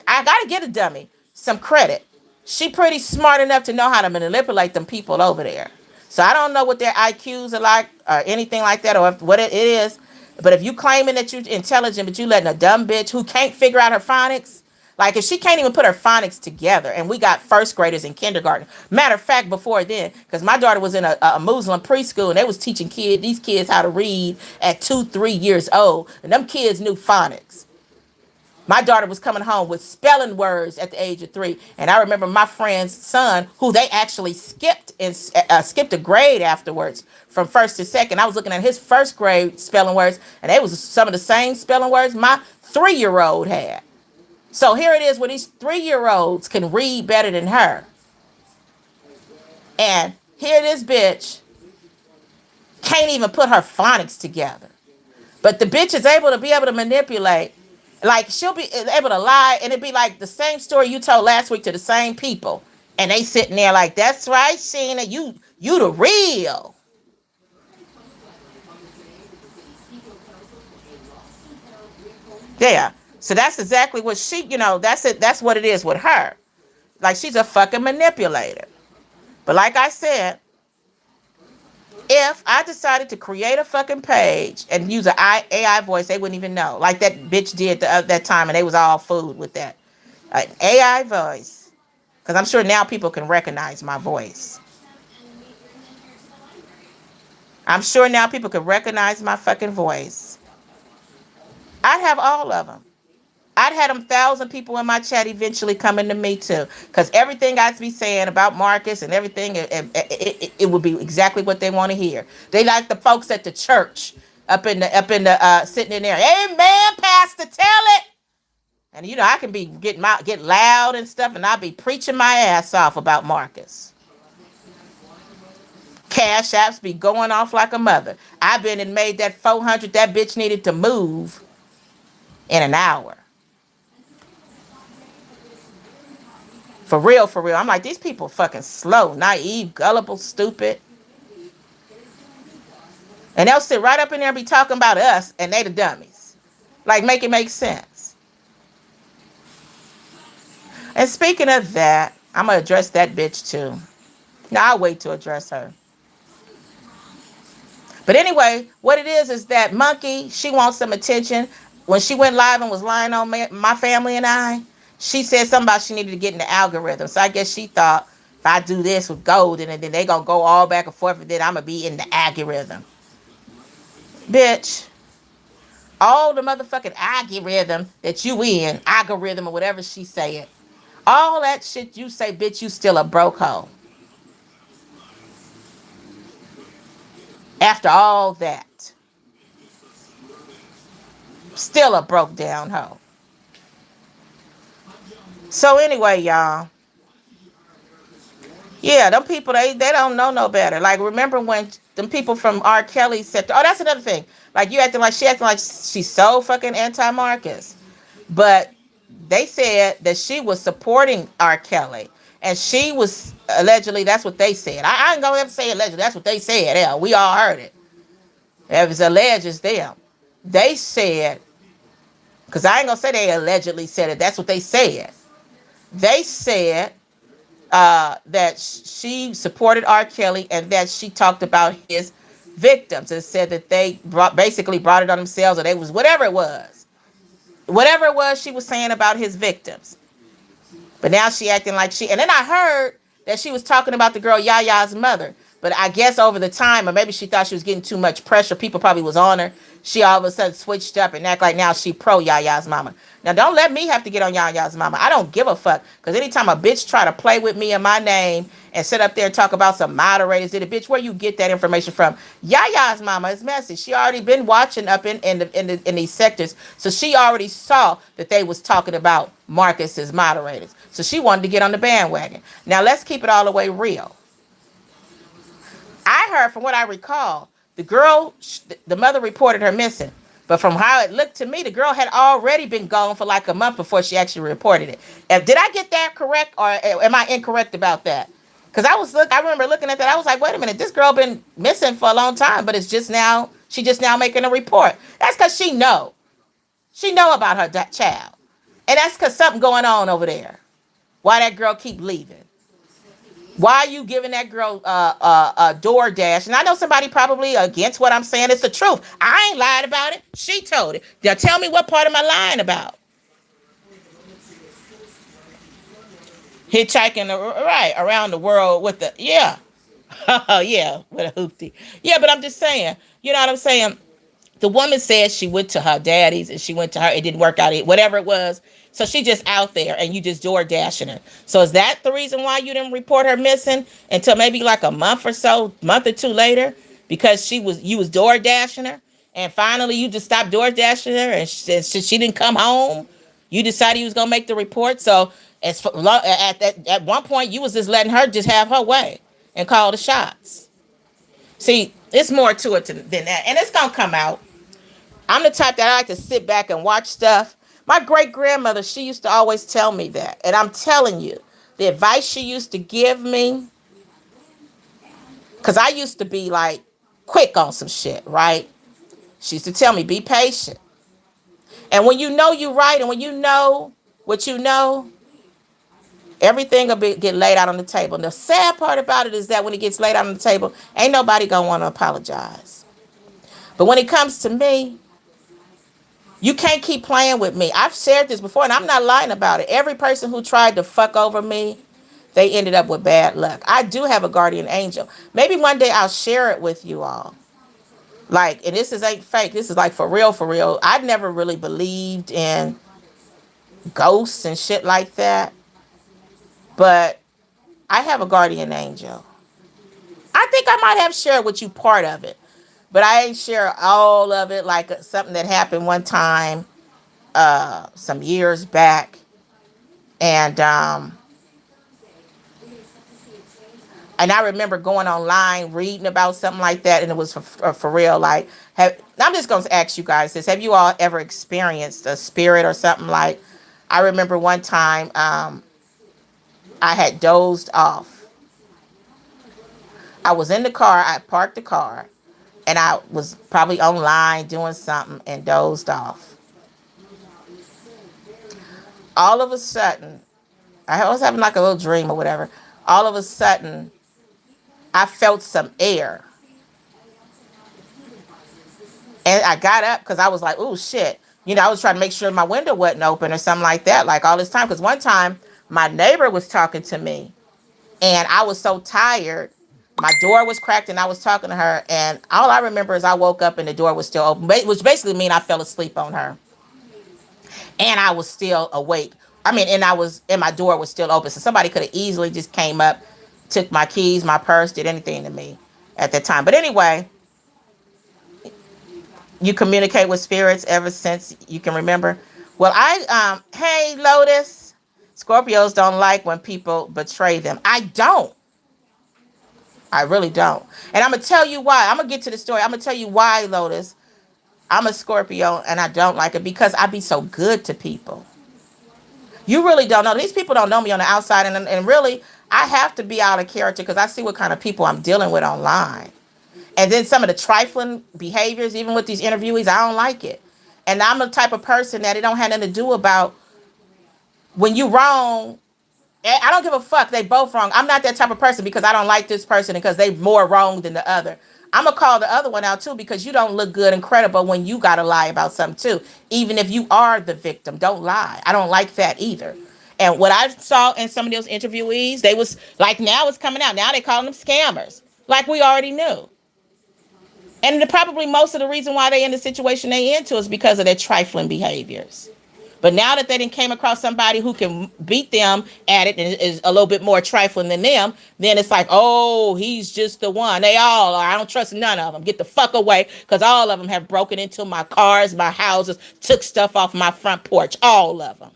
I gotta get a dummy some credit. She pretty smart enough to know how to manipulate them people over there. So I don't know what their IQs are like or anything like that or what it is. But if you claiming that you're intelligent, but you letting a dumb bitch who can't figure out her phonics, like if she can't even put her phonics together, and we got first graders in kindergarten. Matter of fact, before then, because my daughter was in a Muslim preschool, and they was teaching these kids how to read at 2, 3 years old, and them kids knew phonics. My daughter was coming home with spelling words at the age of 3, and I remember my friend's son, who they actually skipped a grade afterwards from first to second. I was looking at his first grade spelling words, and they was some of the same spelling words my 3-year-old had. So here it is where these 3-year-olds can read better than her. And here this bitch can't even put her phonics together. But the bitch is able to manipulate. Like she'll be able to lie and it'd be like the same story you told last week to the same people. And they sitting there like, that's right, Sheena, you the real. Yeah. So that's exactly what that's it. That's what it is with her. Like she's a fucking manipulator. But like I said, if I decided to create a fucking page and use an AI voice, they wouldn't even know. Like that bitch did that time, and they was all fooled with that. An AI voice. Because I'm sure now people can recognize my voice. I'm sure now people can recognize my fucking voice. I'd have all of them. I'd had them 1,000 people in my chat eventually coming to me too, because everything I'd be saying about Marcus and everything, it would be exactly what they want to hear. They like the folks at the church up in the sitting in there. Amen, Pastor, tell it. And I can be get loud and stuff, and I'll be preaching my ass off about Marcus. Cash apps be going off like a mother. I've been and made that 400. That bitch needed to move in an hour. For real, for real. I'm like, these people fucking slow, naive, gullible, stupid. And they'll sit right up in there and be talking about us, and they the dummies. Like, make it make sense. And speaking of that, I'm gonna address that bitch too. Now I'll wait to address her. But anyway, what it is that Monkey, she wants some attention. When she went live and was lying on my family and I, she said something about she needed to get in the algorithm. So I guess she thought if I do this with Golden and then they gonna go all back and forth and then I'm gonna be in the algorithm. Bitch, all the motherfucking algorithm that you in, algorithm or whatever she said, all that shit you say, bitch, you still a broke hoe. After all that, still a broke down hoe. So anyway, y'all, yeah, them people they don't know no better. Like remember when them people from R. Kelly said, oh, that's another thing. Like you acting like she acting like she's so fucking anti-Marcus, but they said that she was supporting R. Kelly, and she was allegedly. That's what they said. I ain't gonna ever say allegedly. That's what they said. Yeah, we all heard it. If it's alleged, it's them. They said, because I ain't gonna say they allegedly said it. That's what they said. They said that she supported R. Kelly and that she talked about his victims and said that they basically brought it on themselves, or they was whatever it was she was saying about his victims. But now she acting like she, and then I heard that she was talking about the girl Yaya's mother. But I guess over the time, or maybe she thought she was getting too much pressure. People probably was on her. She all of a sudden switched up and act like now she pro Yaya's mama. Now don't let me have to get on Yaya's mama. I don't give a fuck. Because anytime a bitch try to play with me and my name and sit up there and talk about some moderators, did a bitch where you get that information from? Yaya's mama is messy. She already been watching up in these sectors. So she already saw that they was talking about Marcus's moderators. So she wanted to get on the bandwagon. Now let's keep it all the way real. I heard, from what I recall, the girl, the mother reported her missing. But from how it looked to me, the girl had already been gone for like a month before she actually reported it. Did I get that correct, or am I incorrect about that? Because I remember looking at that. I was like, wait a minute, this girl been missing for a long time, but she just now making a report. That's because she know about her child, and that's because something going on over there. Why that girl keep leaving? Why are you giving that girl a DoorDash? And I know somebody probably against what I'm saying. It's the truth. I ain't lied about it. She told it. Now tell me, what part am I lying about? Hitchhiking right around the world with the, yeah. Oh yeah, with a hoopty. Yeah, but I'm just saying, you know what I'm saying? The woman said she went to her daddy's and she went to her, it didn't work out, whatever it was. So she just out there and you just door dashing her. So is that the reason why you didn't report her missing until maybe like a month or so, month or two later? Because you was door dashing her, and finally you just stopped door dashing her, and she didn't come home. You decided you was gonna make the report. So at one point you was just letting her just have her way and call the shots. See, it's more to it than that, and it's gonna come out. I'm the type that I like to sit back and watch stuff. My great grandmother, she used to always tell me that. And I'm telling you, the advice she used to give me, because I used to be like quick on some shit, right? She used to tell me, be patient. And when you know you're right, and when you know what you know, everything will get laid out on the table. And the sad part about it is that when it gets laid out on the table, ain't nobody going to want to apologize. But when it comes to me, you can't keep playing with me. I've shared this before, and I'm not lying about it. Every person who tried to fuck over me, they ended up with bad luck. I do have a guardian angel. Maybe one day I'll share it with you all. Like, and this ain't fake. This is like for real, for real. I never really believed in ghosts and shit like that. But I have a guardian angel. I think I might have shared with you part of it. But I ain't share all of it, like something that happened one time some years back. And I remember going online reading about something like that, and it was for real. Like, I'm just going to ask you guys this: have you all ever experienced a spirit or something? Like, I remember one time I had dozed off. I was in the car. I parked the car, and I was probably online doing something and dozed off. All of a sudden, I was having like a little dream or whatever. All of a sudden, I felt some air. And I got up because I was like, oh shit. I was trying to make sure my window wasn't open or something like that, like all this time. Because one time, my neighbor was talking to me, and I was so tired. My door was cracked, and I was talking to her. And all I remember is I woke up and the door was still open, which basically means I fell asleep on her. And I was still awake. And my door was still open. So somebody could have easily just came up, took my keys, my purse, did anything to me at that time. But anyway, you communicate with spirits ever since you can remember. Well, hey, Lotus. Scorpios don't like when people betray them. I don't. I really don't. And I'm going to tell you why. I'm going to get to the story. I'm going to tell you why, Lotus. I'm a Scorpio and I don't like it because I be so good to people. You really don't know. These people don't know me on the outside. And really, I have to be out of character because I see what kind of people I'm dealing with online. And then some of the trifling behaviors, even with these interviewees, I don't like it. And I'm the type of person that it don't have nothing to do about when you wrong. I don't give a fuck. They both wrong. I'm not that type of person because I don't like this person because they more wrong than the other. I'm going to call the other one out too because you don't look good and credible when you got to lie about something too. Even if you are the victim, don't lie. I don't like that either. And what I saw in some of those interviewees, they was like, now it's coming out. Now they calling them scammers. Like we already knew. And probably most of the reason why they in the situation they into is because of their trifling behaviors. But now that they didn't came across somebody who can beat them at it and is a little bit more trifling than them, then it's like, oh, he's just the one. They all are. I don't trust none of them. Get the fuck away because all of them have broken into my cars, my houses, took stuff off my front porch. All of them.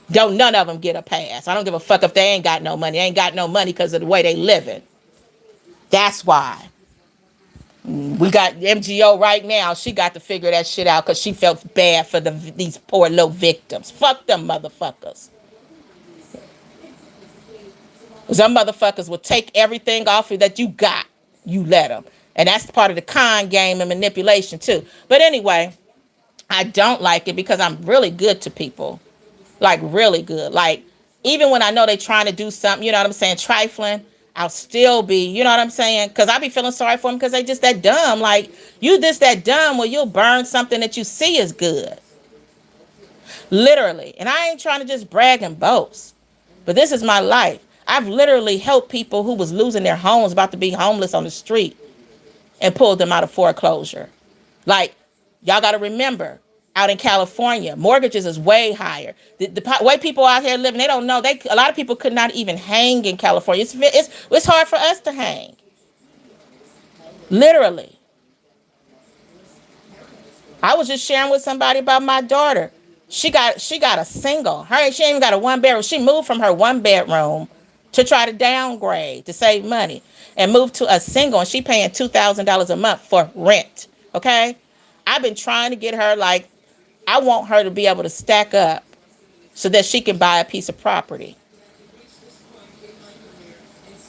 Don't none of them get a pass. I don't give a fuck if they ain't got no money. They ain't got no money because of the way they living. That's why. We got MGO right now. She got to figure that shit out because she felt bad for these poor little victims. Fuck them motherfuckers. Some motherfuckers will take everything off you that you got. You let them. And that's part of the con game and manipulation too. But anyway, I don't like it because I'm really good to people. Like really good. Like even when I know they trying to do something, you know what I'm saying, trifling, I'll still be, you know what I'm saying? Because I be feeling sorry for them because they just that dumb. Like, you just that dumb where you'll burn something that you see is good. Literally. And I ain't trying to just brag and boast. But this is my life. I've literally helped people who was losing their homes, about to be homeless on the street, and pulled them out of foreclosure. Like, y'all got to remember, out in California, mortgages is way higher. The way people out here living, they don't know. A lot of people could not even hang in California. It's hard for us to hang. Literally. I was just sharing with somebody about my daughter. She got a single. She ain't even got a one bedroom. She moved from her one bedroom to try to downgrade to save money and moved to a single, and she paying $2,000 a month for rent. Okay? I've been trying to get her, like, I want her to be able to stack up so that she can buy a piece of property.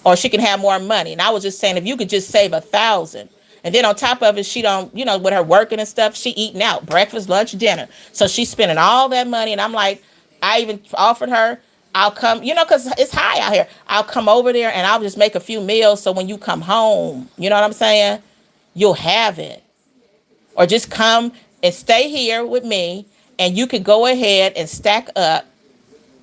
Or she can have more money. And I was just saying, if you could just save 1,000, and then on top of it, she don't, with her working and stuff, she eating out, breakfast, lunch, dinner. So she's spending all that money. And I'm like, I even offered her, I'll come, because it's high out here. I'll come over there and I'll just make a few meals. So when you come home, you know what I'm saying? You'll have it. Or just come and stay here with me, and you could go ahead and stack up.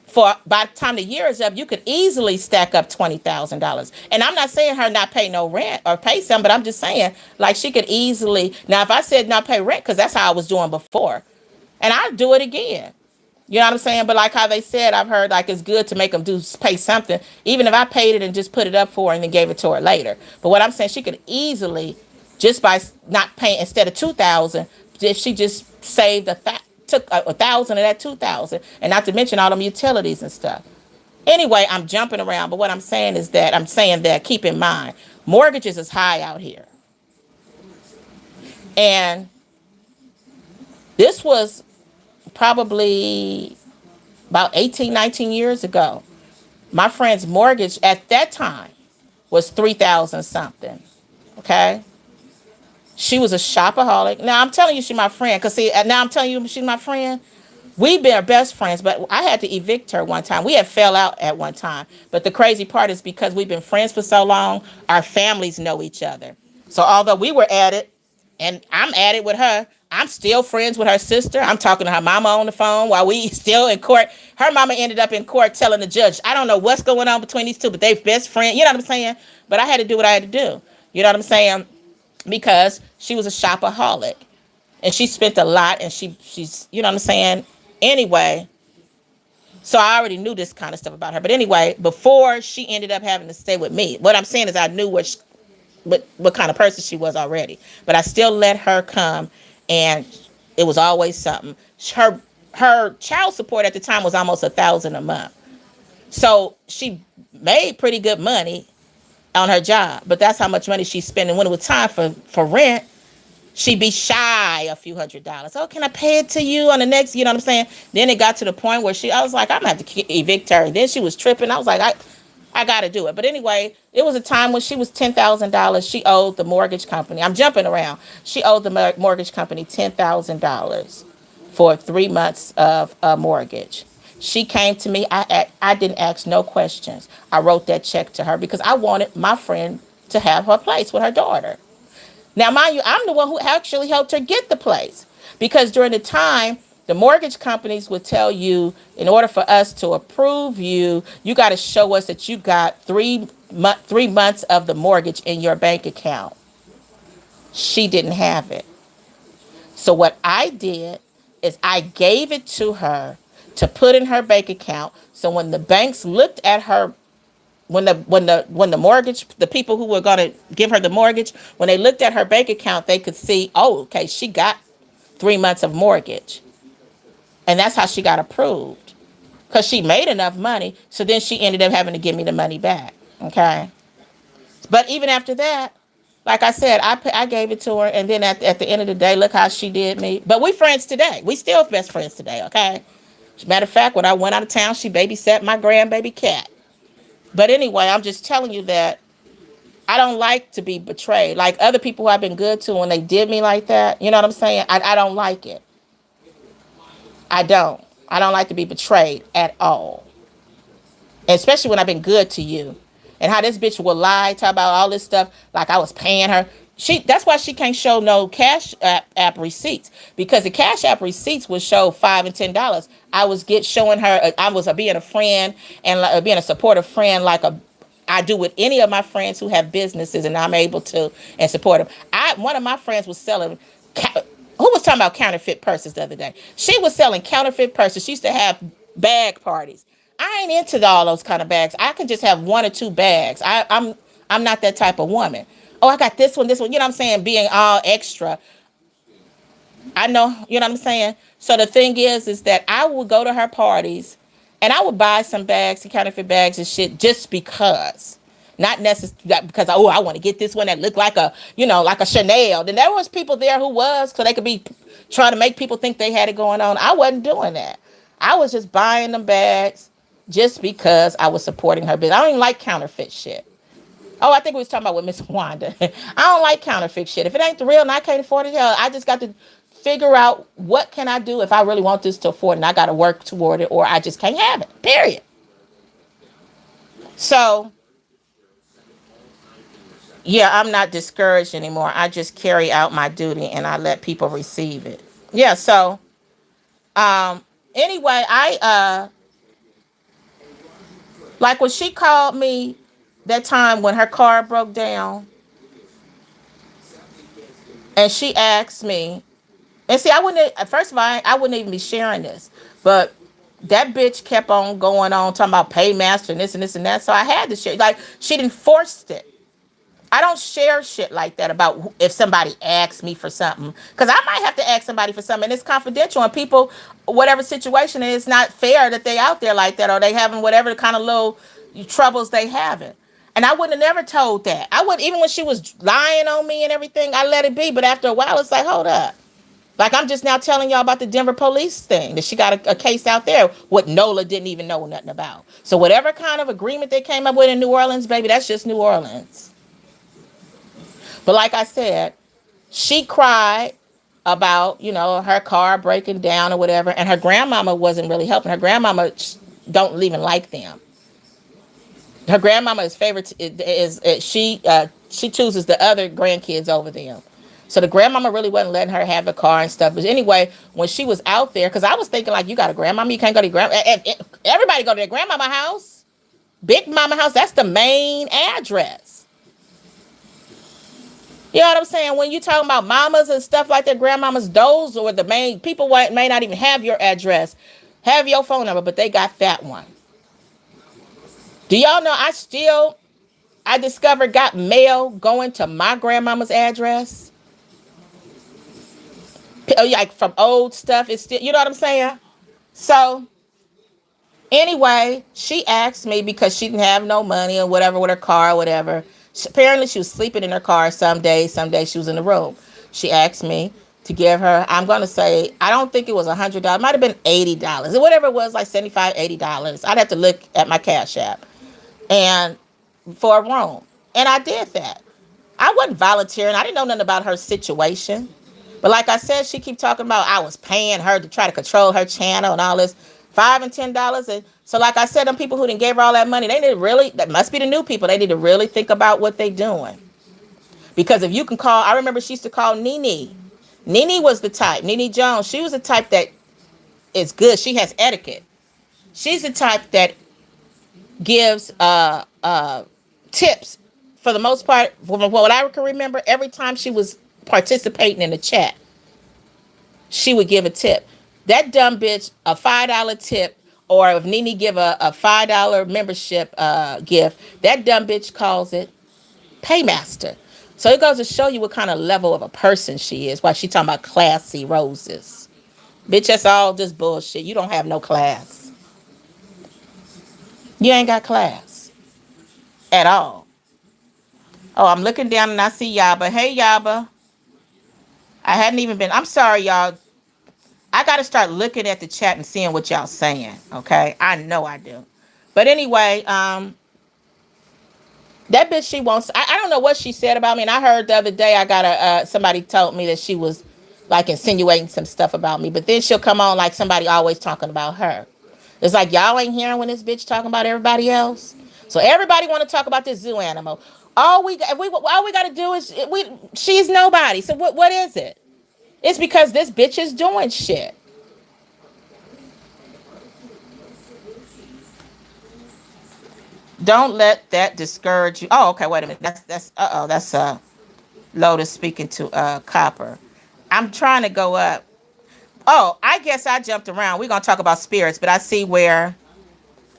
For by the time the year is up, you could easily stack up $20,000. And I'm not saying her not pay no rent or pay some, but I'm just saying, like, she could easily. Now, if I said not pay rent, because that's how I was doing before, and I'd do it again. You know what I'm saying? But like how they said, I've heard, like, it's good to make them pay something, even if I paid it and just put it up for her and then gave it to her later. But what I'm saying, she could easily, just by not paying, instead of 2,000, if she just saved took 1,000 of that 2,000, and not to mention all them utilities and stuff. Anyway, I'm jumping around, but what I'm saying is that keep in mind, mortgages is high out here. And this was probably about 18, 19 years ago. My friend's mortgage at that time was 3,000 something. Okay? She was a shopaholic. Now, I'm telling you she's my friend. Because, see, now I'm telling you she's my friend. We've been our best friends, but I had to evict her one time. We had fell out at one time. But the crazy part is because we've been friends for so long, our families know each other. So although we were at it, and I'm at it with her, I'm still friends with her sister. I'm talking to her mama on the phone while we still in court. Her mama ended up in court telling the judge, I don't know what's going on between these two, but they best friend. You know what I'm saying? But I had to do what I had to do. You know what I'm saying? Because she was a shopaholic and she spent a lot, and she's, you know what I'm saying? Anyway, so I already knew this kind of stuff about her. But anyway, before she ended up having to stay with me, what I'm saying is I knew what kind of person she was already. But I still let her come, and it was always something. Her child support at the time was almost 1,000 a month. So she made pretty good money on her job, but that's how much money she's spending. When it was time for rent, she'd be shy a few $100s. Oh, can I pay it to you on the next? You know what I'm saying? Then it got to the point where I was like, I'm gonna have to evict her. And then she was tripping. I was like, I got to do it. But anyway, it was a time when she was $10,000. She owed the mortgage company. I'm jumping around. She owed the mortgage company $10,000 for 3 months of a mortgage. She came to me. I didn't ask no questions. I wrote that check to her because I wanted my friend to have her place with her daughter. Now, mind you, I'm the one who actually helped her get the place because during the time, the mortgage companies would tell you, in order for us to approve you, you got to show us that you got 3 months of the mortgage in your bank account. She didn't have it. So what I did is I gave it to her to put in her bank account. So when the banks looked at her, when the mortgage, the people who were going to give her the mortgage, when they looked at her bank account, they could see, oh, okay, she got 3 months of mortgage. And that's how she got approved. Because she made enough money. So then she ended up having to give me the money back. Okay. But even after that, like I said, I gave it to her. And then at the end of the day, look how she did me. But we friends today. We still best friends today. Okay. As a matter of fact, when I went out of town, she babysat my grandbaby cat. But anyway, I'm just telling you that I don't like to be betrayed. Like other people who I've been good to, when they did me like that, you know what I'm saying? I don't like it. I don't. I don't like to be betrayed at all. Especially when I've been good to you. And how this bitch will lie, talk about all this stuff like I was paying her. That's why she can't show no cash app receipts, because the cash app receipts would show $5 and $10. I was showing her I was being a friend and being a supportive friend like I do with any of my friends who have businesses, and I'm able to and support them. One of my friends was selling. Who was talking about counterfeit purses the other day? She was selling counterfeit purses. She used to have bag parties. I ain't into all those kind of bags. I can just have one or two bags. I'm not that type of woman. Oh, I got this one, this one. You know what I'm saying? Being all extra. I know, you know what I'm saying? So the thing is that I would go to her parties and I would buy some bags, some counterfeit bags and shit just because. Not necessarily because, oh, I want to get this one that looked like like a Chanel. Then there was people there who was, so they could be trying to make people think they had it going on. I wasn't doing that. I was just buying them bags just because I was supporting her business. I don't even like counterfeit shit. Oh, I think we was talking about with Miss Wanda. I don't like counterfeit shit. If it ain't the real and I can't afford it, hell, I just got to figure out what can I do if I really want this to afford it, and I got to work toward it, or I just can't have it. Period. So, yeah, I'm not discouraged anymore. I just carry out my duty and I let people receive it. Yeah, so anyway, I like when she called me that time when her car broke down, and she asked me, and see, I wouldn't, first of all, I wouldn't even be sharing this, but that bitch kept on going on talking about paymaster and this and this and that. So I had to share. Like, she didn't force it. I don't share shit like that about if somebody asks me for something, because I might have to ask somebody for something and it's confidential, and people, whatever situation it is, not fair that they out there like that, or they having whatever kind of little troubles they having. And I wouldn't have never told that. I would, even when she was lying on me and everything, I let it be. But after a while, it's like, hold up. Like, I'm just now telling y'all about the Denver police thing, that she got a case out there, what NOLA didn't even know nothing about. So whatever kind of agreement they came up with in New Orleans, baby, that's just New Orleans. But like I said, she cried about, her car breaking down or whatever. And her grandmama wasn't really helping. Her grandmama don't even like them. Her grandmama's favorite is she chooses the other grandkids over them. So the grandmama really wasn't letting her have a car and stuff. But anyway, when she was out there, because I was thinking like, you got a grandmama, you can't go to your grandma. Everybody go to their grandmama house, big mama house. That's the main address. You know what I'm saying? When you talking about mamas and stuff like that, grandmamas, those or the main people may not even have your address, have your phone number, but they got that one. Do y'all know I discovered got mail going to my grandmama's address? Like from old stuff. It's still, you know what I'm saying? So anyway, she asked me because she didn't have no money or whatever with her car or whatever. Apparently she was sleeping in her car some days she was in the room. She asked me to give her, I'm going to say, I don't think it was $100. It might have been $80. Or whatever it was, like $75, $80. I'd have to look at my Cash App. And for a room. And I did that. I wasn't volunteering. I didn't know nothing about her situation. But like I said, she keep talking about I was paying her to try to control her channel and all this $5 and $10. And so like I said, them people who didn't give her all that money, they need to really, that must be the new people. They need to really think about what they doing. Because if you can call, I remember she used to call Nene. Nene was the type, Nene Jones. She was the type that is good. She has etiquette. She's the type that gives tips for the most part. From what I can remember, every time she was participating in the chat, she would give a tip. That dumb bitch, a $5 tip, or if Nene give a $5 membership gift, that dumb bitch calls it Paymaster. So it goes to show you what kind of level of a person she is. Why she talking about classy roses. Bitch, that's all just bullshit. You don't have no class. You ain't got class at all. Oh, I'm looking down and I see Yaba. Hey, Yaba. I hadn't even been. I'm sorry, y'all. I got to start looking at the chat and seeing what y'all saying. Okay, I know I do. But anyway, that bitch, she wants. I don't know what she said about me. And I heard the other day, I got somebody told me that she was like insinuating some stuff about me. But then she'll come on like somebody always talking about her. It's like y'all ain't hearing when this bitch talking about everybody else. So everybody want to talk about this zoo animal. All we got to do is she's nobody. So what is it? It's because this bitch is doing shit. Don't let that discourage you. Oh, okay, wait a minute. That's Lotus speaking to Copper. I'm trying to go up. Oh, I guess I jumped around. We're gonna talk about spirits, but I see where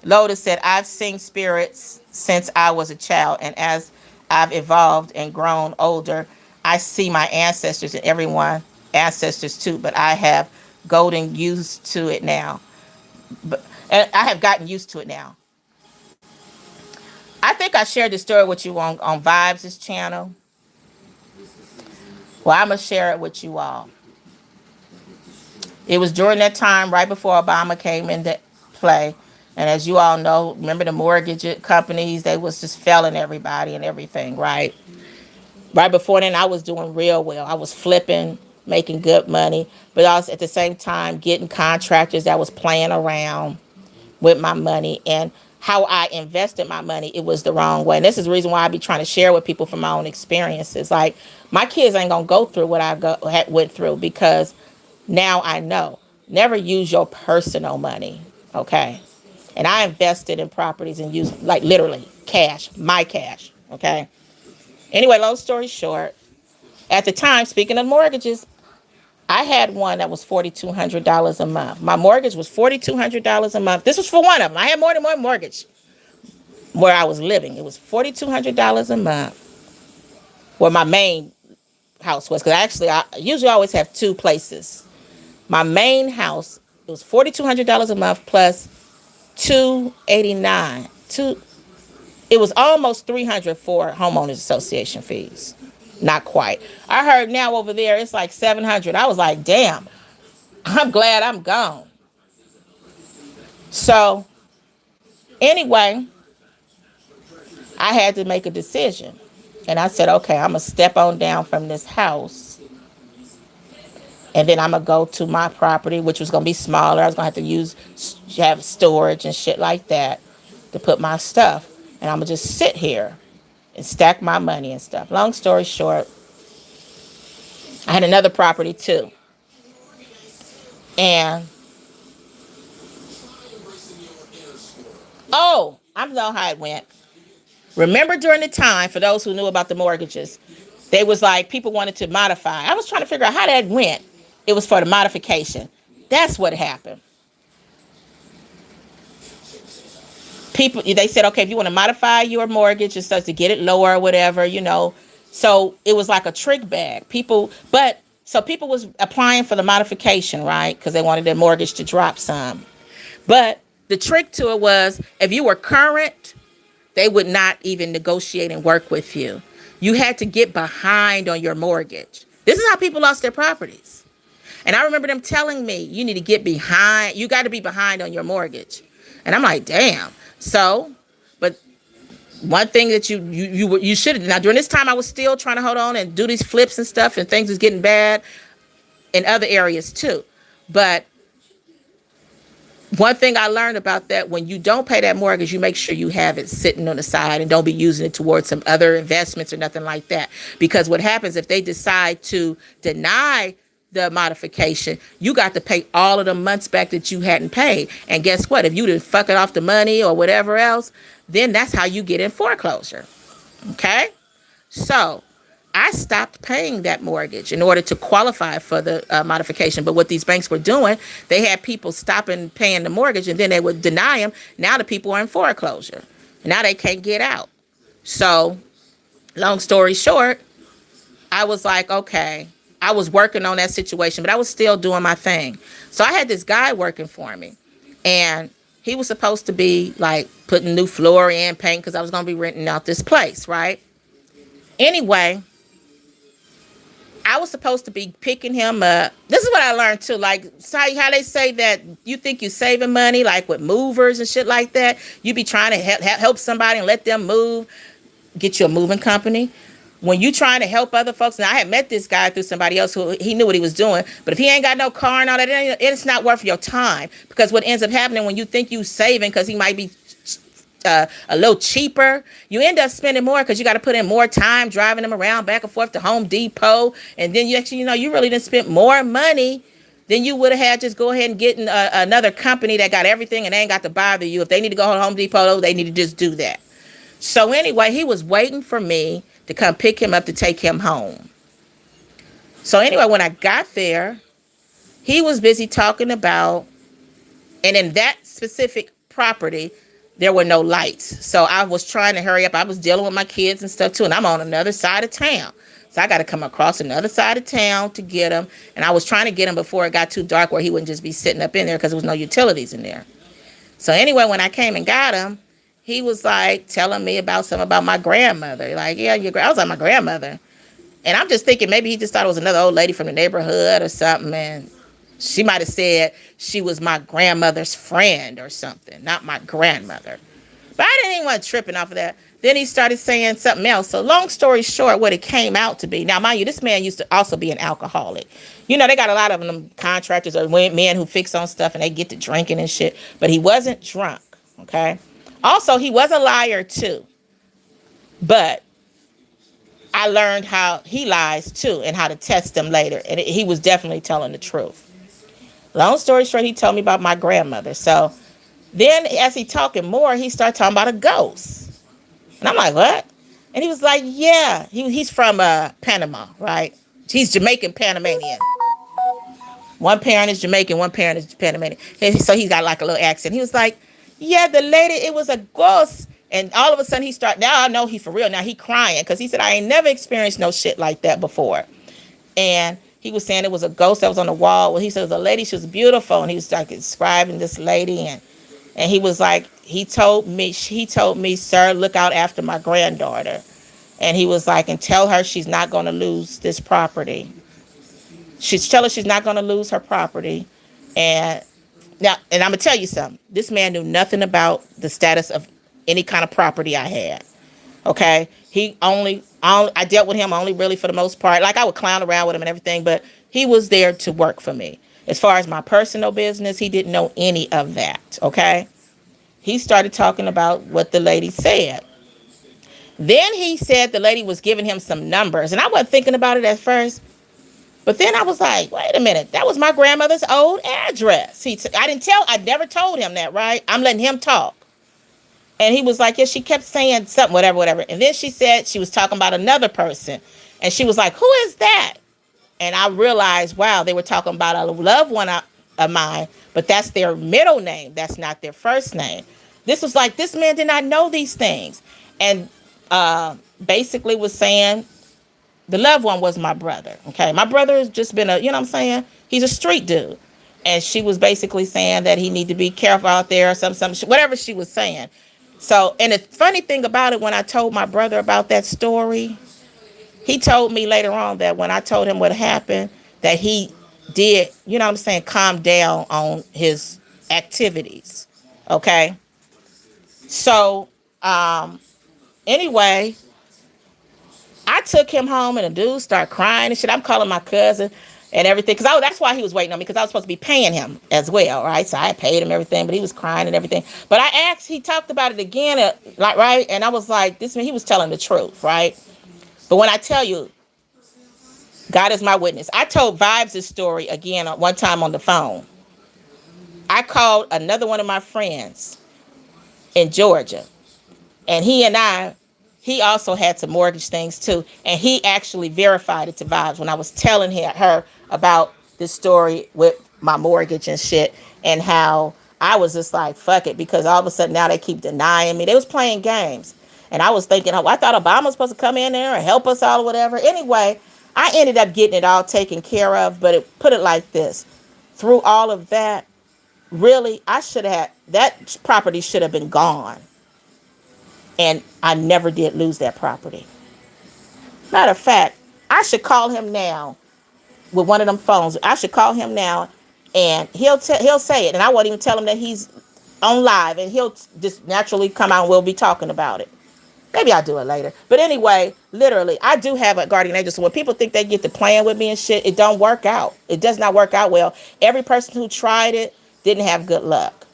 Lotus said, I've seen spirits since I was a child, and as I've evolved and grown older, I see my ancestors and everyone ancestors too, but I have gotten used to it now. But and I have gotten used to it now. I think I shared this story with you on Vibes' channel. Well, I'm gonna share it with you all. It was during that time right before Obama came into play. And as you all know, remember the mortgage companies, they was just failing everybody and everything, right? Right before then, I was doing real well. I was flipping, making good money, but I was at the same time getting contractors that was playing around with my money, and how I invested my money, it was the wrong way. And this is the reason why I be trying to share with people from my own experiences. Like, my kids ain't gonna go through what went through, because now I know. Never use your personal money, okay? And I invested in properties and used, like, literally cash, my cash, okay? Anyway, long story short, at the time, speaking of mortgages, I had one that was $4,200 a month. My mortgage was $4,200 a month. This was for one of them. I had more than one mortgage where I was living. It was $4,200 a month where my main house was. Because actually, I usually always have two places. My main house, it was $4,200 a month plus $289. It was almost $300 for homeowners association fees. Not quite. I heard now over there it's like $700. I was like, damn, I'm glad I'm gone. So anyway, I had to make a decision. And I said, okay, I'm going to step on down from this house And then I'm gonna go to my property, which was gonna be smaller. I was gonna have to have storage and shit like that to put my stuff. And I'm gonna just sit here and stack my money and stuff. Long story short, I had another property too. And oh, I know how it went. Remember during the time, for those who knew about the mortgages, they was like people wanted to modify. I was trying to figure out how that went. It was for the modification. That's what happened. People, they said, okay, if you want to modify your mortgage and stuff to get it lower or whatever, So it was like a trick bag. People was applying for the modification, right? Because they wanted their mortgage to drop some. But the trick to it was if you were current, they would not even negotiate and work with you. You had to get behind on your mortgage. This is how people lost their properties. And I remember them telling me, you need to get behind. You got to be behind on your mortgage. And I'm like, damn. So, but one thing that you should have. Now, during this time, I was still trying to hold on and do these flips and stuff, and things was getting bad in other areas too. But one thing I learned about that, when you don't pay that mortgage, you make sure you have it sitting on the side and don't be using it towards some other investments or nothing like that. Because what happens if they decide to deny the modification, you got to pay all of the months back that you hadn't paid. And guess what? If you didn't fuck it off the money or whatever else, then that's how you get in foreclosure. Okay? So I stopped paying that mortgage in order to qualify for the modification. But what these banks were doing, they had people stopping paying the mortgage and then they would deny them. Now the people are in foreclosure. Now they can't get out. So long story short, I was like, okay, I was working on that situation, but I was still doing my thing. So I had this guy working for me, and he was supposed to be like putting new floor in, paint, because I was going to be renting out this place, right? Anyway, I was supposed to be picking him up. This is what I learned too. Like, how they say that you think you're saving money, like with movers and shit like that. You be trying to help somebody and let them move, get you a moving company. When you trying to help other folks, and I had met this guy through somebody else who he knew what he was doing, but if he ain't got no car and all that, it's not worth your time. Because what ends up happening when you think you saving, because he might be a little cheaper, you end up spending more because you got to put in more time driving them around back and forth to Home Depot, and then you actually, you really didn't spend more money than you would have had just go ahead and getting another company that got everything and they ain't got to bother you. If they need to go to Home Depot, they need to just do that. So anyway, he was waiting for me to come pick him up to take him home. So anyway, when I got there, he was busy talking about, and in that specific property, there were no lights. So I was trying to hurry up. I was dealing with my kids and stuff too, and I'm on another side of town. So I got to come across another side of town to get him. And I was trying to get him before it got too dark where he wouldn't just be sitting up in there because there was no utilities in there. So anyway, when I came and got him, he was like telling me about something about my grandmother. Like, yeah, I was like, my grandmother. And I'm just thinking maybe he just thought it was another old lady from the neighborhood or something. And she might have said she was my grandmother's friend or something, not my grandmother. But I didn't even want tripping off of that. Then he started saying something else. So long story short, what it came out to be. Now, mind you, this man used to also be an alcoholic. They got a lot of them contractors or men who fix on stuff and they get to drinking and shit. But he wasn't drunk, okay? Also, he was a liar too. But I learned how he lies too and how to test them later. And he was definitely telling the truth. Long story short, he told me about my grandmother. So then as he talking more, he started talking about a ghost. And I'm like, what? And he was like, yeah. He's from Panama, right? He's Jamaican Panamanian. One parent is Jamaican, one parent is Panamanian. So he's got like a little accent. He was like, yeah, the lady, it was a ghost. And all of a sudden now I know he for real. Now he crying because he said, I ain't never experienced no shit like that before. And he was saying it was a ghost that was on the wall. Well, he said it was a lady, she was beautiful. And he was like describing this lady. And he was like, he told me, sir, look out after my granddaughter. And he was like, and tell her she's not going to lose this property. Tell her she's not going to lose her property. And I'm going to tell you something. This man knew nothing about the status of any kind of property I had. Okay, I dealt with him only really for the most part. Like I would clown around with him and everything, but he was there to work for me. As far as my personal business, he didn't know any of that. Okay, he started talking about what the lady said. Then he said the lady was giving him some numbers, and I wasn't thinking about it at first. But then I was like, wait a minute, that was my grandmother's old address. I never told him that, right? I'm letting him talk. And he was like, yeah, she kept saying something, whatever, whatever. And then she said she was talking about another person. And she was like, who is that? And I realized, wow, they were talking about a loved one of mine, but that's their middle name. That's not their first name. This was like, this man did not know these things. And basically was saying the loved one was my brother. Okay. My brother has just been you know what I'm saying? He's a street dude. And she was basically saying that he need to be careful out there or some whatever she was saying. So, and the funny thing about it, when I told my brother about that story, he told me later on that when I told him what happened, that he did, you know what I'm saying, calm down on his activities. Okay. So, anyway, I took him home and the dude started crying and shit. I'm calling my cousin and everything because that's why he was waiting on me because I was supposed to be paying him as well, right? So I paid him everything, but he was crying and everything. But I asked, he talked about it again, like right, and I was like, this man, he was telling the truth, right? But when I tell you, God is my witness. I told Vibes this story again one time on the phone. I called another one of my friends in Georgia, and he also had some mortgage things too. And he actually verified it to Vibes when I was telling her about this story with my mortgage and shit, and how I was just like, fuck it, because all of a sudden now they keep denying me. They was playing games. And I was thinking, oh, I thought Obama was supposed to come in there and help us all or whatever. Anyway, I ended up getting it all taken care of, but put it like this. Through all of that, really, that property should have been gone. And I never did lose that property. Matter of fact, I should call him now with one of them phones. I should call him now, and he'll say it, and I won't even tell him that he's on live, and he'll just naturally come out and we'll be talking about it. Maybe I'll do it later. But anyway, literally, I do have a guardian angel. So when people think they get to playing with me and shit, it don't work out. It does not work out well. Every person who tried it didn't have good luck.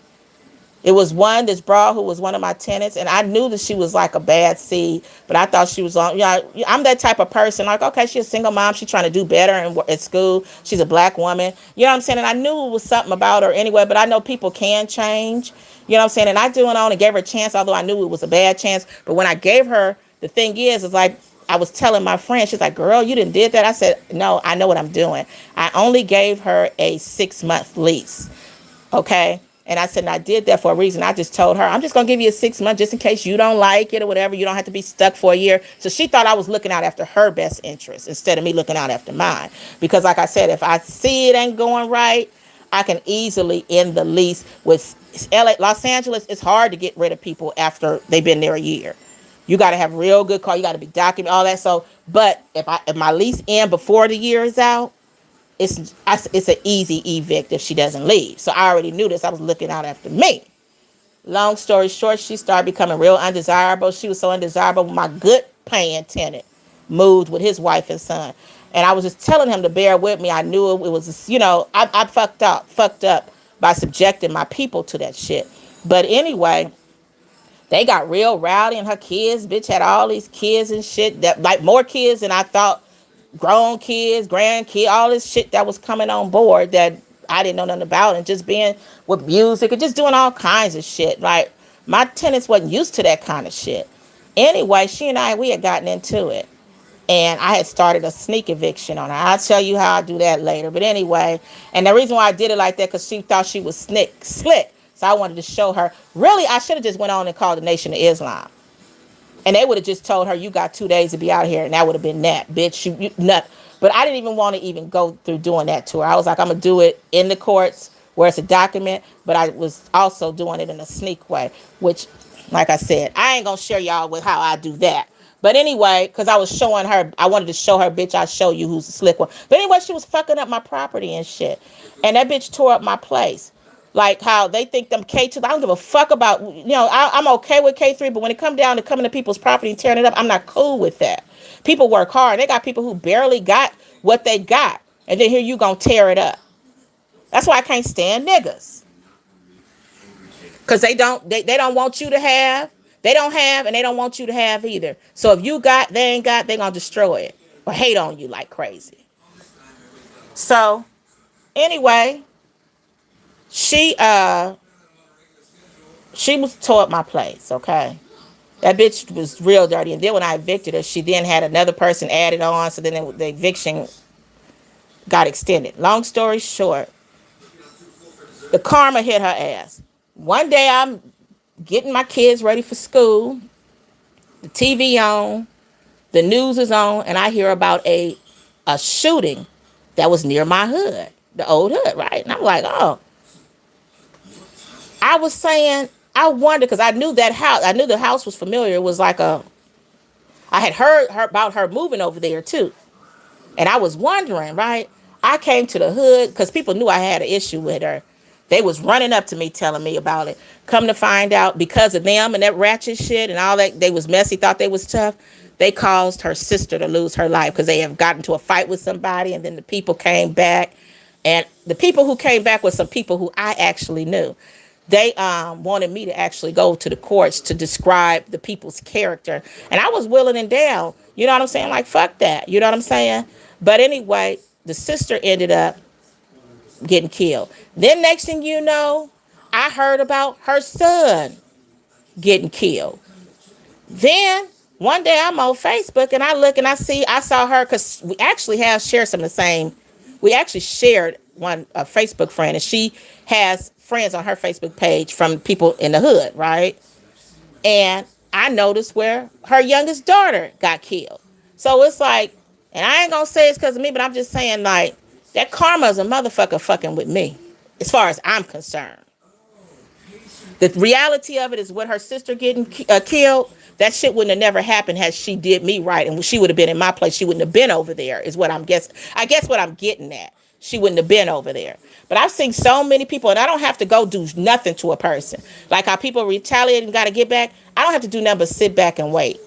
It was this broad who was one of my tenants, and I knew that she was like a bad seed, but I thought she was on, I'm that type of person, like, okay, she's a single mom, she's trying to do better at school, she's a black woman, you know what I'm saying, and I knew it was something about her anyway, but I know people can change, you know what I'm saying, and I do it on and gave her a chance, although I knew it was a bad chance, but when I gave her, the thing is like, I was telling my friend, she's like, girl, you didn't did that. I said, no, I know what I'm doing. I only gave her a 6-month lease, okay? And I said, and I did that for a reason. I just told her, I'm just going to give you a 6 month just in case you don't like it or whatever. You don't have to be stuck for a year. So she thought I was looking out after her best interest instead of me looking out after mine. Because like I said, if I see it ain't going right, I can easily end the lease with Los Angeles. It's hard to get rid of people after they've been there a year. You got to have real good call. You got to be documented, all that. So, but if my lease end before the year is out, it's an easy evict if she doesn't leave. So I already knew this. I was looking out after me. Long story short, she started becoming real undesirable. She was so undesirable. My good paying tenant moved with his wife and son. And I was just telling him to bear with me. I knew it was, I fucked up by subjecting my people to that shit. But anyway, they got real rowdy, and her kids, bitch, had all these kids and shit, that like more kids than I thought. Grown kids, grandkids, all this shit that was coming on board that I didn't know nothing about, and just being with music and just doing all kinds of shit. Like, my tenants wasn't used to that kind of shit. Anyway, we had gotten into it, and I had started a sneak eviction on her. I'll tell you how I do that later. But anyway, and the reason why I did it like that, because she thought she was slick. So I wanted to show her. Really, I should have just went on and called the Nation of Islam. And they would have just told her, you got 2 days to be out here. And that would have been that, bitch. You nut. But I didn't even want to even go through doing that to her. I was like, I'm going to do it in the courts where it's a document. But I was also doing it in a sneak way, which, like I said, I ain't going to share y'all with how I do that. But anyway, because I was showing her, I wanted to show her, bitch, I'll show you who's the slick one. But anyway, she was fucking up my property and shit. And that bitch tore up my place. Like how they think them K2, I don't give a fuck about, I'm okay with K3, but when it come down to coming to people's property and tearing it up, I'm not cool with that. People work hard. They got people who barely got what they got. And then here you gonna tear it up. That's why I can't stand niggas. Cause they don't want you to have. They don't have and they don't want you to have either. So if you got, they ain't got, they gonna destroy it. Or hate on you like crazy. So anyway, she she was tore up my place, okay? That bitch was real dirty. And then when I evicted her, she then had another person added on. So then the eviction got extended. Long story short, the karma hit her ass. One day I'm getting my kids ready for school. The TV on. The news is on. And I hear about a shooting that was near my hood. The old hood, right? And I'm like, oh. I was saying, I wonder, because I knew that house. I knew the house was familiar. It was like I had heard about her moving over there too. And I was wondering, right? I came to the hood because people knew I had an issue with her. They was running up to me telling me about it. Come to find out, because of them and that ratchet shit and all that, they was messy, thought they was tough. They caused her sister to lose her life because they have gotten to a fight with somebody, and then the people came back. And the people who came back were some people who I actually knew. They wanted me to actually go to the courts to describe the people's character. And I was willing and down. You know what I'm saying? Like, fuck that. You know what I'm saying? But anyway, the sister ended up getting killed. Then next thing you know, I heard about her son getting killed. Then one day I'm on Facebook and I look and I saw her, because we actually have shared some of the same. We actually shared a Facebook friend, and she has friends on her Facebook page from people in the hood, right? And I noticed where her youngest daughter got killed. So it's like, and I ain't gonna say it's because of me, but I'm just saying, like, that karma is a motherfucker fucking with me, as far as I'm concerned. The reality of it is, with her sister getting killed, that shit wouldn't have never happened had she did me right, and she would have been in my place. She wouldn't have been over there, is what I'm guessing. I guess what I'm getting at. She wouldn't have been over there. But I've seen so many people, and I don't have to go do nothing to a person. Like how people retaliate and got to get back. I don't have to do nothing but sit back and wait,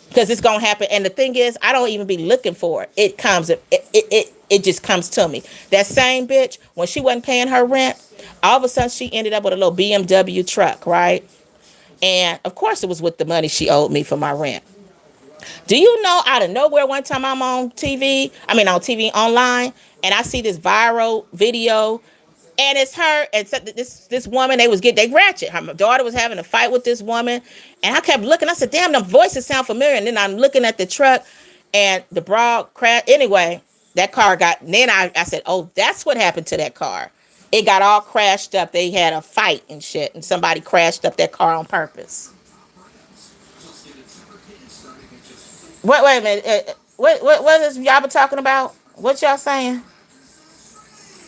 because it's gonna happen. And the thing is, I don't even be looking for it. It comes. It just comes to me. That same bitch, when she wasn't paying her rent, all of a sudden she ended up with a little BMW truck, right? And of course it was with the money she owed me for my rent. Do you know, out of nowhere, one time I'm on TV, online, and I see this viral video, and it's her, and this woman, they ratchet. Her daughter was having a fight with this woman, and I kept looking. I said, damn, them voices sound familiar. And then I'm looking at the truck, and the broad crash. Anyway, that car got, and then I said, oh, that's what happened to that car. It got all crashed up. They had a fight and shit, and somebody crashed up that car on purpose. Wait a minute. What is y'all talking about? What y'all saying?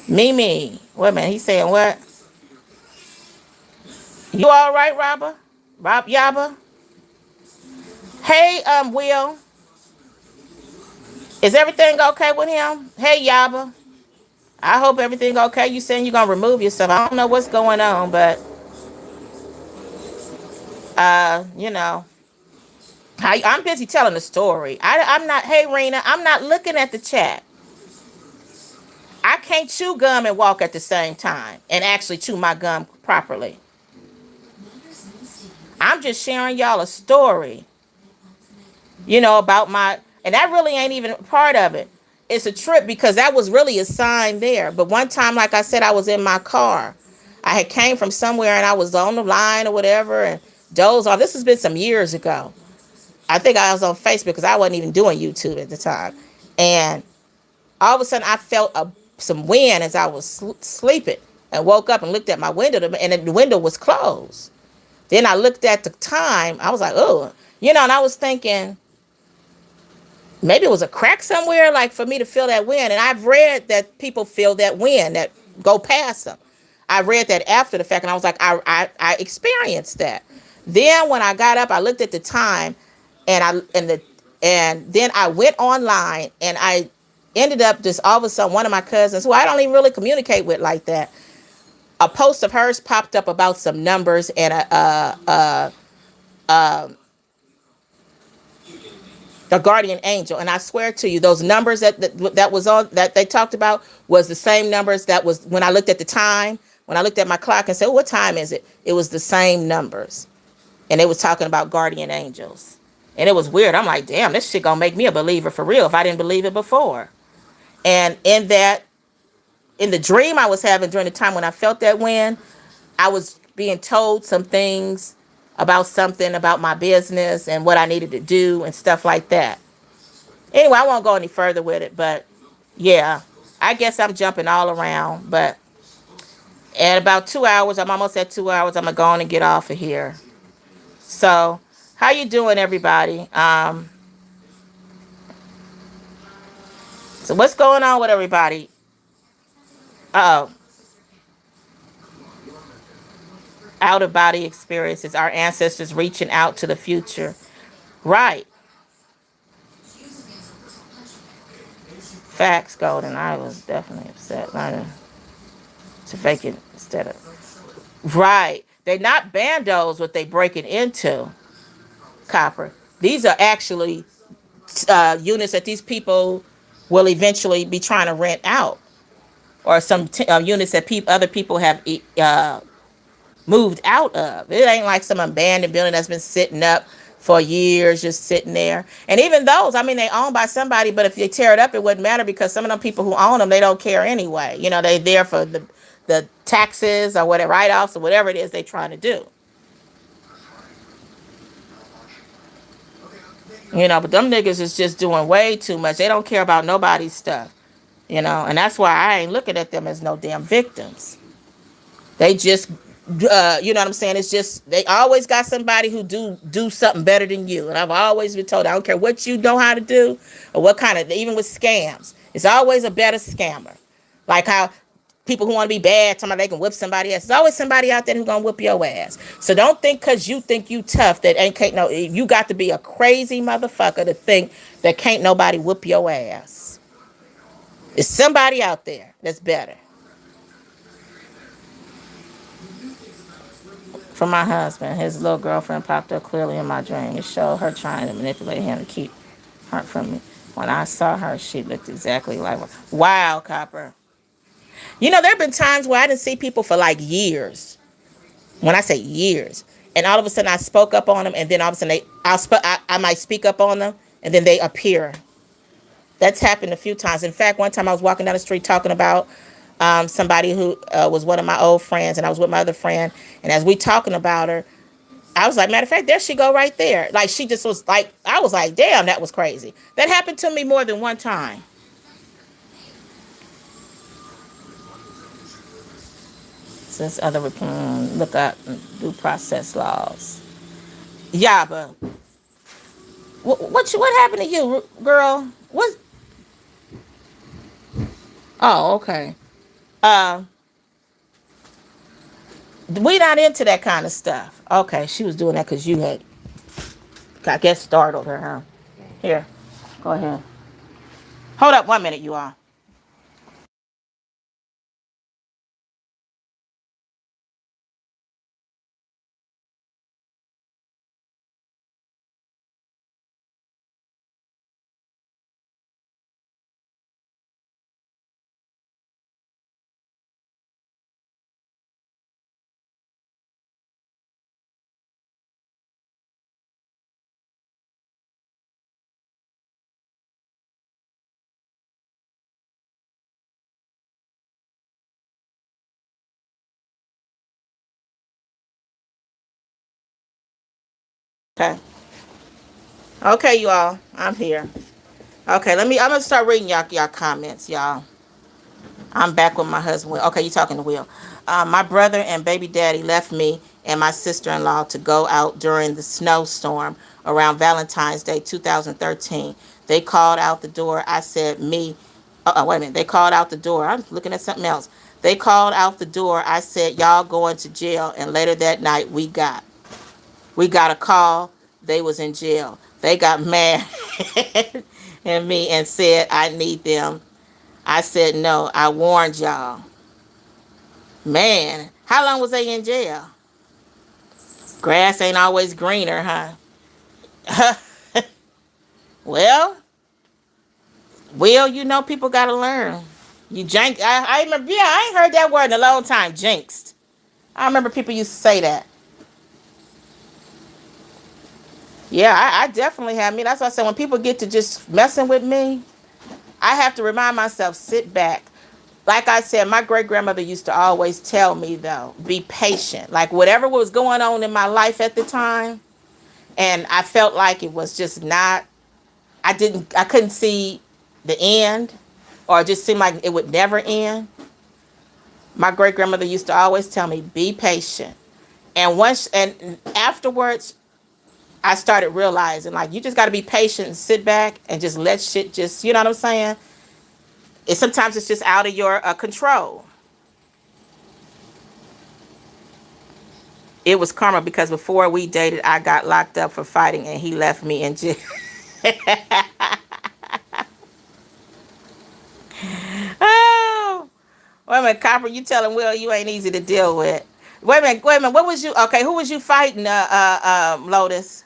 Mimi. Wait a minute. He's saying what? You all right, Robert? Rob Yaba? Hey, Will. Is everything okay with him? Hey, Yaba. I hope everything okay. You saying you're gonna remove yourself. I don't know what's going on, but you know. I'm busy telling the story. I'm not, hey Rena, I'm not looking at the chat. I can't chew gum and walk at the same time and actually chew my gum properly. I'm just sharing y'all a story, about and that really ain't even part of it. It's a trip, because that was really a sign there. But one time, like I said, I was in my car. I had came from somewhere and I was on the line or whatever and dozed off. This has been some years ago. I think I was on Facebook because I wasn't even doing YouTube at the time. And all of a sudden I felt some wind as I was sleeping, and woke up and looked at my window, and the window was closed. Then I looked at the time. I was like, oh, and I was thinking maybe it was a crack somewhere, like for me to feel that wind. And I've read that people feel that wind that go past them. I read that after the fact, and I was like, I experienced that. Then when I got up, I looked at the time, and then I went online, and I ended up just all of a sudden, one of my cousins, who I don't even really communicate with like that, a post of hers popped up about some numbers and a guardian angel, and I swear to you, those numbers that was on that they talked about was the same numbers that was when I looked at the time. When I looked at my clock and said, "What time is it?" It was the same numbers, and they was talking about guardian angels, and it was weird. I'm like, "Damn, this shit gonna make me a believer for real if I didn't believe it before." And in the dream I was having during the time when I felt that wind, I was being told some things about something about my business and what I needed to do and stuff like that. Anyway, I won't go any further with it, but yeah, I guess I'm jumping all around. But at about 2 hours, I'm almost at 2 hours. I'm gonna go on and get off of here. So, how you doing, everybody? So what's going on with everybody? Oh, out of body experiences, our ancestors reaching out to the future. Right. Facts, Golden. I was definitely upset. To fake it instead of. Right. They're not bandos what they breaking into, Copper. These are actually units that these people will eventually be trying to rent out, or some units that other people have moved out of. It ain't like some abandoned building that's been sitting up for years, just sitting there. And even those, I mean, they owned by somebody, but if they tear it up, it wouldn't matter because some of them people who own them, they don't care anyway. You know, they're there for the taxes or whatever, write-offs or whatever it is they're trying to do. You know, but them niggas is just doing way too much. They don't care about nobody's stuff. You know, and that's why I ain't looking at them as no damn victims. They just, you know what I'm saying? It's just they always got somebody who do something better than you. And I've always been told I don't care what you know how to do or what kind of, even with scams, it's always a better scammer. Like how people who want to be bad, somebody they can whip somebody else. There's always somebody out there who's gonna whip your ass. So don't think because you think you tough that ain't can't no. You got to be a crazy motherfucker to think that can't nobody whip your ass. There's somebody out there that's better. From my husband, his little girlfriend popped up clearly in my dream. It showed her trying to manipulate him to keep her from me. When I saw her, she looked exactly like her. Wow, Copper. You know, there have been times where I didn't see people for like years. When I say years, and all of a sudden I spoke up on them, and then all of a sudden I might speak up on them, and then they appear. That's happened a few times. In fact, one time I was walking down the street talking about somebody who was one of my old friends, and I was with my other friend, and as we talking about her, I was like, matter of fact, there she go right there. Like she just was like, I was like, damn, that was crazy. That happened to me more than one time. Since other look up due process laws. Yeah, but what happened to you, girl? What? Oh, okay. Uh, we not into that kind of stuff. Okay, she was doing that because you had, I guess, startled her, huh? Here, go ahead. Hold up 1 minute, you all. Okay. Okay, you all. I'm here. Okay, I'm gonna start reading y'all comments, y'all. I'm back with my husband. Okay, you talking to Will. My brother and baby daddy left me and my sister-in-law to go out during the snowstorm around Valentine's Day 2013. They called out the door. I said, me. Wait a minute. They called out the door. I'm looking at something else. They called out the door. I said, y'all going to jail. And later that night, we got a call. They was in jail. They got mad at me and said, I need them. I said, no, I warned y'all. Man, how long was they in jail? Grass ain't always greener, huh? Well, you know people gotta learn. You jank. I remember. Yeah, I ain't heard that word in a long time. Jinxed. I remember people used to say that. Yeah, I definitely have. Me, that's why I said when people get to just messing with me, I have to remind myself, sit back. Like I said, my great grandmother used to always tell me though, be patient. Like whatever was going on in my life at the time, and I felt like it was just not. I couldn't see the end, or it just seemed like it would never end. My great grandmother used to always tell me, be patient. And afterwards, I started realizing like you just got to be patient and sit back and just let shit just, you know what I'm saying? Sometimes it's just out of your control. It was karma because before we dated, I got locked up for fighting and he left me in jail. Oh, wait a minute, Copper, you telling Will you ain't easy to deal with. Wait a minute. What was you? Okay, who was you fighting, Lotus?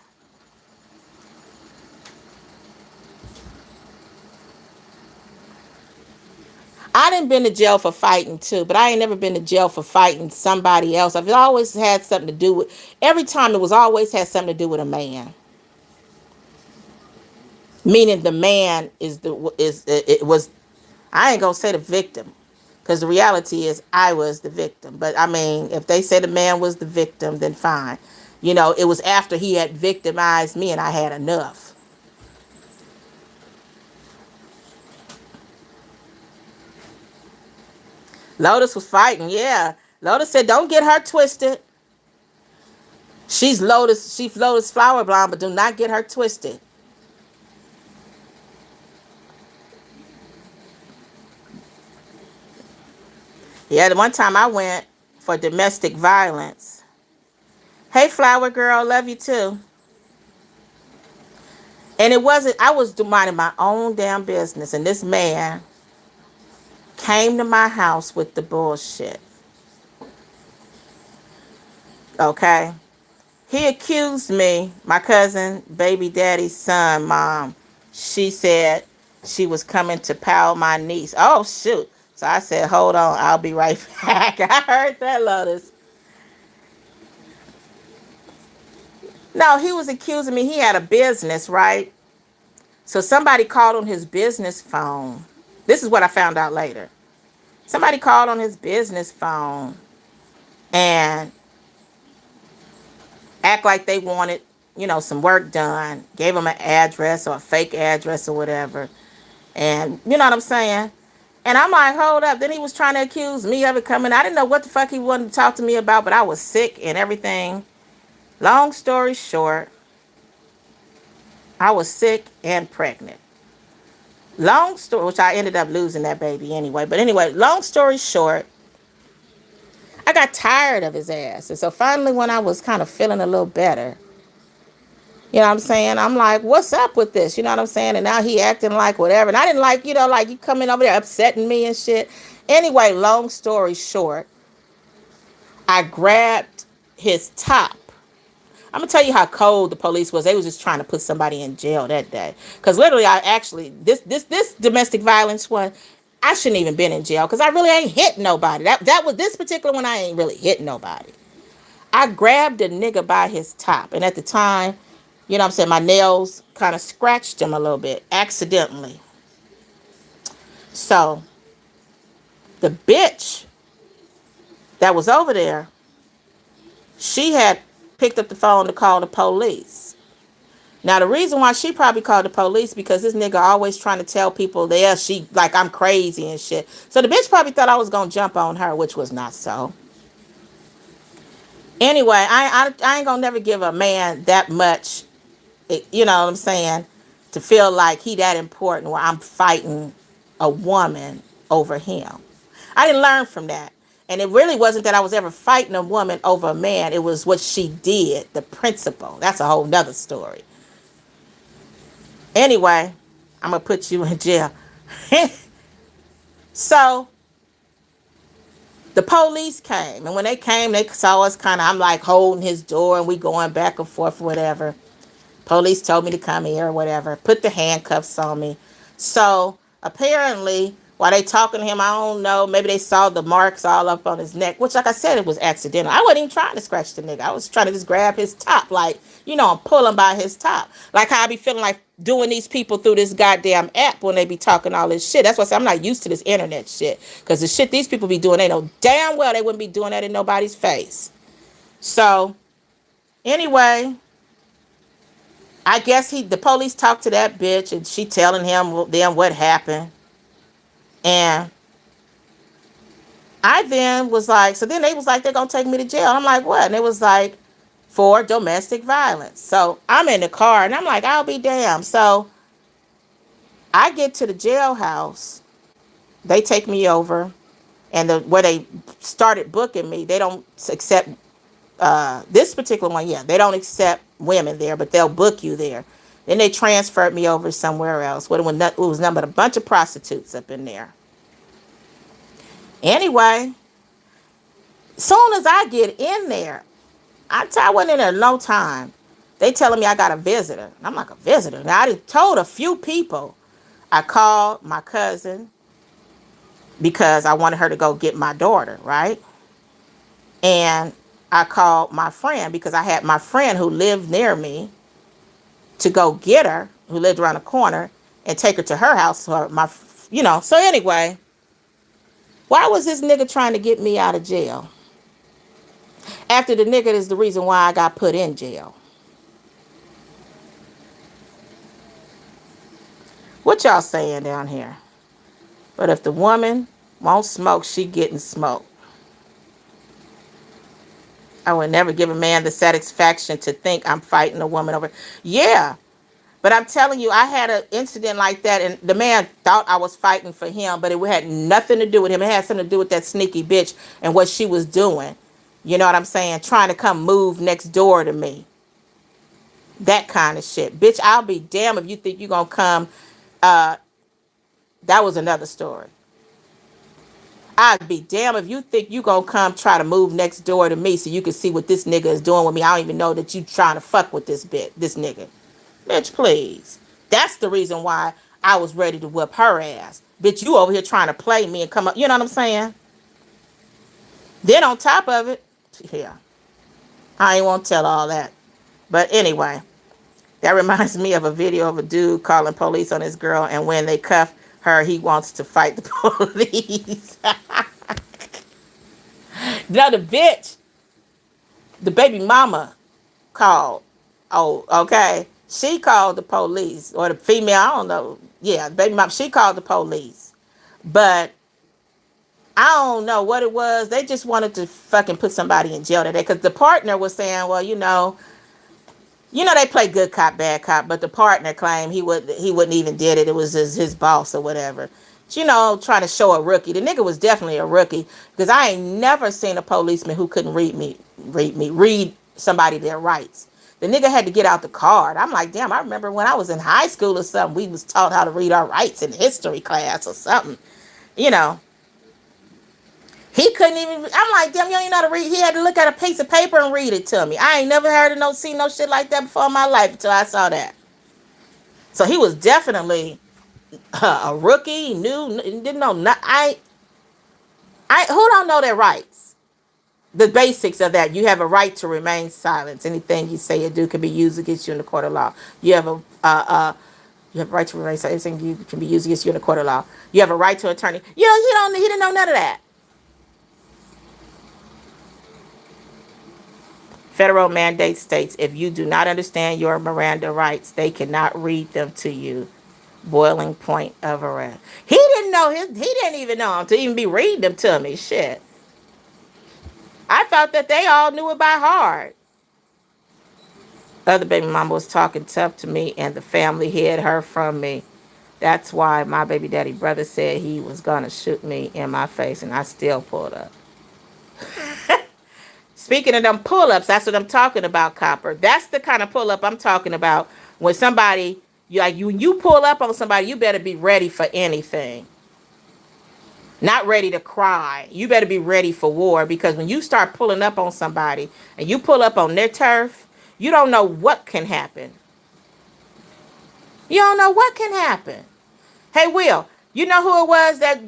I done been to jail for fighting too, but I ain't never been to jail for fighting somebody else. I've always had something to do with. Every time it was always had something to do with a man. Meaning the man is the is it was. I ain't gonna say the victim, because the reality is I was the victim. But I mean, if they say the man was the victim, then fine. You know, it was after he had victimized me and I had enough. Lotus was fighting, yeah. Lotus said, "Don't get her twisted. She's Lotus Flower Blonde, but do not get her twisted." Yeah, the one time I went for domestic violence. Hey, Flower Girl, love you too. And it wasn't, I was minding my own damn business, and this man came to my house with the bullshit. Okay? He accused me, my cousin, baby daddy's son, mom. She said she was coming to pal my niece. Oh, shoot. So I said, hold on, I'll be right back. I heard that, Lotus. No, he was accusing me. He had a business, right? So somebody called on his business phone. This is what I found out later. Somebody called on his business phone and act like they wanted, some work done. Gave him an address or a fake address or whatever. And you know what I'm saying? And I'm like, hold up. Then he was trying to accuse me of it coming. I didn't know what the fuck he wanted to talk to me about, but I was sick and everything. Long story short, I was sick and pregnant. Long story, which I ended up losing that baby anyway. But anyway, long story short, I got tired of his ass. And so finally, when I was kind of feeling a little better, you know what I'm saying? I'm like, what's up with this? You know what I'm saying? And now he acting like whatever. And I didn't like, like you coming over there upsetting me and shit. Anyway, long story short, I grabbed his top. I'm gonna tell you how cold the police was. They was just trying to put somebody in jail that day. Cause literally, I actually this domestic violence one, I shouldn't even been in jail because I really ain't hit nobody. That was this particular one. I ain't really hit nobody. I grabbed the nigga by his top, and at the time, you know what I'm saying, my nails kind of scratched him a little bit accidentally. So the bitch that was over there, she had picked up the phone to call the police. Now the reason why she probably called the police because this nigga always trying to tell people that she like I'm crazy and shit. So the bitch probably thought I was gonna jump on her, which was not so. Anyway, I ain't gonna never give a man that much, you know what I'm saying, to feel like he that important where I'm fighting a woman over him. I didn't learn from that. And it really wasn't that I was ever fighting a woman over a man. It was what she did, the principle. That's a whole nother story. Anyway, I'm going to put you in jail. So The police came, and when they came, they saw us kind of. I'm like holding his door, and we going back and forth, whatever. Police told me to come here or whatever. Put the handcuffs on me. So apparently, while they talking to him, I don't know. Maybe they saw the marks all up on his neck, which, like I said, it was accidental. I wasn't even trying to scratch the nigga. I was trying to just grab his top, like and pull him by his top, like how I be feeling like doing these people through this goddamn app when they be talking all this shit. That's why I say I'm not used to this internet shit, because the shit these people be doing, they know damn well they wouldn't be doing that in nobody's face. So anyway, I guess the police talked to that bitch, and she telling him then what happened. And I then was like, so then they was like, they're gonna take me to jail. I'm like, what? And it was like, for domestic violence. So I'm in the car, and I'm like, I'll be damned. So I get to the jailhouse, they take me over, and where they started booking me, they don't accept this particular one. Yeah, they don't accept women there, but they'll book you there. Then they transferred me over somewhere else. It was nothing but a bunch of prostitutes up in there. Anyway, soon as I get in there, I wasn't in there no time. They telling me I got a visitor. I'm like, a visitor? Now, I told a few people. I called my cousin because I wanted her to go get my daughter, right? And I called my friend because I had my friend who lived near me to go get her, who lived around the corner, and take her to her house. So anyway, why was this nigga trying to get me out of jail? After the nigga is the reason why I got put in jail. What y'all saying down here? But if the woman won't smoke, she getting smoked. I would never give a man the satisfaction to think I'm fighting a woman over. Yeah, but I'm telling you, I had an incident like that, and the man thought I was fighting for him, but it had nothing to do with him. It had something to do with that sneaky bitch and what she was doing. You know what I'm saying? Trying to come move next door to me. That kind of shit. Bitch, I'll be damned if you think you're going to come. That was another story. I'd be damned if you think you gonna come try to move next door to me so you can see what this nigga is doing with me. I don't even know that you trying to fuck with this nigga. Bitch, please. That's the reason why I was ready to whip her ass. Bitch, you over here trying to play me and come up. You know what I'm saying? Then on top of it, yeah, I ain't want to tell all that. But anyway, that reminds me of a video of a dude calling police on his girl, and when they cuff her, he wants to fight the police. Now the bitch, the baby mama called. Oh, okay. She called the police, or the female, I don't know. Yeah, baby mama, she called the police. But I don't know what it was. They just wanted to fucking put somebody in jail today, because the partner was saying, well, they play good cop, bad cop, but the partner claimed he wouldn't even did it. It was his boss or whatever. But, trying to show a rookie. The nigga was definitely a rookie, because I ain't never seen a policeman who couldn't read somebody their rights. The nigga had to get out the card. I'm like, damn, I remember when I was in high school or something, we was taught how to read our rights in history class or something. He couldn't even. I'm like, damn, you don't even know how to read. He had to look at a piece of paper and read it to me. I ain't never heard of seen no shit like that before in my life until I saw that. So he was definitely a rookie. Didn't know. Who don't know their rights? The basics of that. You have a right to remain silent. Anything you say or do can be used against you in the court of law. You have a right to remain silent. Anything you can be used against you in the court of law. You have a right to an attorney. He didn't know none of that. Federal mandate states if you do not understand your Miranda rights, they cannot read them to you. Boiling point of arrest. He didn't even know him to even be reading them to me. Shit. I thought that they all knew it by heart. Other baby mama was talking tough to me, and the family hid her from me. That's why my baby daddy brother said he was gonna shoot me in my face, and I still pulled up. Speaking of them pull-ups, that's what I'm talking about, Copper. That's the kind of pull-up I'm talking about. When you pull up on somebody, you better be ready for anything. not ready to cry. You better be ready for war, because when you start pulling up on somebody and you pull up on their turf, you don't know what can happen. You don't know what can happen. Hey, Will, you know who it was that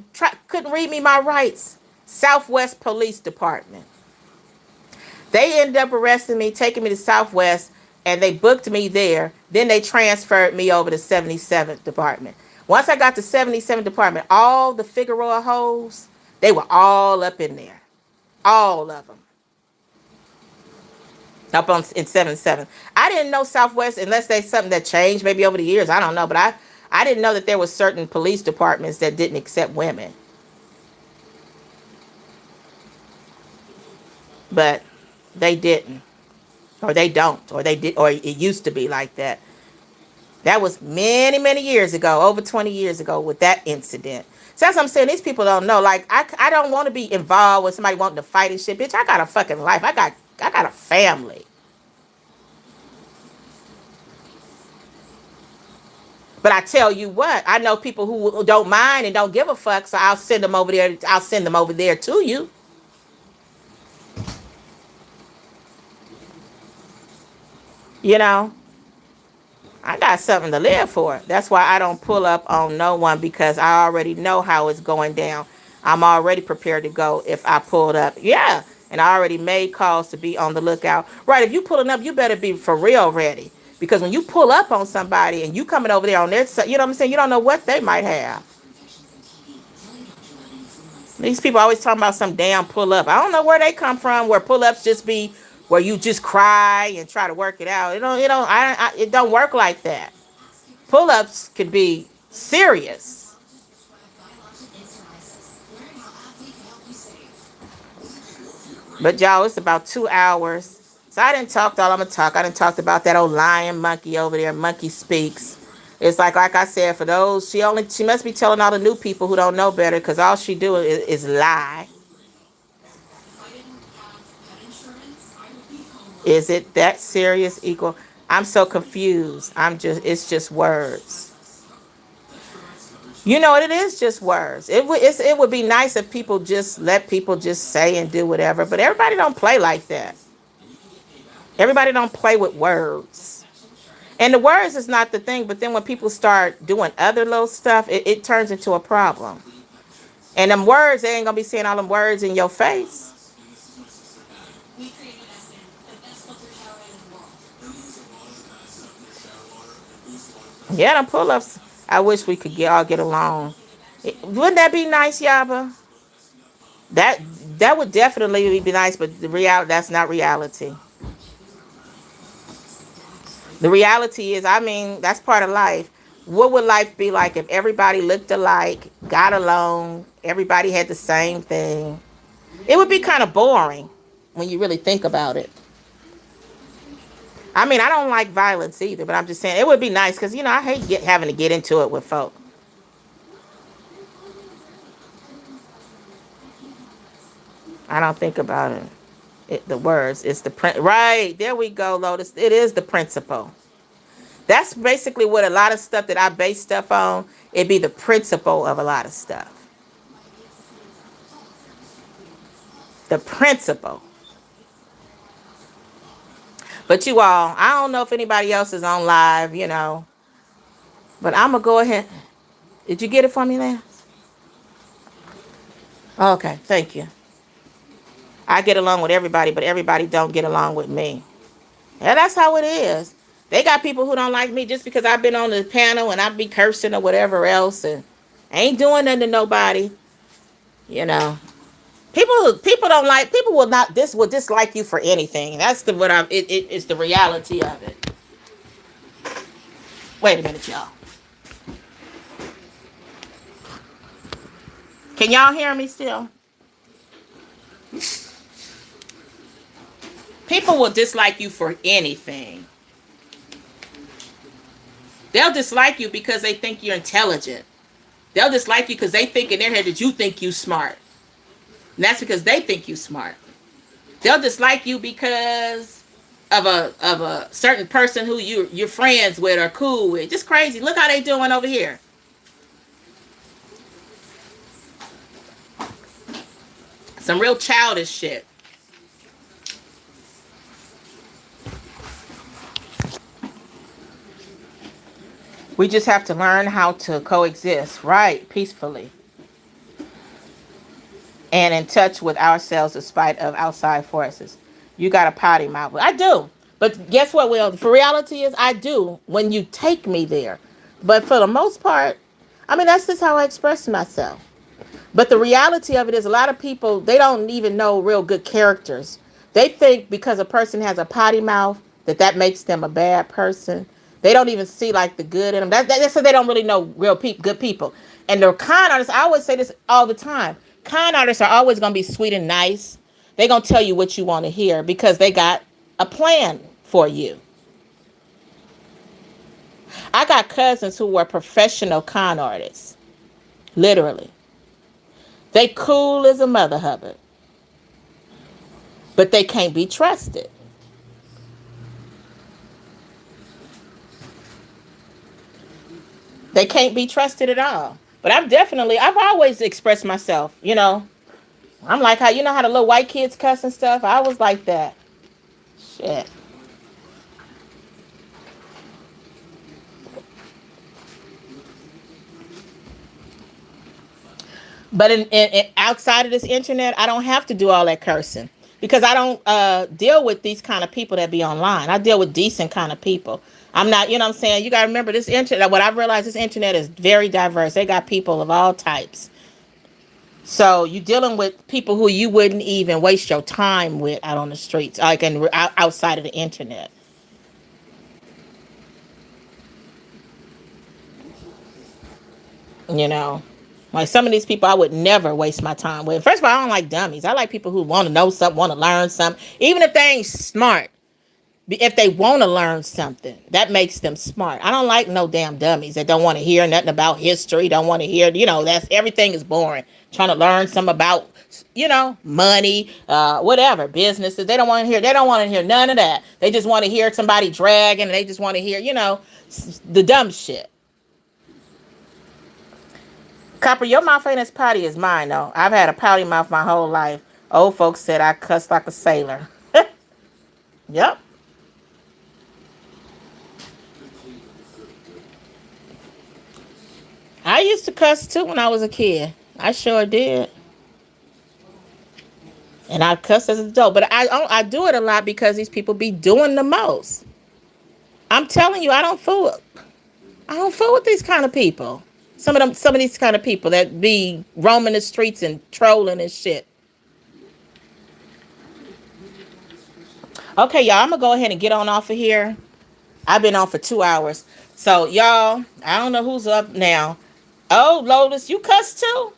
couldn't read me my rights? Southwest Police Department. They ended up arresting me, taking me to Southwest, and they booked me there. Then they transferred me over to 77th Department. Once I got to 77th Department, all the Figueroa hoes, they were all up in there. All of them. Up on in 77. I didn't know Southwest, unless they something that changed maybe over the years. I don't know. But I didn't know that there was certain police departments that didn't accept women. But they didn't. Or they don't. Or they did, or it used to be like that. That was many, many years ago, over 20 years ago with that incident. So that's what I'm saying. These people don't know. Like, I don't want to be involved with somebody wanting to fight and shit. Bitch, I got a fucking life. I got a family. But I tell you what, I know people who don't mind and don't give a fuck, so I'll send them over there. I'll send them over there to you. You know, I got something to live for. That's why I don't pull up on no one, because I already know how it's going down. I'm already prepared to go if I pulled up. Yeah. And I already made calls to be on the lookout. Right. If you pulling up, you better be for real ready. Because when you pull up on somebody and you coming over there on their side, you know what I'm saying? You don't know what they might have. These people always talking about some damn pull up. I don't know where they come from, where pull ups just be where you just cry and try to work it out. It don't work like that. Pull ups could be serious. But y'all, it's about 2 hours. So I didn't talk all I'm gonna talk. I didn't talk about that old lion monkey over there. Monkey speaks. It's like I said, for those, she must be telling all the new people who don't know better, because all she do is lie. Is it that serious? Equal? I'm so confused. It's just words. You know what? It is just words. It would be nice if people just let people just say and do whatever, but everybody don't play like that. Everybody don't play with words. And the words is not the thing, but then when people start doing other little stuff, it turns into a problem. And them words, they ain't gonna be saying all them words in your face. Yeah, them pull-ups. I wish we could all get along. Wouldn't that be nice, Yaba? That that would definitely be nice, but that's not reality. The reality is, I mean, that's part of life. What would life be like if everybody looked alike, got along, everybody had the same thing? It would be kind of boring when you really think about it. I mean, I don't like violence either, but I'm just saying it would be nice, because I hate having to get into it with folk. I don't think about it. The words, it's the print. Right there we go, Lotus. It is the principle. That's basically what a lot of stuff that I base stuff on. It'd be the principle of a lot of stuff. The principle. But you all, I don't know if anybody else is on live. But I'm gonna go ahead. Did you get it for me now? Okay, thank you. I get along with everybody, but everybody don't get along with me. Yeah, that's how it is. They got people who don't like me just because I've been on the panel and I be cursing or whatever else, and ain't doing nothing to nobody. You know, people don't like, people will dislike you for anything. That's the what I it's the reality of it. Wait a minute, y'all. Can y'all hear me still? People will dislike you for anything. They'll dislike you because they think you're intelligent. They'll dislike you because they think in their head that you think you smart. And that's because they think you smart. They'll dislike you because of a certain person who you're friends with or cool with. Just crazy. Look how they doing over here. Some real childish shit. We just have to learn how to coexist, right, peacefully, and in touch with ourselves despite of outside forces. You got a potty mouth. I do. But guess what, Will? For reality is I do when you take me there. But for the most part, I mean, that's just how I express myself. But the reality of it is a lot of people, they don't even know real good characters. They think because a person has a potty mouth that that makes them a bad person. They don't even see like the good in them. That's so they don't really know real good people. And the con artists, I always say this all the time. Con artists are always going to be sweet and nice. They're going to tell you what you want to hear because they got a plan for you. I got cousins who were professional con artists. Literally. They cool as a mother hubbard. But they can't be trusted. They can't be trusted at all. But I've always expressed myself, you know. I'm like how, you know how the little white kids cuss and stuff? I was like that. Shit. But in outside of this internet, I don't have to do all that cursing because I don't deal with these kind of people that be online. I deal with decent kind of people. I'm not, you know what I'm saying? You got to remember this internet. What I've realized, this internet is very diverse. They got people of all types. So you're dealing with people who you wouldn't even waste your time with out on the streets, like outside of the internet. You know, like some of these people I would never waste my time with. First of all, I don't like dummies. I like people who want to know something, want to learn something, even if they ain't smart. If they want to learn something, that makes them smart. I don't like no damn dummies that don't want to hear nothing about history, don't want to hear, you know, that's everything is boring. Trying to learn some about, you know, money, whatever, businesses. They don't want to hear none of that. They just want to hear somebody dragging, and they just want to hear, you know, the dumb shit. Copper, your mouth ain't as potty as mine, though. I've had a potty mouth my whole life. Old folks said I cussed like a sailor. Yep. I used to cuss too when I was a kid. I sure did. And I cuss as an adult. But I do it a lot because these people be doing the most. I'm telling you, I don't fool with these kind of people. Some of these kind of people that be roaming the streets and trolling and shit. Okay, y'all, I'm gonna go ahead and get on off of here. I've been on for 2 hours. So y'all, I don't know who's up now. Oh, Lotus, you cuss too?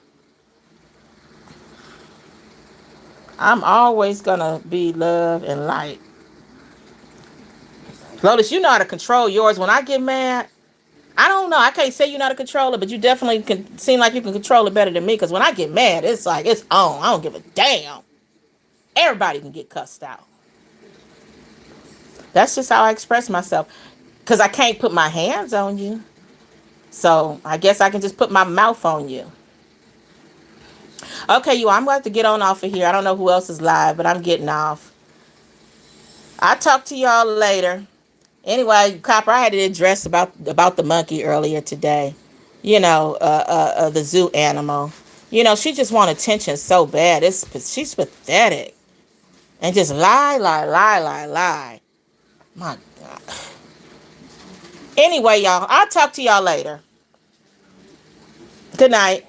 I'm always gonna be love and light. Lotus, you know how to control yours. When I get mad, I don't know. I can't say you know how to control it, but you definitely can seem like you can control it better than me. Because when I get mad, it's like it's on. I don't give a damn. Everybody can get cussed out. That's just how I express myself. Because I can't put my hands on you. So I guess I can just put my mouth on you. Okay, you. I'm going to have to get on off of here. I don't know who else is live, but I'm getting off. I'll talk to y'all later. Anyway, Copper, I had to address about the monkey earlier today. You know, the zoo animal. You know, she just want attention so bad. She's pathetic and just lie, lie, lie, lie, lie. My God. Anyway, y'all, I'll talk to y'all later. Good night.